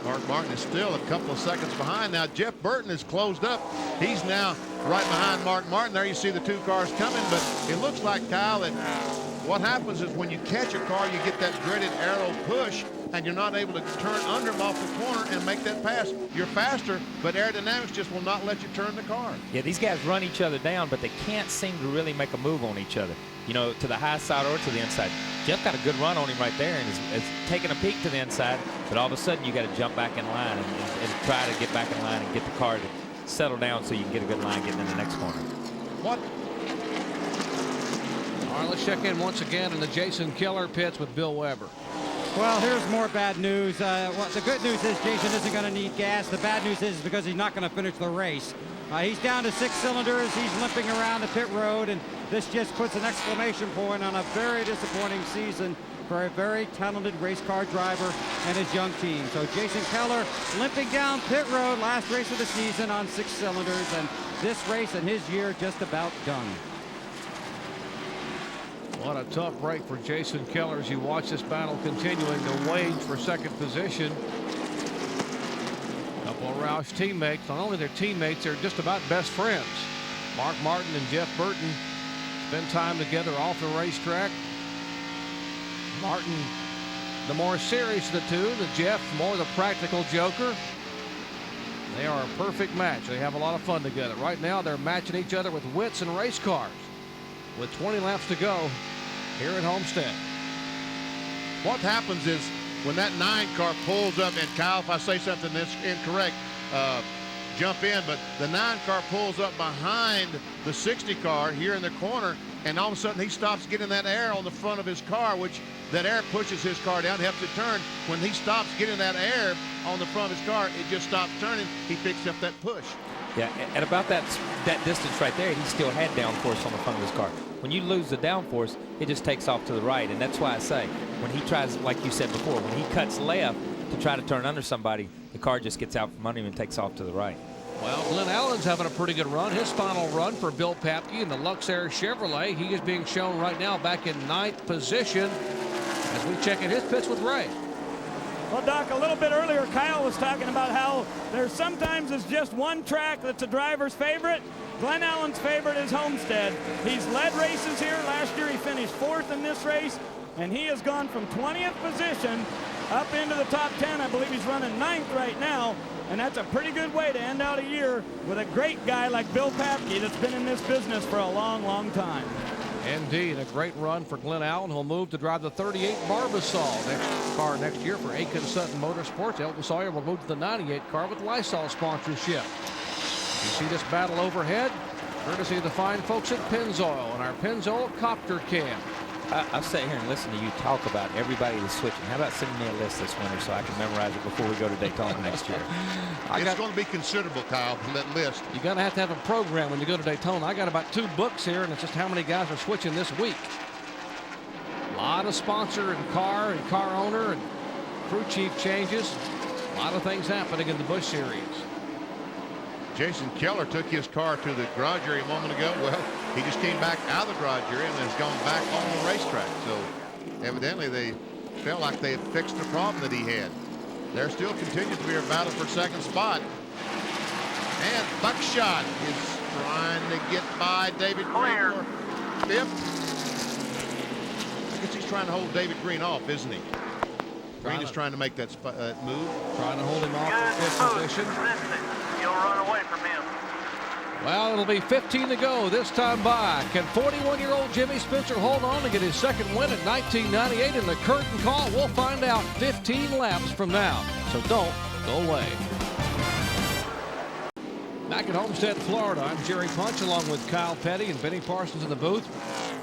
E: Mark Martin is still a couple of seconds behind. Now Jeff Burton is closed up. He's now right behind Mark Martin. There you see the 2 cars coming, but it looks like, Kyle, that what happens is when you catch a car, you get that dreaded arrow push, and you're not able to turn under him off the corner and make that pass. You're faster, but aerodynamics just will not let you turn the car.
F: Yeah, these guys run each other down, but they can't seem to really make a move on each other, you know, to the high side or to the inside. Jeff got a good run on him right there and is taking a peek to the inside, but all of a sudden you got to jump back in line and try to get back in line and get the car to settle down so you can get a good line getting in the next corner.
E: What?
C: All right, let's check in once again in the Jason Keller pits with Bill Weber.
D: Well, here's more bad news. The good news is Jason isn't going to need gas. The bad news is because he's not going to finish the race. He's down to 6 cylinders. He's limping around the pit road, and this just puts an exclamation point on a very disappointing season for a very talented race car driver and his young team. So Jason Keller limping down pit road, last race of the season on 6 cylinders, and this race and his year just about done.
C: What a tough break for Jason Keller as you watch this battle continuing to wage for second position. A couple of Roush teammates. Not only their teammates, they're just about best friends. Mark Martin and Jeff Burton spend time together off the racetrack. Martin, the more serious of the two, the Jeff, more the practical joker. They are a perfect match. They have a lot of fun together. Right now, they're matching each other with wits and race cars. With 20 laps to go here at Homestead.
E: What happens is when that 9 car pulls up, and Kyle, if I say something that's incorrect, jump in, but the 9 car pulls up behind the 60 car here in the corner, and all of a sudden he stops getting that air on the front of his car, which that air pushes his car down, helps it turn. When he stops getting that air on the front of his car, it just stops turning. He picks up that push.
F: Yeah, at about that distance right there, he still had downforce on the front of his car. When you lose the downforce, it just takes off to the right, and that's why I say when he tries, like you said before, when he cuts left to try to turn under somebody, the car just gets out from under him and takes off to the right.
C: Well, Glenn Allen's having a pretty good run. His final run for Bill Papke in the Luxair Chevrolet. He is being shown right now back in 9th position as we check in his pits with Ray.
A: Well, Doc, a little bit earlier, Kyle was talking about how there's sometimes it's just one track that's a driver's favorite. Glenn Allen's favorite is Homestead. He's led races here. Last year he finished 4th in this race, and he has gone from 20th position up into the top 10. I believe he's running 9th right now, and that's a pretty good way to end out a year with a great guy like Bill Papke that's been in this business for a long, long time.
C: Indeed, a great run for Glenn Allen. He'll move to drive the 38 Barbasol car next year for Aiken Sutton Motorsports. Elton Sawyer will move to the 98 car with Lysol sponsorship. You see this battle overhead, courtesy of the fine folks at Pennzoil and our Pennzoil Copter Cam.
F: I've sat here and listened to you talk about everybody that's switching. How about sending me a list this winter so I can memorize it before we go to Daytona next year?
E: It's going to be considerable, Kyle, from that list.
C: You're going to have a program when you go to Daytona. I got about 2 books here, and it's just how many guys are switching this week. A lot of sponsor and car owner and crew chief changes. A lot of things happening in the Busch Series.
E: Jason Keller took his car to the garage area a moment ago. Well, he just came back out of the garage area and has gone back on the racetrack. So evidently they felt like they had fixed the problem that he had. There still continues to be a battle for second spot. And Buckshot is trying to get by David Green for fifth. I guess he's trying to hold David Green off, isn't he? Green is trying to make that move.
C: Trying to hold him off for fifth position.
G: You'll run away from him.
C: Well, it'll be 15 to go this time by. Can 41-year-old Jimmy Spencer hold on to get his second win in 1998 in the curtain call? We'll find out 15 laps from now. So don't go away. Back at Homestead, Florida, I'm Jerry Punch along with Kyle Petty and Benny Parsons in the booth.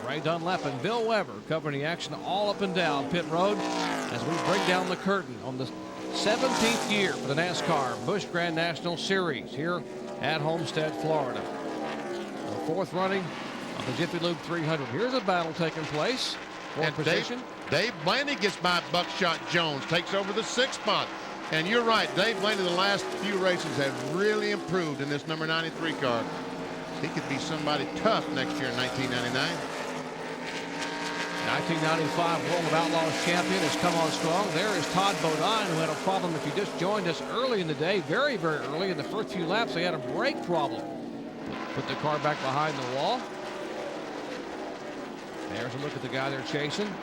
C: Ray Dunlap and Bill Weber covering the action all up and down pit road as we bring down the curtain on the 17th year for the NASCAR Busch Grand National Series here at Homestead, Florida. The fourth running of the Jiffy Lube 300. Here's a battle taking place. Fourth position.
E: Dave Blaney gets by Buckshot Jones, takes over the 6th spot. And you're right, Dave Blaney, the last few races have really improved in this number 93 car. He could be somebody tough next year in 1999.
C: 1995 World of Outlaws champion has come on strong. There is Todd Bodine, who had a problem. If you just joined us early in the day, very, very early in the first few laps, they had a brake problem. Put the car back behind the wall. There's a look at the guy they're chasing.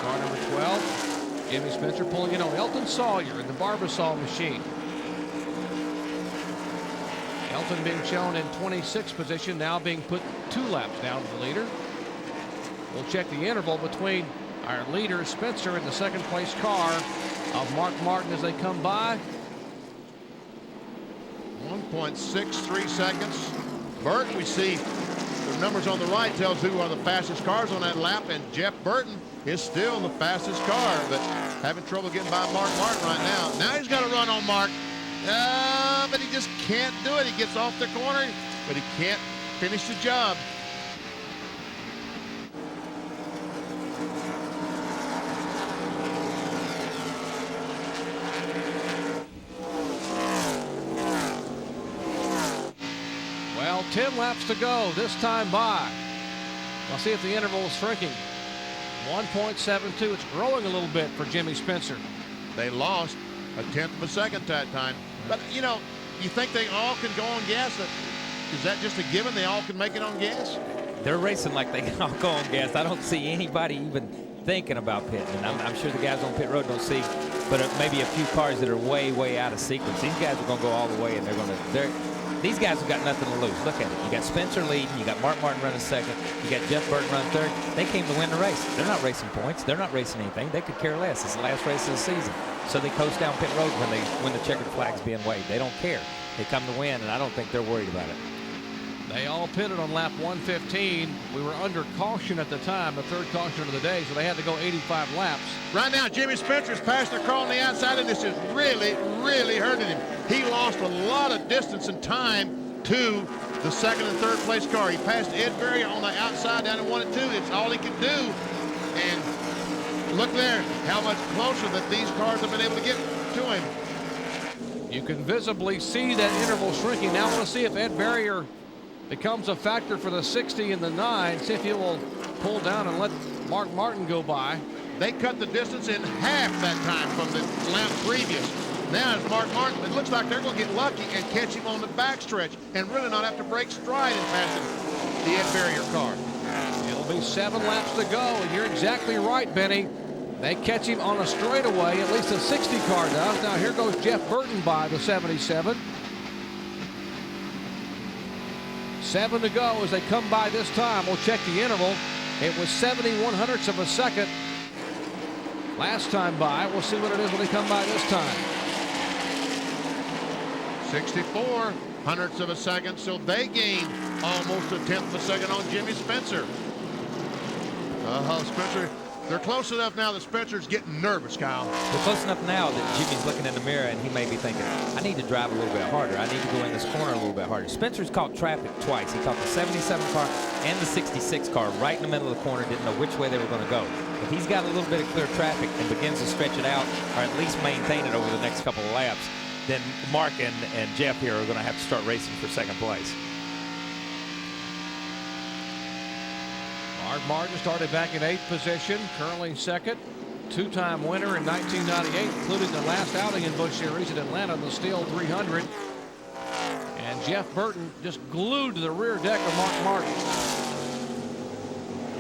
C: Car number 12. Jimmy Spencer pulling in on Elton Sawyer in the Barbasol machine. Elton being shown in 26th position, now being put 2 laps down to the leader. We'll check the interval between our leader Spencer and the second place car of Mark Martin as they come by.
E: 1.63 seconds. Burton, we see the numbers on the right tells who are the fastest cars on that lap, and Jeff Burton is still the fastest car, but having trouble getting by Mark Martin right now. Now he's got to run on Mark, but he just can't do it. He gets off the corner, but he can't finish the job.
C: Well, 10 laps to go this time by. We'll see if the interval is shrinking. 1.72. It's growing a little bit for Jimmy Spencer.
E: They lost a 1/10 of a second that time. But, you know, you think they all can go on gas? Is that just a given? They all can make it on gas?
F: They're racing like they can all go on gas. I don't see anybody even thinking about pitting. And I'm sure the guys on pit road don't see, but maybe a few cars that are way, way out of sequence. These guys are going to go all the way, and these guys have got nothing to lose. Look at it. You got Spencer leading. You got Mark Martin running second. You got Jeff Burton running third. They came to win the race. They're not racing points. They're not racing anything. They could care less. It's the last race of the season. So they coast down pit road when the checkered flag's being waved. They don't care. They come to win, and I don't think they're worried about it.
C: They all pitted on lap 115. We were under caution at the time, the third caution of the day, so they had to go 85 laps.
E: Right now, Jimmy Spencer's passing the car on the outside, and this is really, really hurting him. He lost a lot of distance and time to the second and third place car. He passed Ed Berry on the outside down in 1 and 2. It's all he could do. And look there, how much closer that these cars have been able to get to him.
C: You can visibly see that interval shrinking. Now I want to see if Ed Barrier becomes a factor for the 60 and the 9. See if he will pull down and let Mark Martin go by.
E: They cut the distance in half that time from the lap previous. Now it's Mark Martin. It looks like they're going to get lucky and catch him on the backstretch and really not have to break stride in passing the Ed Barrier car.
C: It'll be 7 laps to go, and you're exactly right, Benny. They catch him on a straightaway, at least the 60 car does. Now here goes Jeff Burton by the 77. 7 to go as they come by this time. We'll check the interval. It was 71/100ths of a second last time by. We'll see what it is when they come by this time.
E: 64/100ths of a second, so they gain almost a 1/10 of a second on Jimmy Spencer. Spencer, they're close enough now that Spencer's getting nervous, Kyle.
F: They're close enough now that Jimmy's looking in the mirror and he may be thinking, I need to drive a little bit harder. I need to go in this corner a little bit harder. Spencer's caught traffic twice. He caught the 77 car and the 66 car right in the middle of the corner, didn't know which way they were going to go. If he's got a little bit of clear traffic and begins to stretch it out, or at least maintain it over the next couple of laps, then Mark and Jeff here are going to have to start racing for second place.
C: Mark Martin started back in 8th position, currently second. Two-time winner in 1998, including the last outing in Busch Series in Atlanta, the Steel 300. And Jeff Burton just glued to the rear deck of Mark Martin.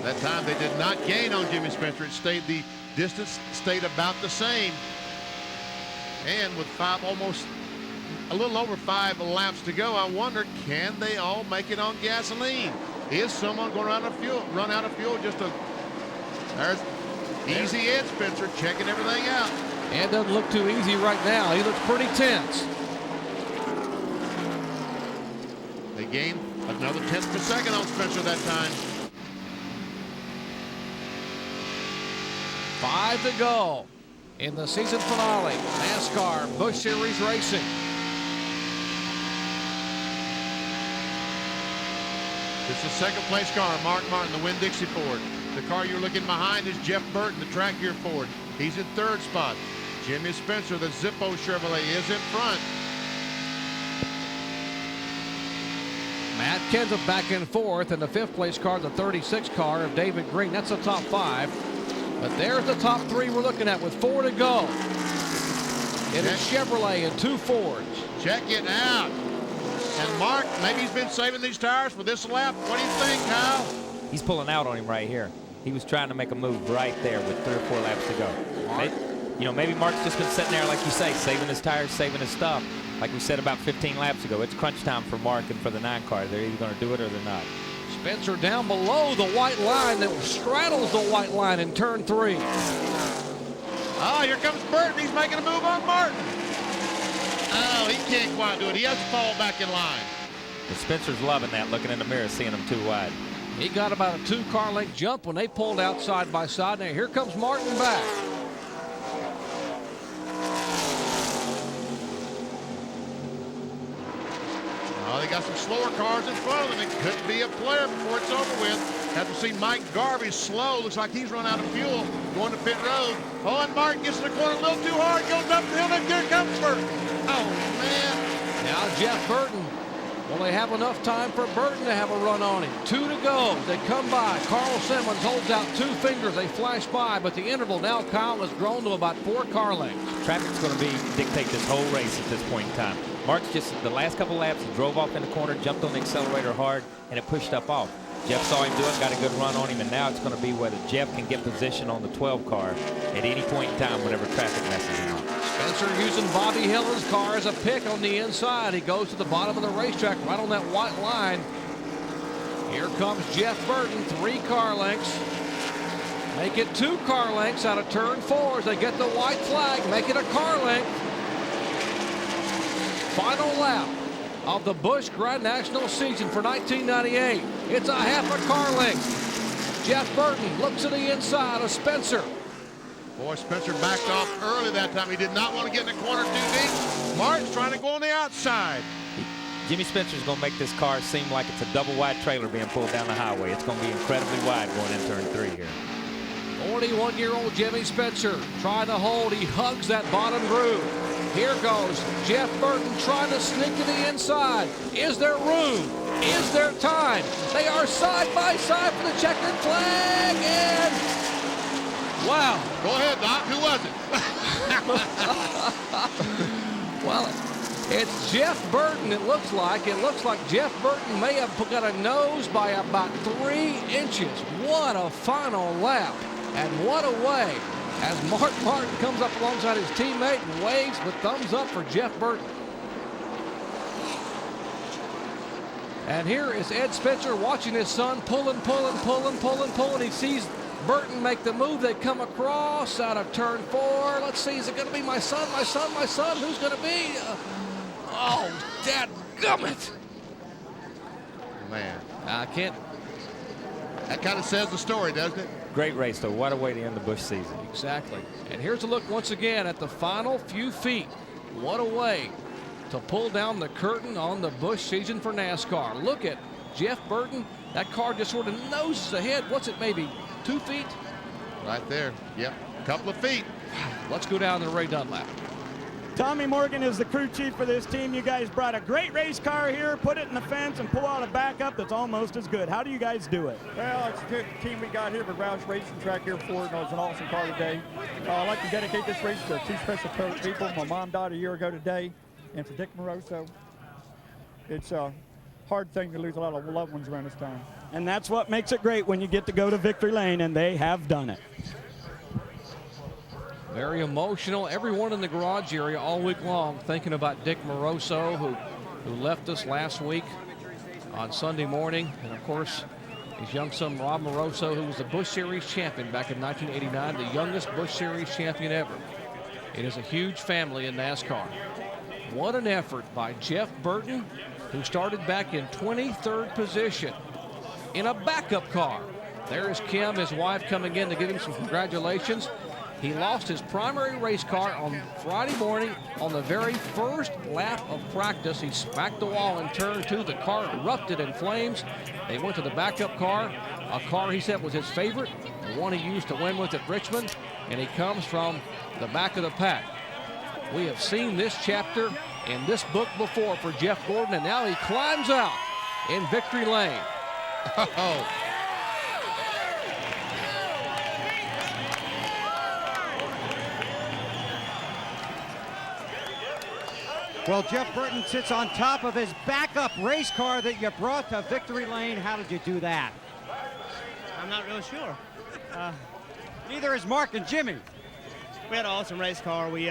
E: That time they did not gain on Jimmy Spencer. It stayed, the distance stayed about the same. And with almost a little over 5 laps to go, I wonder, can they all make it on gasoline? Is someone going to run out of fuel? There's easy Ed Spencer checking everything out.
C: Ed doesn't look too easy right now. He looks pretty tense.
E: They gained another 10th of a second on Spencer that time.
C: 5 to go in the season finale. NASCAR Busch Series Racing.
E: It's the second place car, Mark Martin, the Winn-Dixie Ford. The car you're looking behind is Jeff Burton, the track gear Ford. He's in 3rd spot. Jimmy Spencer, the Zippo Chevrolet, is in front.
C: Matt Kenseth back in 4th, and the 5th place car, the 36 car of David Green. That's the top 5. But there's the top 3 we're looking at with 4 to go. It is Chevrolet and 2 Fords.
E: Check it out. And Mark, maybe he's been saving these tires for this lap. What do you think, Kyle?
F: He's pulling out on him right here. He was trying to make a move right there with 3 or 4 laps to go. Maybe Mark's just been sitting there, like you say, saving his tires, saving his stuff. Like we said about 15 laps ago, it's crunch time for Mark and for the 9 car. They're either going to do it or they're not.
C: Spencer down below the white line that straddles the white line in turn 3.
E: Oh, here comes Burton. He's making a move on Martin. Oh, he can't quite do it. He has to fall back in line.
F: But Spencer's loving that, looking in the mirror, seeing him too wide.
C: He got about a 2-car length jump when they pulled out side by side. Now here comes Martin back.
E: Oh, they got some slower cars in front of them. It could be a player before it's over with. Have to see Mike Garvey slow. Looks like he's run out of fuel going to pit road. Oh, and Martin gets in the corner a little too hard. Goes up the hill, and here comes Burton. Oh, man.
C: Now Jeff Burton. Will they have enough time for Burton to have a run on him? 2 to go. They come by. Carl Simmons holds out 2 fingers. They flash by, but the interval now, Kyle, has grown to about 4 car lengths.
F: Traffic's going to dictate this whole race at this point in time. Mark's just, the last couple laps, he drove off in the corner, jumped on the accelerator hard, and it pushed up off. Jeff saw him do it, got a good run on him, and now it's going to be whether Jeff can get position on the 12 car at any point in time whenever traffic messes him up.
C: Spencer using Bobby Hillen's car as a pick on the inside. He goes to the bottom of the racetrack right on that white line. Here comes Jeff Burton, 3 car lengths. Make it 2 car lengths out of turn 4 as they get the white flag. Make it a car length. Final lap of the Busch Grand National season for 1998. It's a half a car length. Jeff Burton looks to the inside of Spencer.
E: Boy, Spencer backed off early that time. He did not want to get in the corner too deep. Martin's trying to go on the outside.
F: Jimmy Spencer's going to make this car seem like it's a double wide trailer being pulled down the highway. It's going to be incredibly wide going in turn 3 here.
C: 41-year-old Jimmy Spencer trying to hold. He hugs that bottom groove. Here goes Jeff Burton trying to sneak to the inside. Is there room? Is there time? They are side by side for the checkered flag, and wow.
E: Go ahead, Doc. Who was it?
C: Well, it's Jeff Burton, it looks like. It looks like Jeff Burton may have got a nose by about 3 inches. What a final lap, and what a way as Mark Martin comes up alongside his teammate and waves with thumbs up for Jeff Burton. And here is Ed Spencer watching his son pulling. He sees Burton make the move. They come across out of turn 4. Let's see, is it going to be my son? Who's going to be? Oh, dadgummit.
E: Man.
C: I can't.
E: That kind of says the story, doesn't it?
F: Great race, though. What a way to end the Busch season.
C: Exactly. And here's a look once again at the final few feet. What a way to pull down the curtain on the Busch season for NASCAR. Look at Jeff Burton. That car just sort of noses ahead. What's it, maybe 2 feet?
E: Right there. Yep. A couple of feet.
C: Let's go down to Ray Dunlap.
A: Tommy Morgan is the crew chief for this team. You guys brought a great race car here, put it in the fence, and pull out a backup that's almost as good. How do you guys do it?
J: Well, it's a good team we got here for Roush Racing Track here for it. It's an awesome car today. I'd like to dedicate this race to two special people. My mom died a year ago today, and for Dick Moroso. It's a hard thing to lose a lot of loved ones around this time.
A: And that's what makes it great when you get to go to victory lane, and they have done it.
C: Very emotional. Everyone in the garage area all week long thinking about Dick Moroso, who left us last week on Sunday morning. And, of course, his young son, Rob Moroso, who was the Busch Series champion back in 1989, the youngest Busch Series champion ever. It is a huge family in NASCAR. What an effort by Jeff Burton, who started back in 23rd position in a backup car. There is Kim, his wife, coming in to give him some congratulations. He lost his primary race car on Friday morning on the very first lap of practice. He smacked the wall in turn 2. The car erupted in flames. They went to the backup car, a car he said was his favorite, the one he used to win with at Richmond, and he comes from the back of the pack. We have seen this chapter in this book before for Jeff Gordon, and now he climbs out in victory lane.
E: Oh.
D: Well, Jeff Burton sits on top of his backup race car that you brought to victory lane. How did you do that?
K: I'm not really sure.
D: Neither is Mark and Jimmy.
K: We had an awesome race car. We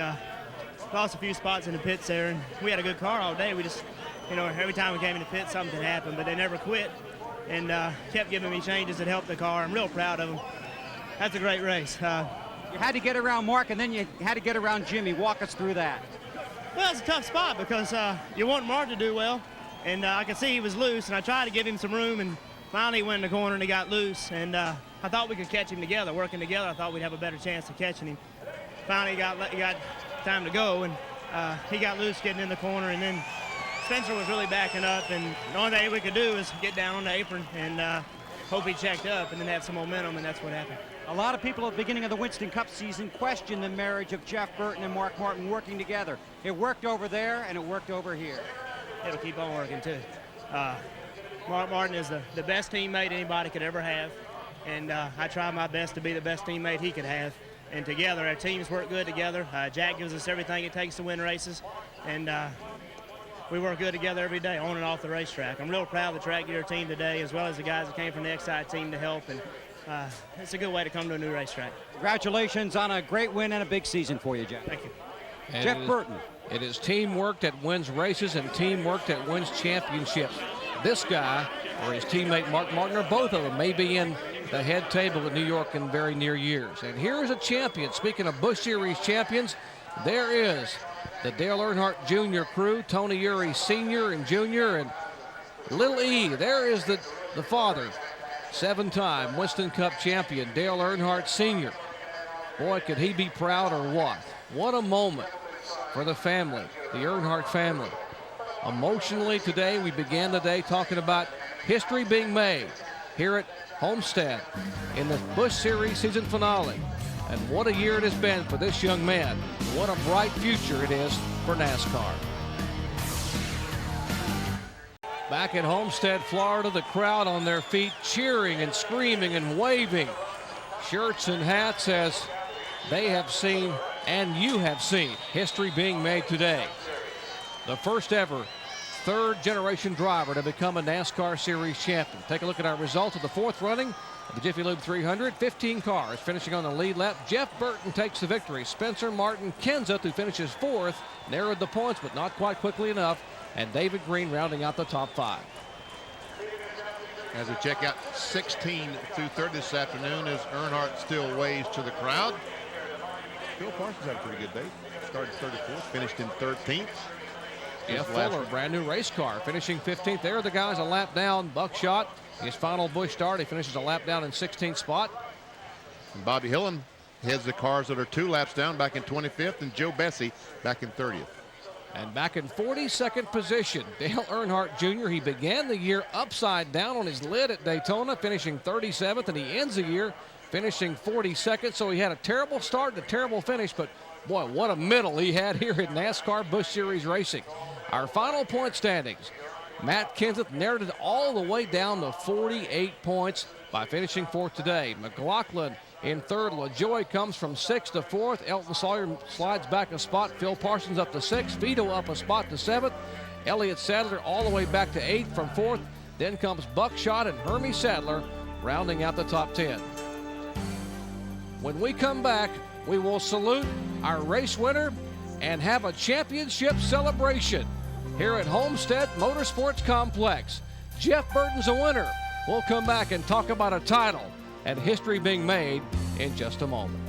K: lost a few spots in the pits there, and we had a good car all day. We just, every time we came in the pit, something happened, but they never quit and kept giving me changes that helped the car. I'm real proud of them. That's a great race.
D: You had to get around Mark, and then you had to get around Jimmy. Walk us through that.
K: Well, it's a tough spot because you want Mark to do well, and I could see he was loose, and I tried to give him some room, and finally he went in the corner and he got loose, and I thought we could catch him together. Working together, I thought we'd have a better chance of catching him. Finally, he got time to go, and he got loose getting in the corner, and then Spencer was really backing up, and the only thing we could do was get down on the apron and hope he checked up and then have some momentum, and that's what happened.
D: A lot of people at the beginning of the Winston Cup season questioned the marriage of Jeff Burton and Mark Martin working together. It worked over there, and it worked over here.
K: It'll keep on working, too. Mark Martin is the best teammate anybody could ever have, and I try my best to be the best teammate he could have. And together, our teams work good together. Jack gives us everything it takes to win races, and we work good together every day, on and off the racetrack. I'm real proud of the track gear team today, as well as the guys that came from the Excite team to help, and it's a good way to come to a new racetrack.
D: Congratulations on a great win and a big season for you, Jeff.
K: Thank you.
C: And
D: Jeff Burton.
C: It is teamwork that wins races and teamwork that wins championships. This guy or his teammate Mark Martin, or both of them, may be in the head table at New York in very near years. And here is a champion. Speaking of Busch Series champions, there is the Dale Earnhardt Jr. crew, Tony Eury Sr. and Jr. and Little E. There is the father, 7-time Winston Cup champion, Dale Earnhardt Sr. Boy, could he be proud or what? What a moment for the family, the Earnhardt family. Emotionally today, we began the day talking about history being made here at Homestead in the Busch Series season finale. And what a year it has been for this young man. What a bright future it is for NASCAR. Back at Homestead, Florida, the crowd on their feet cheering and screaming and waving. Shirts and hats as they have seen and you have seen history being made today. The first ever third-generation driver to become a NASCAR Series champion. Take a look at our results of the fourth running of the Jiffy Lube 300. 15 cars finishing on the lead lap. Jeff Burton takes the victory. Spencer Martin Kenseth, who finishes fourth, narrowed the points, but not quite quickly enough. And David Green rounding out the top 5.
E: As we check out 16 through 30 this afternoon, as Earnhardt still waves to the crowd. Phil Parsons had a pretty good day. Started 34th, finished in 13th.
C: Jeff Fuller, brand new race car, finishing 15th. There are the guys a lap down. Buckshot, his final Busch start. He finishes a lap down in 16th spot.
E: And Bobby Hillen heads the cars that are 2 laps down back in 25th, and Joe Bessie back in 30th.
C: And back in 42nd position, Dale Earnhardt Jr. He began the year upside down on his lid at Daytona, finishing 37th, and he ends the year finishing 42nd. So he had a terrible start and a terrible finish, but boy, what a middle he had here at NASCAR Busch Series Racing. Our final point standings. Matt Kenseth narrowed it all the way down to 48 points by finishing 4th today. McLaughlin in 3rd. LaJoie comes from 6th to 4th. Elton Sawyer slides back a spot. Phil Parsons up to 6th. Vito up a spot to 7th. Elliott Sadler all the way back to 8th from 4th. Then comes Buckshot and Hermie Sadler rounding out the top 10. When we come back, we will salute our race winner and have a championship celebration here at Homestead Motorsports Complex. Jeff Burton's a winner. We'll come back and talk about a title and history being made in just a moment.